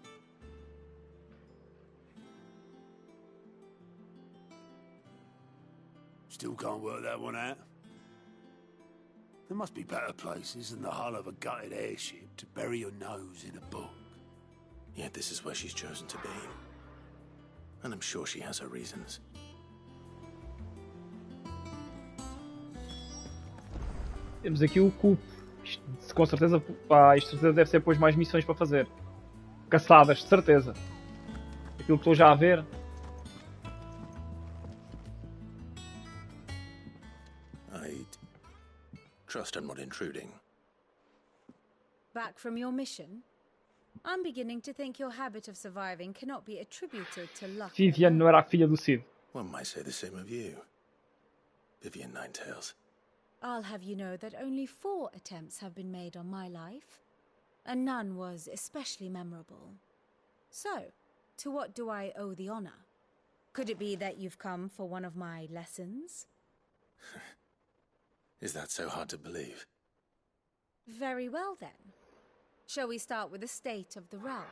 [SPEAKER 21] Still can't work that one out. There must be better places than the hull of a gutted airship to bury your nose in a book.
[SPEAKER 3] Yet this is where she's chosen to be. And I'm sure she has her reasons.
[SPEAKER 1] Temos aqui o Coop. Isto, com certeza, pá, isto deve ser depois mais missões para fazer. Caçadas, de certeza. Aquilo que estou já a ver.
[SPEAKER 3] I trust I'm not intruding.
[SPEAKER 12] Back from your mission? I'm beginning to think your habit of surviving cannot be attributed to luck.
[SPEAKER 1] Vivian não era a filha do Cid.
[SPEAKER 3] One might say the same of you, Vivian Ninetails.
[SPEAKER 12] I'll have you know that only 4 attempts have been made on my life, and none was especially memorable. So, to what do I owe the honor? Could it be that you've come for one of my lessons?
[SPEAKER 3] Is that so hard to believe?
[SPEAKER 12] Very well then. Shall we start with the state of the realm?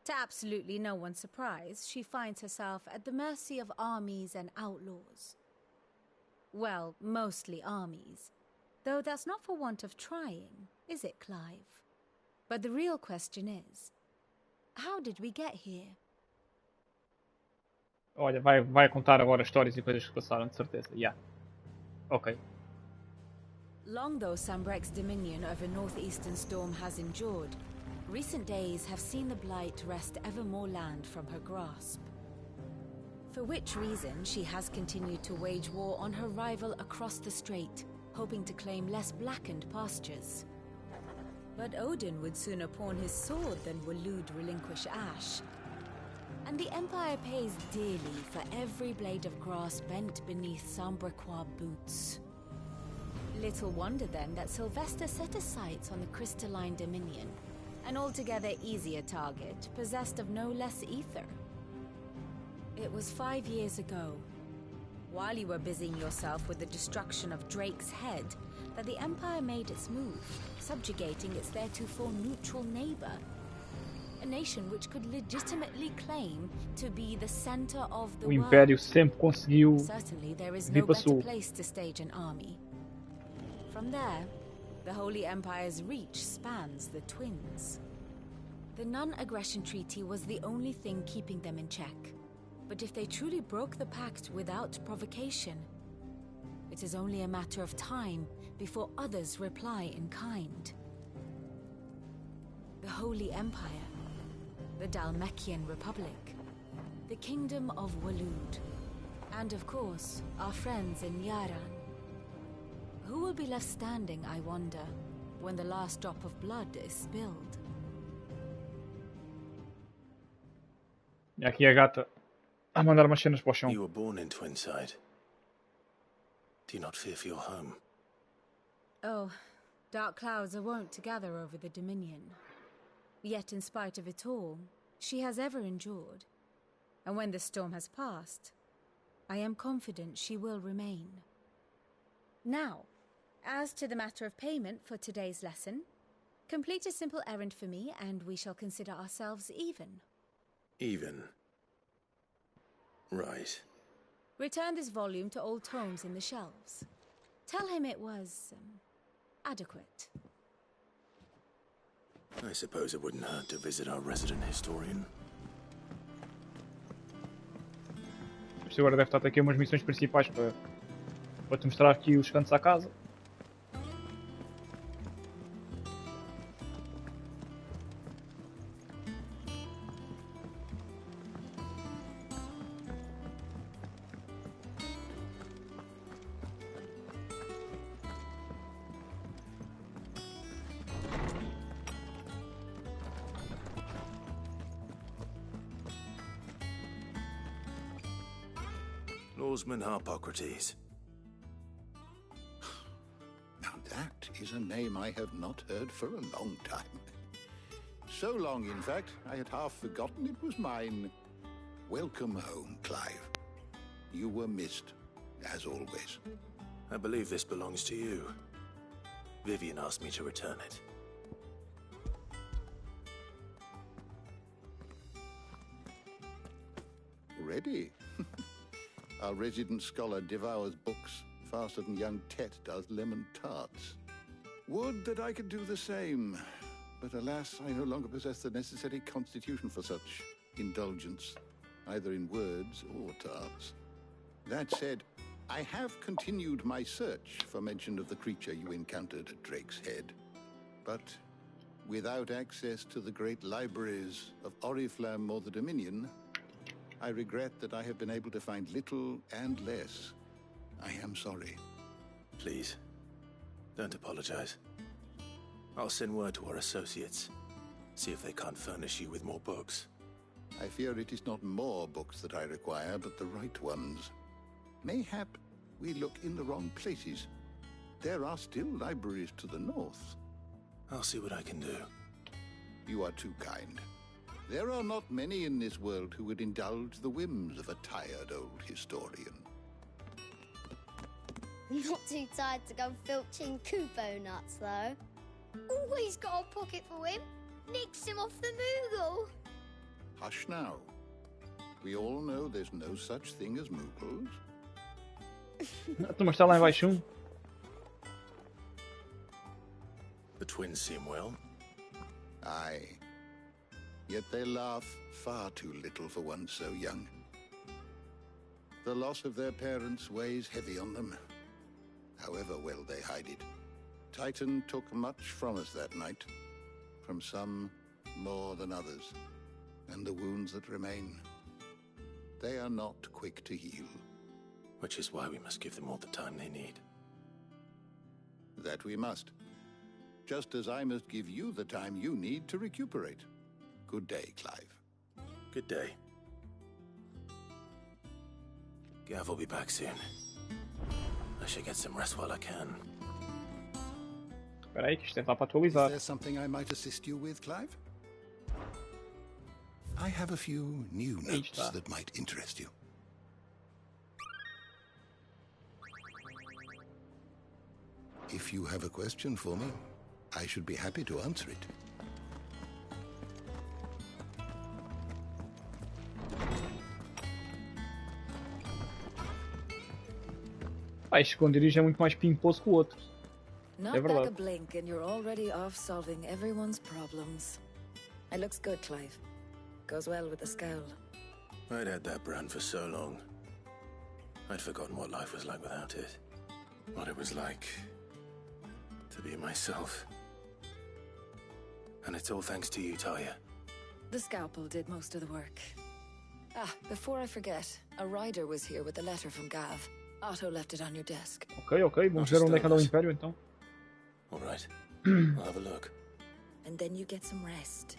[SPEAKER 12] To absolutely no one's surprise, she finds herself at the mercy of armies and outlaws. Well, mostly armies. Though that's not for want of trying, is it, Clive? But the real question is, how did we get here?
[SPEAKER 1] Olha, vai contar agora histórias e coisas que passaram, de certeza. Yeah. Ok.
[SPEAKER 12] Long though Sambrek's dominion over northeastern Storm has endured, recent days have seen the Blight wrest ever more land from her grasp. For which reason she has continued to wage war on her rival across the strait, hoping to claim less blackened pastures. But Odin would sooner pawn his sword than Waloed relinquish Ash. And the Empire pays dearly for every blade of grass bent beneath Sambrequois boots. Little wonder then that Sylvester set his sights on the Crystalline Dominion, an altogether easier target, possessed of no less ether. It was 5 years ago, while you were busying yourself with the destruction of Drake's head, that the Empire made its move, subjugating its theretofore neutral neighbor. A nation which could legitimately claim to be the center of the
[SPEAKER 1] O Império sempre conseguiu
[SPEAKER 12] Certainly there is
[SPEAKER 1] vir
[SPEAKER 12] no
[SPEAKER 1] para
[SPEAKER 12] better
[SPEAKER 1] sul.
[SPEAKER 12] place to stage an army. From there, the Holy Empire's reach spans the Twins. The non-aggression treaty was the only thing keeping them in check. But if they truly broke the pact without provocation, it is only a matter of time before others reply in kind. The Holy Empire, the Dalmekian Republic, the Kingdom of Waloed, and of course, our friends in Yaran. Who will be left standing, I wonder, when the last drop of blood is spilled?
[SPEAKER 1] E aqui a gata a mandar umas cenas para o chão.
[SPEAKER 3] You were born in Twinside. Do you not fear for your home?
[SPEAKER 12] Oh, dark clouds are wont to gather over the Dominion. Yet in spite of it all, she has ever endured. And when the storm has passed, I am confident she will remain. Now, as to the matter of payment for today's lesson, complete a simple errand for me and we shall consider ourselves even.
[SPEAKER 3] Even? Right.
[SPEAKER 12] Return this volume to old tomes in the shelves. Tell him it was adequate.
[SPEAKER 3] I suppose it wouldn't hurt to visit our resident historian.
[SPEAKER 1] Isto agora deve estar aqui umas missões principais para te mostrar aqui os cantos à casa.
[SPEAKER 3] Oarsman Harpocrates.
[SPEAKER 5] Now that is a name I have not heard for a long time. So long, in fact, I had half forgotten it was mine. Welcome home, Clive. You were missed, as always.
[SPEAKER 3] I believe this belongs to you. Vivian asked me to return it.
[SPEAKER 5] Ready? Our resident scholar devours books faster than young Tet does lemon tarts. Would that I could do the same. But alas, I no longer possess the necessary constitution for such indulgence, either in words or tarts. That said, I have continued my search for mention of the creature you encountered at Drake's Head. But without access to the great libraries of Oriflamme or the Dominion, I regret that I have been able to find little and less. I am sorry.
[SPEAKER 3] Please, don't apologize. I'll send word to our associates. See if they can't furnish you with more books.
[SPEAKER 5] I fear it is not more books that I require, but the right ones. Mayhap we look in the wrong places. There are still libraries to the north.
[SPEAKER 3] I'll see what I can do.
[SPEAKER 5] You are too kind. There are not many in this world who would indulge the whims of a tired old historian.
[SPEAKER 10] Not too tired to go filching Kupo nuts, though. Always got a pocket for him. Nicks him off the Moogle.
[SPEAKER 5] Hush now. We all know there's no such thing as Moogles.
[SPEAKER 1] Mas está lá embaixo.
[SPEAKER 3] The twins seem well.
[SPEAKER 5] Aye. Yet they laugh far too little for one so young. The loss of their parents weighs heavy on them, however well they hide it. Titan took much from us that night, from some more than others, and the wounds that remain, they are not quick to heal.
[SPEAKER 3] Which is why we must give them all the time they need.
[SPEAKER 5] That we must. Just as I must give you the time you need to recuperate. Good day, Clive.
[SPEAKER 3] Good day. Gav will be back soon. I should get some rest while I can.
[SPEAKER 1] Espera aí, que isto é para atualizar.
[SPEAKER 5] Is there something I might assist you with, Clive? I have a few new notes that might interest you. If you have a question for me, I should be happy to answer it.
[SPEAKER 1] Este esconderijo é muito mais pimposo que o outro.
[SPEAKER 12] Not
[SPEAKER 1] É
[SPEAKER 12] back a
[SPEAKER 1] verdade.
[SPEAKER 12] blink and you're already off solving everyone's problems. It looks good, Clive. Goes well with the scowl.
[SPEAKER 3] I'd had that brand for so long. I'd forgotten what life was like without it. What it was like to be myself. And it's all thanks to you, Talia.
[SPEAKER 12] The scalpel did most of the work. Ah, before I forget, a rider was here with a letter from Gav. Otto left it on your desk.
[SPEAKER 1] Ok, vamos ver onde é que anda o Império então.
[SPEAKER 3] All right. I'll have a look.
[SPEAKER 12] And then you get some rest.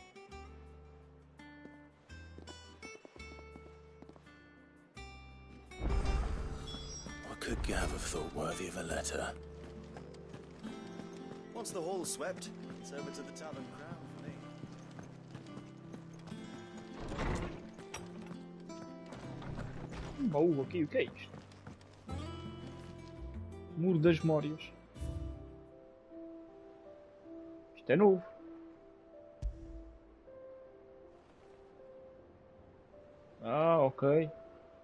[SPEAKER 3] What could Gav have thought worthy of a letter?
[SPEAKER 2] Once the hall's swept, it's over to the Tavern Crown for me.
[SPEAKER 1] Um baú aqui, o que é isto? Muro das Memórias. Isto é novo. Ah, ok.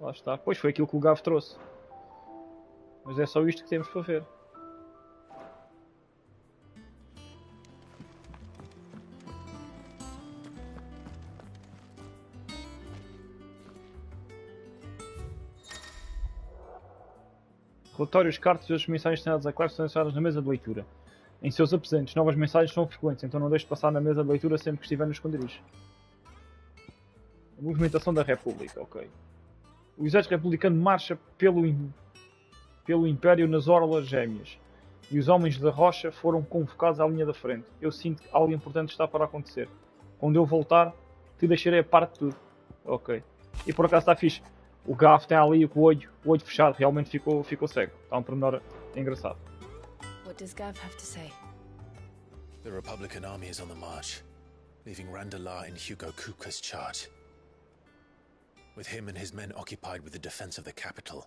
[SPEAKER 1] Lá está. Pois foi aquilo que o Gav trouxe. Mas é só isto que temos para ver. Relatórios, cartas e outras mensagens destinadas a Clive são deixadas na mesa de leitura. Em seus aposentos, novas mensagens são frequentes, então não deixe de passar na mesa de leitura sempre que estiver no esconderijo. A movimentação da República, ok. O exército republicano marcha pelo Império nas Orlas Gêmeas. E os homens da Rocha foram convocados à linha da frente. Eu sinto que algo importante está para acontecer. Quando eu voltar, te deixarei a parte de tudo. Ok. E por acaso está fixe. O Gaff está ali com o olho fechado, realmente ficou cego. Está um pormenor engraçado.
[SPEAKER 12] What does Gav have to say?
[SPEAKER 3] The Republican army is on the march, leaving Randalar in Hugo Kupka's charge. With him and his men occupied with the defense of the capital,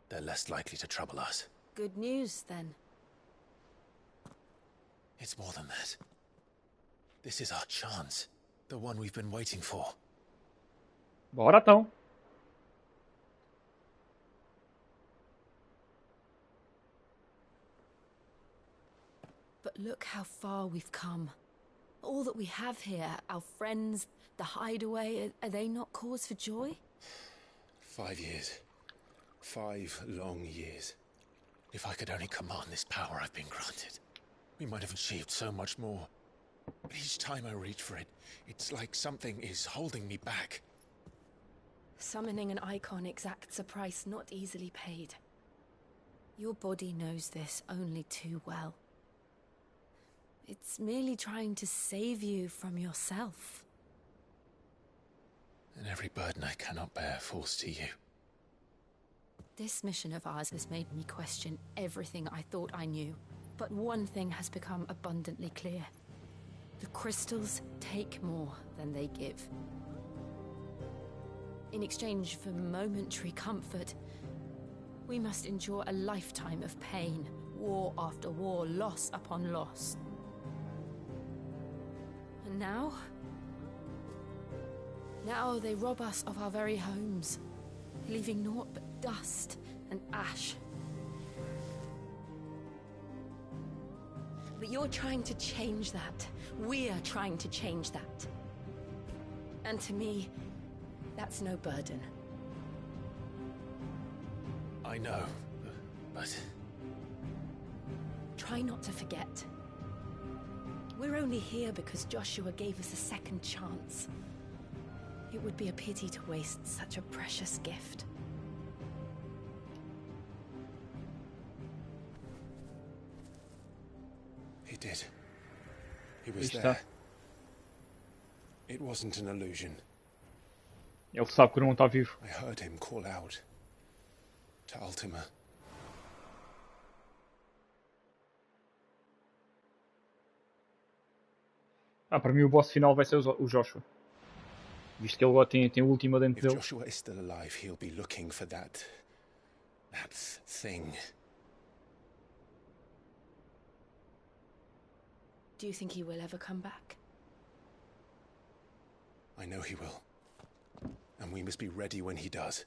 [SPEAKER 3] they're less likely to trouble us.
[SPEAKER 12] Good news, then.
[SPEAKER 3] It's more than that. This is our chance. The one we've been waiting for.
[SPEAKER 1] Bora então.
[SPEAKER 12] But look how far we've come. All that we have here, our friends, the hideaway, are they not cause for joy?
[SPEAKER 3] 5 years. 5 long years. If I could only command this power I've been granted, we might have achieved so much more. But each time I reach for it, it's like something is holding me back.
[SPEAKER 12] Summoning an icon exacts a price not easily paid. Your body knows this only too well. It's merely trying to save you from yourself.
[SPEAKER 3] And every burden I cannot bear falls to you.
[SPEAKER 12] This mission of ours has made me question everything I thought I knew. But one thing has become abundantly clear. The crystals take more than they give. In exchange for momentary comfort, we must endure a lifetime of pain, war after war, loss upon loss. And now they rob us of our very homes, leaving naught but dust and ash. But you're trying to change that. We're trying to change that. And to me, that's no burden.
[SPEAKER 3] I know, but...
[SPEAKER 12] Try not to forget. We're only here because Joshua gave us a second chance. It would be a pity to waste such a precious gift.
[SPEAKER 3] He did. He was there. It wasn't an illusion.
[SPEAKER 1] Ele sabe que não está vivo.
[SPEAKER 3] I heard him call out to Ultima.
[SPEAKER 1] Para mim o boss final vai ser o Joshua. Visto que ele agora tem o último dentro dele.
[SPEAKER 3] If Joshua is still alive, he'll be looking for that thing.
[SPEAKER 12] Do you think he will ever come back?
[SPEAKER 3] I know he will. And we must be ready when he does.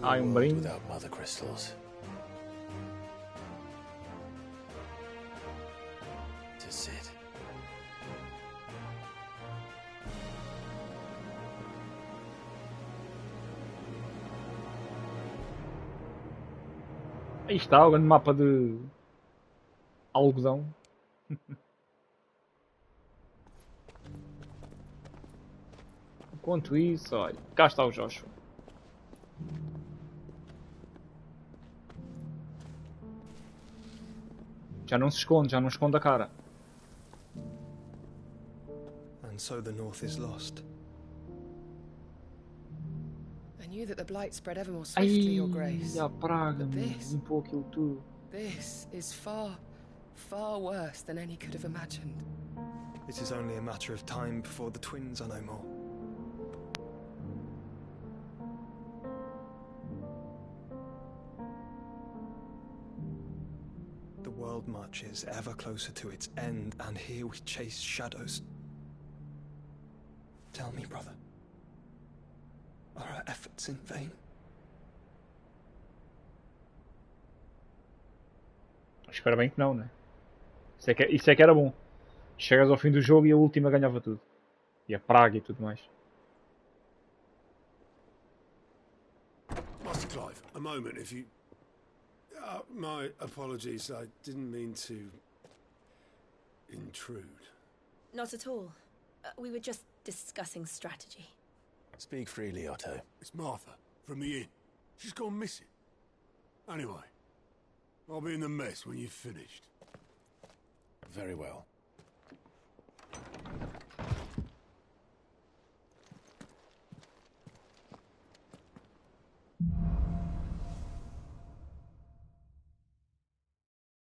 [SPEAKER 1] Brinde.
[SPEAKER 3] Without mother crystals. To Sid.
[SPEAKER 1] Aí está, o grande mapa de algodão. Enquanto isso, olha, cá está o Joshua. Já não se esconde, já não esconde a cara.
[SPEAKER 14] And so the North is lost.
[SPEAKER 9] I knew that the blight spread ever more swiftly, Your Grace.
[SPEAKER 1] A praga, limpou aquilo tudo.
[SPEAKER 9] This is far, far worse than any could have imagined.
[SPEAKER 14] It is only a matter of time before the twins are no more. The world marches ever closer to its end, and here we chase shadows. Tell me, brother, are our efforts in vain?
[SPEAKER 1] Espero bem que não, né? Isso é que era bom. Chegas ao fim do jogo e a última ganhava tudo. E a praga e tudo mais.
[SPEAKER 21] Master Clive, a moment, if you... my apologies, I didn't mean to intrude.
[SPEAKER 12] Not at all. We were just discussing strategy.
[SPEAKER 3] Speak freely, Otto.
[SPEAKER 21] It's Martha, from the inn. She's gone missing. Anyway, I'll be in the mess when you've finished.
[SPEAKER 3] Very well.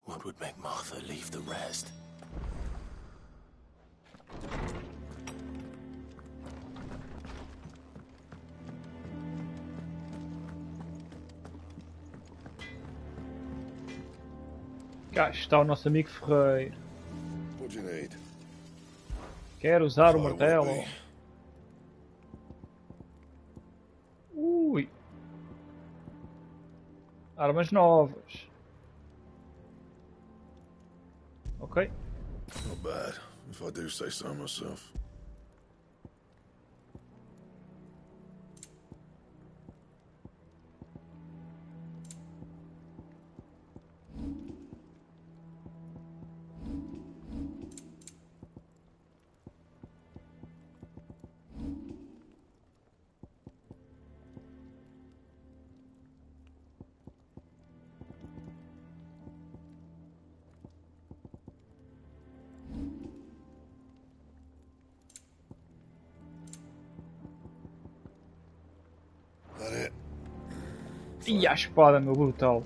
[SPEAKER 3] What would make Martha leave the rest?
[SPEAKER 1] Cá está o nosso amigo ferreiro.
[SPEAKER 13] What do you need?
[SPEAKER 1] Quero usar o martelo. Ui. Armas novas. Ok.
[SPEAKER 13] Not bad, if I do say so myself.
[SPEAKER 1] E a espada, meu brutal.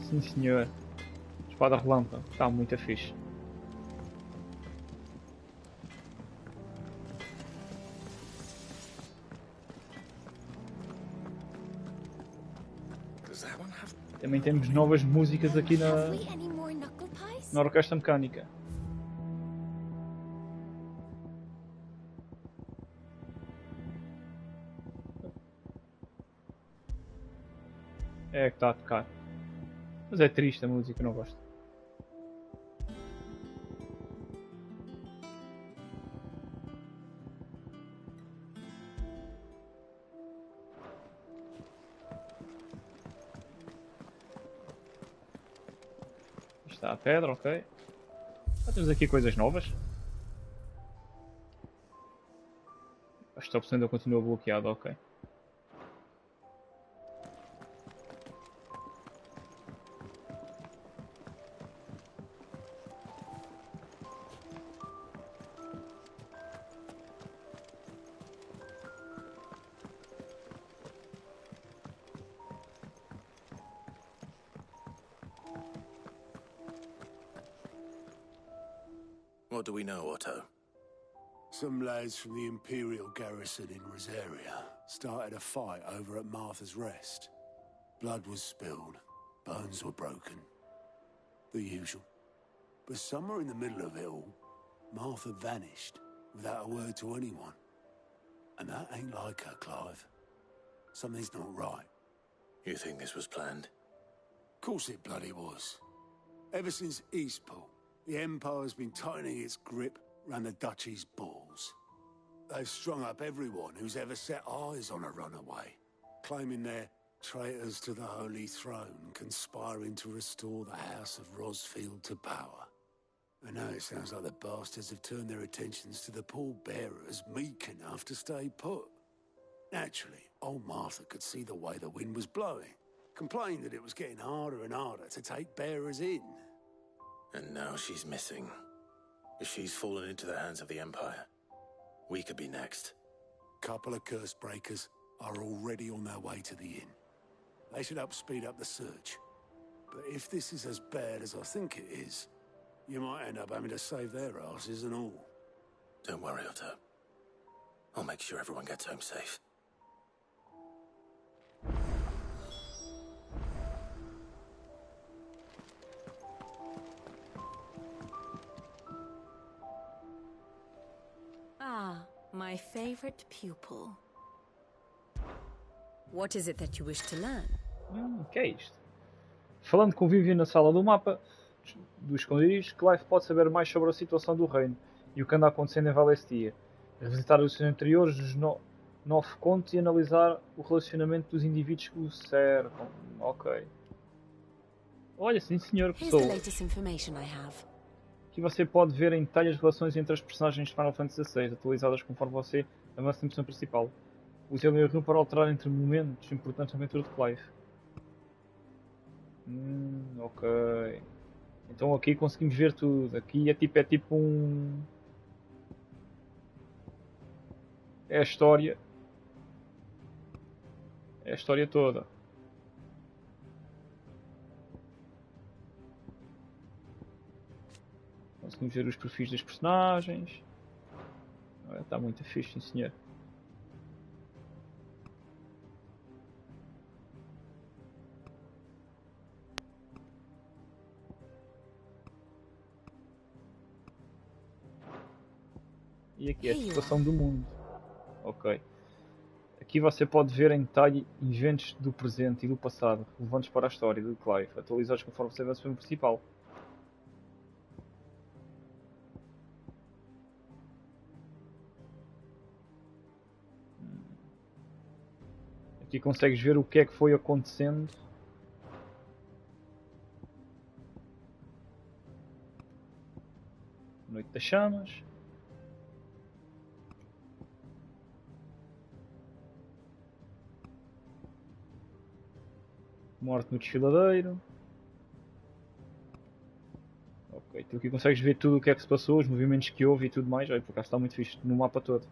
[SPEAKER 1] Sim senhor. Espada relâmpago. Está muito fixe. Também temos novas músicas aqui na orquestra mecânica. É que está a tocar. Mas é triste a música, não gosto. Está a pedra, ok. Já temos aqui coisas novas. Esta opção ainda continua bloqueada, ok.
[SPEAKER 3] What do we know, Otto?
[SPEAKER 21] Some lads from the Imperial garrison in Rosaria started a fight over at Martha's Rest. Blood was spilled, bones were broken. The usual. But somewhere in the middle of it all, Martha vanished without a word to anyone. And that ain't like her, Clive. Something's not right.
[SPEAKER 3] You think this was planned?
[SPEAKER 21] Of course it bloody was. Ever since Eastpool, the Empire's been tightening its grip round the Duchy's balls. They've strung up everyone who's ever set eyes on a runaway, claiming they're traitors to the Holy Throne, conspiring to restore the House of Rosfield to power. And now it sounds like the bastards have turned their attentions to the pallbearers meek enough to stay put. Naturally, old Martha could see the way the wind was blowing, complained that it was getting harder and harder to take bearers in.
[SPEAKER 3] And now she's missing. If she's fallen into the hands of the Empire, we could be next.
[SPEAKER 21] Couple of curse breakers are already on their way to the inn. They should help speed up the search. But if this is as bad as I think it is, you might end up having to save their asses and all.
[SPEAKER 3] Don't worry, Otto. I'll make sure everyone gets home safe.
[SPEAKER 12] Ah, my favorite pupil. What is it that you wish to learn?
[SPEAKER 1] Que é isto? Falando com Vivian na sala do mapa do esconderijo, Clive pode saber mais sobre a situação do reino e o que anda acontecendo em Valestia, revisitar os seus anteriores dos 9 contos e analisar o relacionamento dos indivíduos que o cercam. Ok. Olha, sim senhor, pessoa. Aqui você pode ver em detalhe as relações entre as personagens de Final Fantasy XVI, atualizadas conforme você avança na missão principal. Use a linha para alterar entre momentos importantes na aventura de Clive. Ok. Então aqui conseguimos ver tudo. Aqui é tipo um... É a história. É a história toda. Conseguimos ver os perfis dos personagens. Está muito fixe, sim senhor. E aqui é a situação do mundo. Ok. Aqui você pode ver em detalhe eventos do presente e do passado, relevantes para a história de Clive, atualizados conforme você avança no principal. Aqui consegues ver o que é que foi acontecendo. Noite das Chamas. Morte no desfiladeiro. Ok, tu aqui consegues ver tudo o que é que se passou, os movimentos que houve e tudo mais. Olha, por acaso está muito fixe no mapa todo.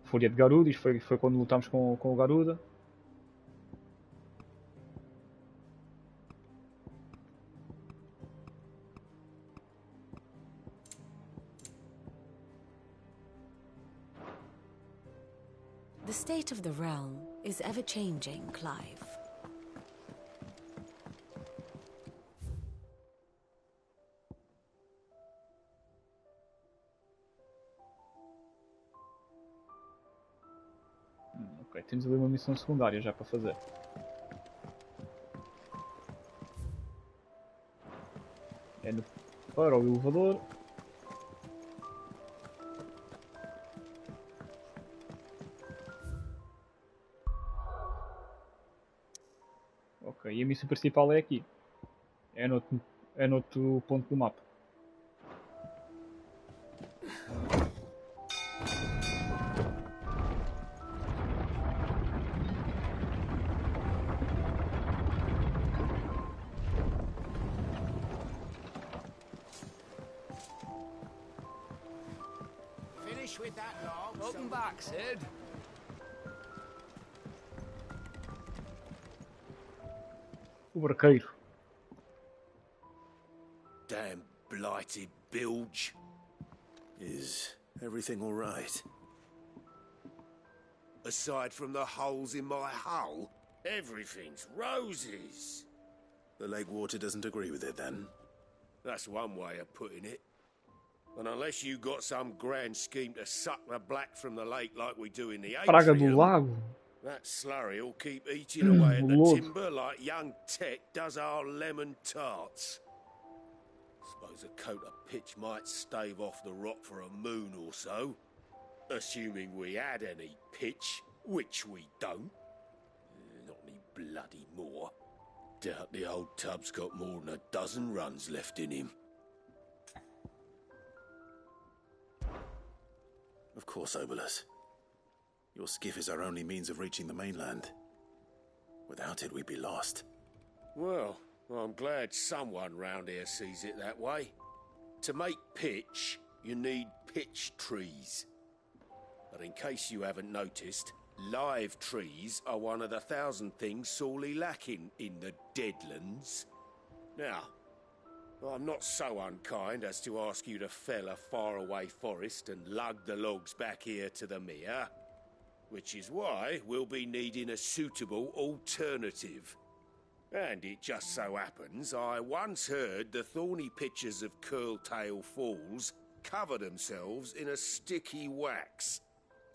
[SPEAKER 1] Fúria de Garuda, isto foi quando lutámos com o Garuda.
[SPEAKER 12] The state of the realm is ever-changing, Clive.
[SPEAKER 1] Ok, temos ali uma missão secundária já para fazer. É para o elevador. Ok, e a missão principal é aqui. É no outro ponto do mapa.
[SPEAKER 19] Finish with that log.
[SPEAKER 7] Welcome back, Sid.
[SPEAKER 1] O barqueiro.
[SPEAKER 3] Damn blighted bilge. Is everything all right?
[SPEAKER 2] Aside from the holes in my hull, everything's roses.
[SPEAKER 3] The lake water doesn't agree with it, then?
[SPEAKER 2] That's one way of putting it. And unless you got some grand scheme to suck the black from the lake like we do in the
[SPEAKER 1] Praga do
[SPEAKER 2] atrium,
[SPEAKER 1] lago.
[SPEAKER 2] that slurry'll keep eating away at the
[SPEAKER 1] Lord.
[SPEAKER 2] timber like young Tech does our lemon tarts. Suppose a coat of pitch might stave off the rot for a moon or so. Assuming we had any pitch, which we don't. Not any bloody more. Doubt the old tub's got more than a dozen runs left in him.
[SPEAKER 3] Of course, Obolus. Your skiff is our only means of reaching the mainland. Without it, we'd be lost.
[SPEAKER 2] Well, I'm glad someone round here sees it that way. To make pitch, you need pitch trees. But in case you haven't noticed, live trees are one of the 1,000 things sorely lacking in the Deadlands. Now, I'm not so unkind as to ask you to fell a faraway forest and lug the logs back here to the mere, which is why we'll be needing a suitable alternative. And it just so happens I once heard the thorny pitchers of Curltail Falls cover themselves in a sticky wax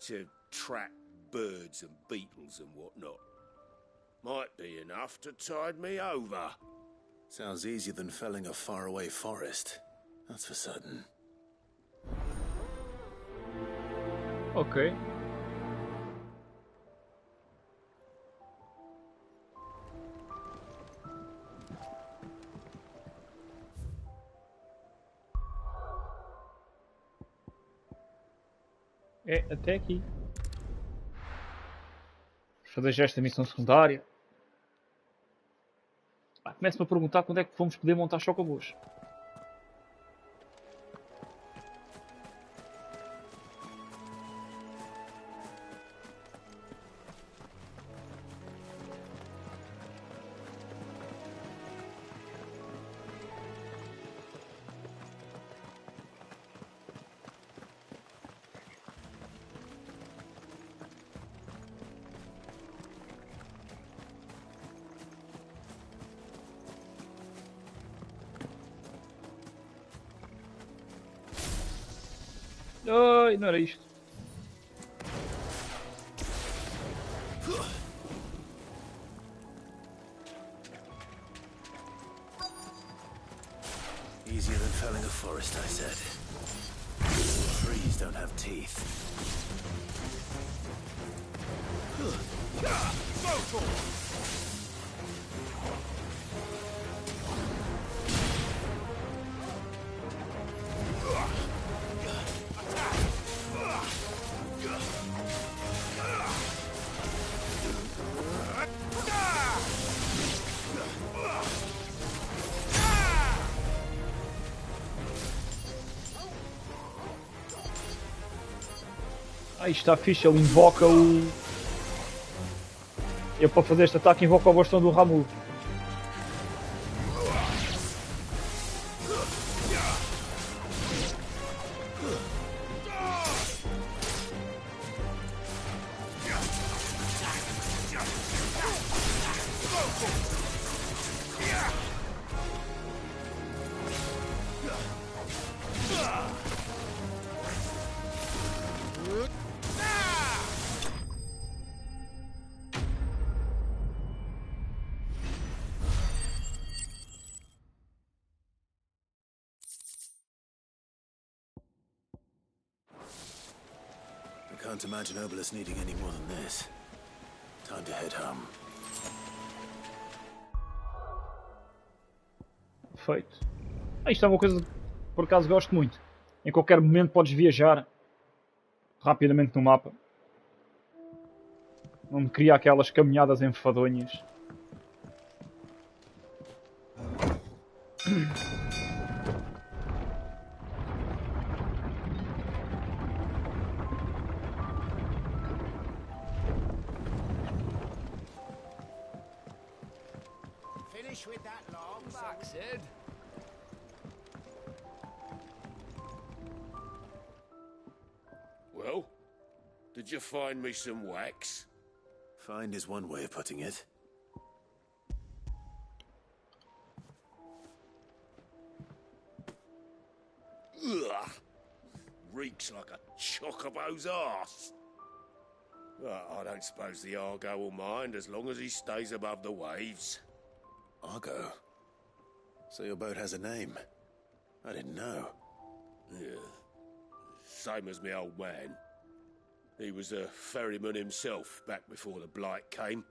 [SPEAKER 2] to trap birds and beetles and whatnot. Might be enough to tide me over.
[SPEAKER 3] Sounds easier than felling a faraway forest. That's for certain.
[SPEAKER 1] Ok. É até aqui. Vamos fazer já esta missão secundária. Começo-me a perguntar quando é que vamos poder montar chocobos. Ai, não era isto.
[SPEAKER 3] Easier than felling a forest, I said. Trees don't have teeth.
[SPEAKER 1] Aí está fixe, ele invoca o... Eu para fazer este ataque invoco o bastão do Ramu.
[SPEAKER 3] I can't imagine Obelus needing any more than this. Time to head home.
[SPEAKER 1] Feito. Isto é uma coisa que por acaso gosto muito. Em qualquer momento podes viajar rapidamente no mapa. Não me cria aquelas caminhadas enfadonhas.
[SPEAKER 19] Finish with that long back, Sid.
[SPEAKER 3] Well, did you find me some wax? Find is one way of putting it. Ugh. Reeks like a chocobo's arse. I don't suppose the Argo will mind as long as he stays above the waves. Argo? So your boat has a name? I didn't know. Yeah. Same as me old man. He was a ferryman himself back before the blight came.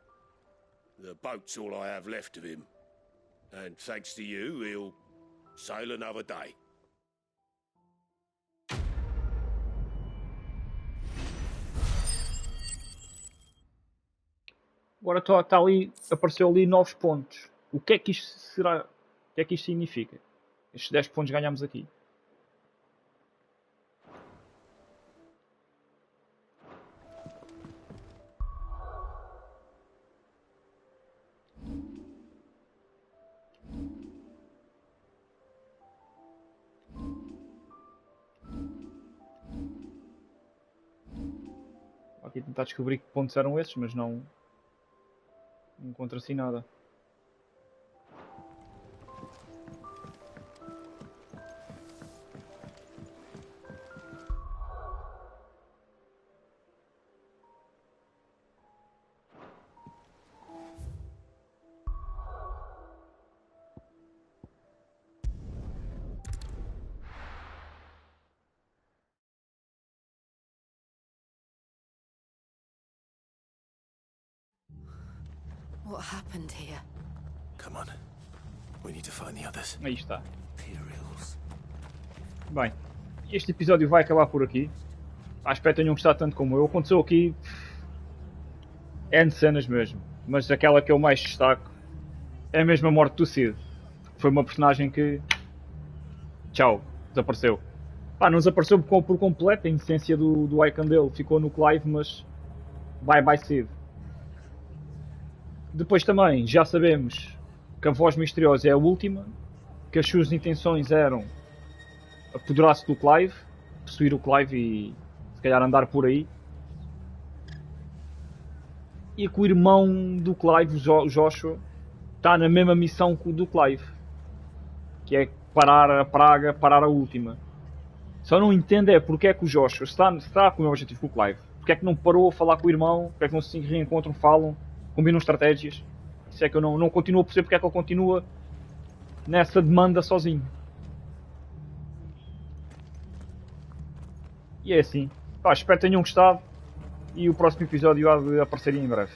[SPEAKER 3] The boat's all I have left of him. And thanks to you, he'll sail another day.
[SPEAKER 1] Agora está ali, apareceu ali 9 pontos. O que é que isto será? O que é que isto significa? Estes 10 pontos ganhamos aqui. Vou aqui tentar descobrir que pontos eram esses, mas não encontro assim nada.
[SPEAKER 9] What happened here?
[SPEAKER 3] Come on. We need to find the others.
[SPEAKER 1] Aí está.
[SPEAKER 3] Imperials.
[SPEAKER 1] Bem, este episódio vai acabar por aqui. espero que tenham gostado tanto como eu. Aconteceu aqui N cenas mesmo, mas aquela que eu mais destaco é mesmo a morte do Cid. Foi uma personagem que... tchau, desapareceu. Não desapareceu por completo, a essência do icon dele ficou no Clive, mas bye Cid. Depois também já sabemos que a voz misteriosa é a última, que as suas intenções eram apoderar-se do Clive, possuir o Clive e se calhar andar por aí. E que o irmão do Clive, o Joshua, está na mesma missão que o do Clive, que é parar a praga, parar a última. Só não entendo é porque é que o Joshua está com o mesmo objetivo que o Clive. Porque é que não parou a falar com o irmão, porque é que não se reencontram, falam, combinam estratégias. Isso é que eu não continuo a perceber porque é que ele continua nessa demanda sozinho. E é assim. Espero que tenham gostado e o próximo episódio há de aparecer em breve.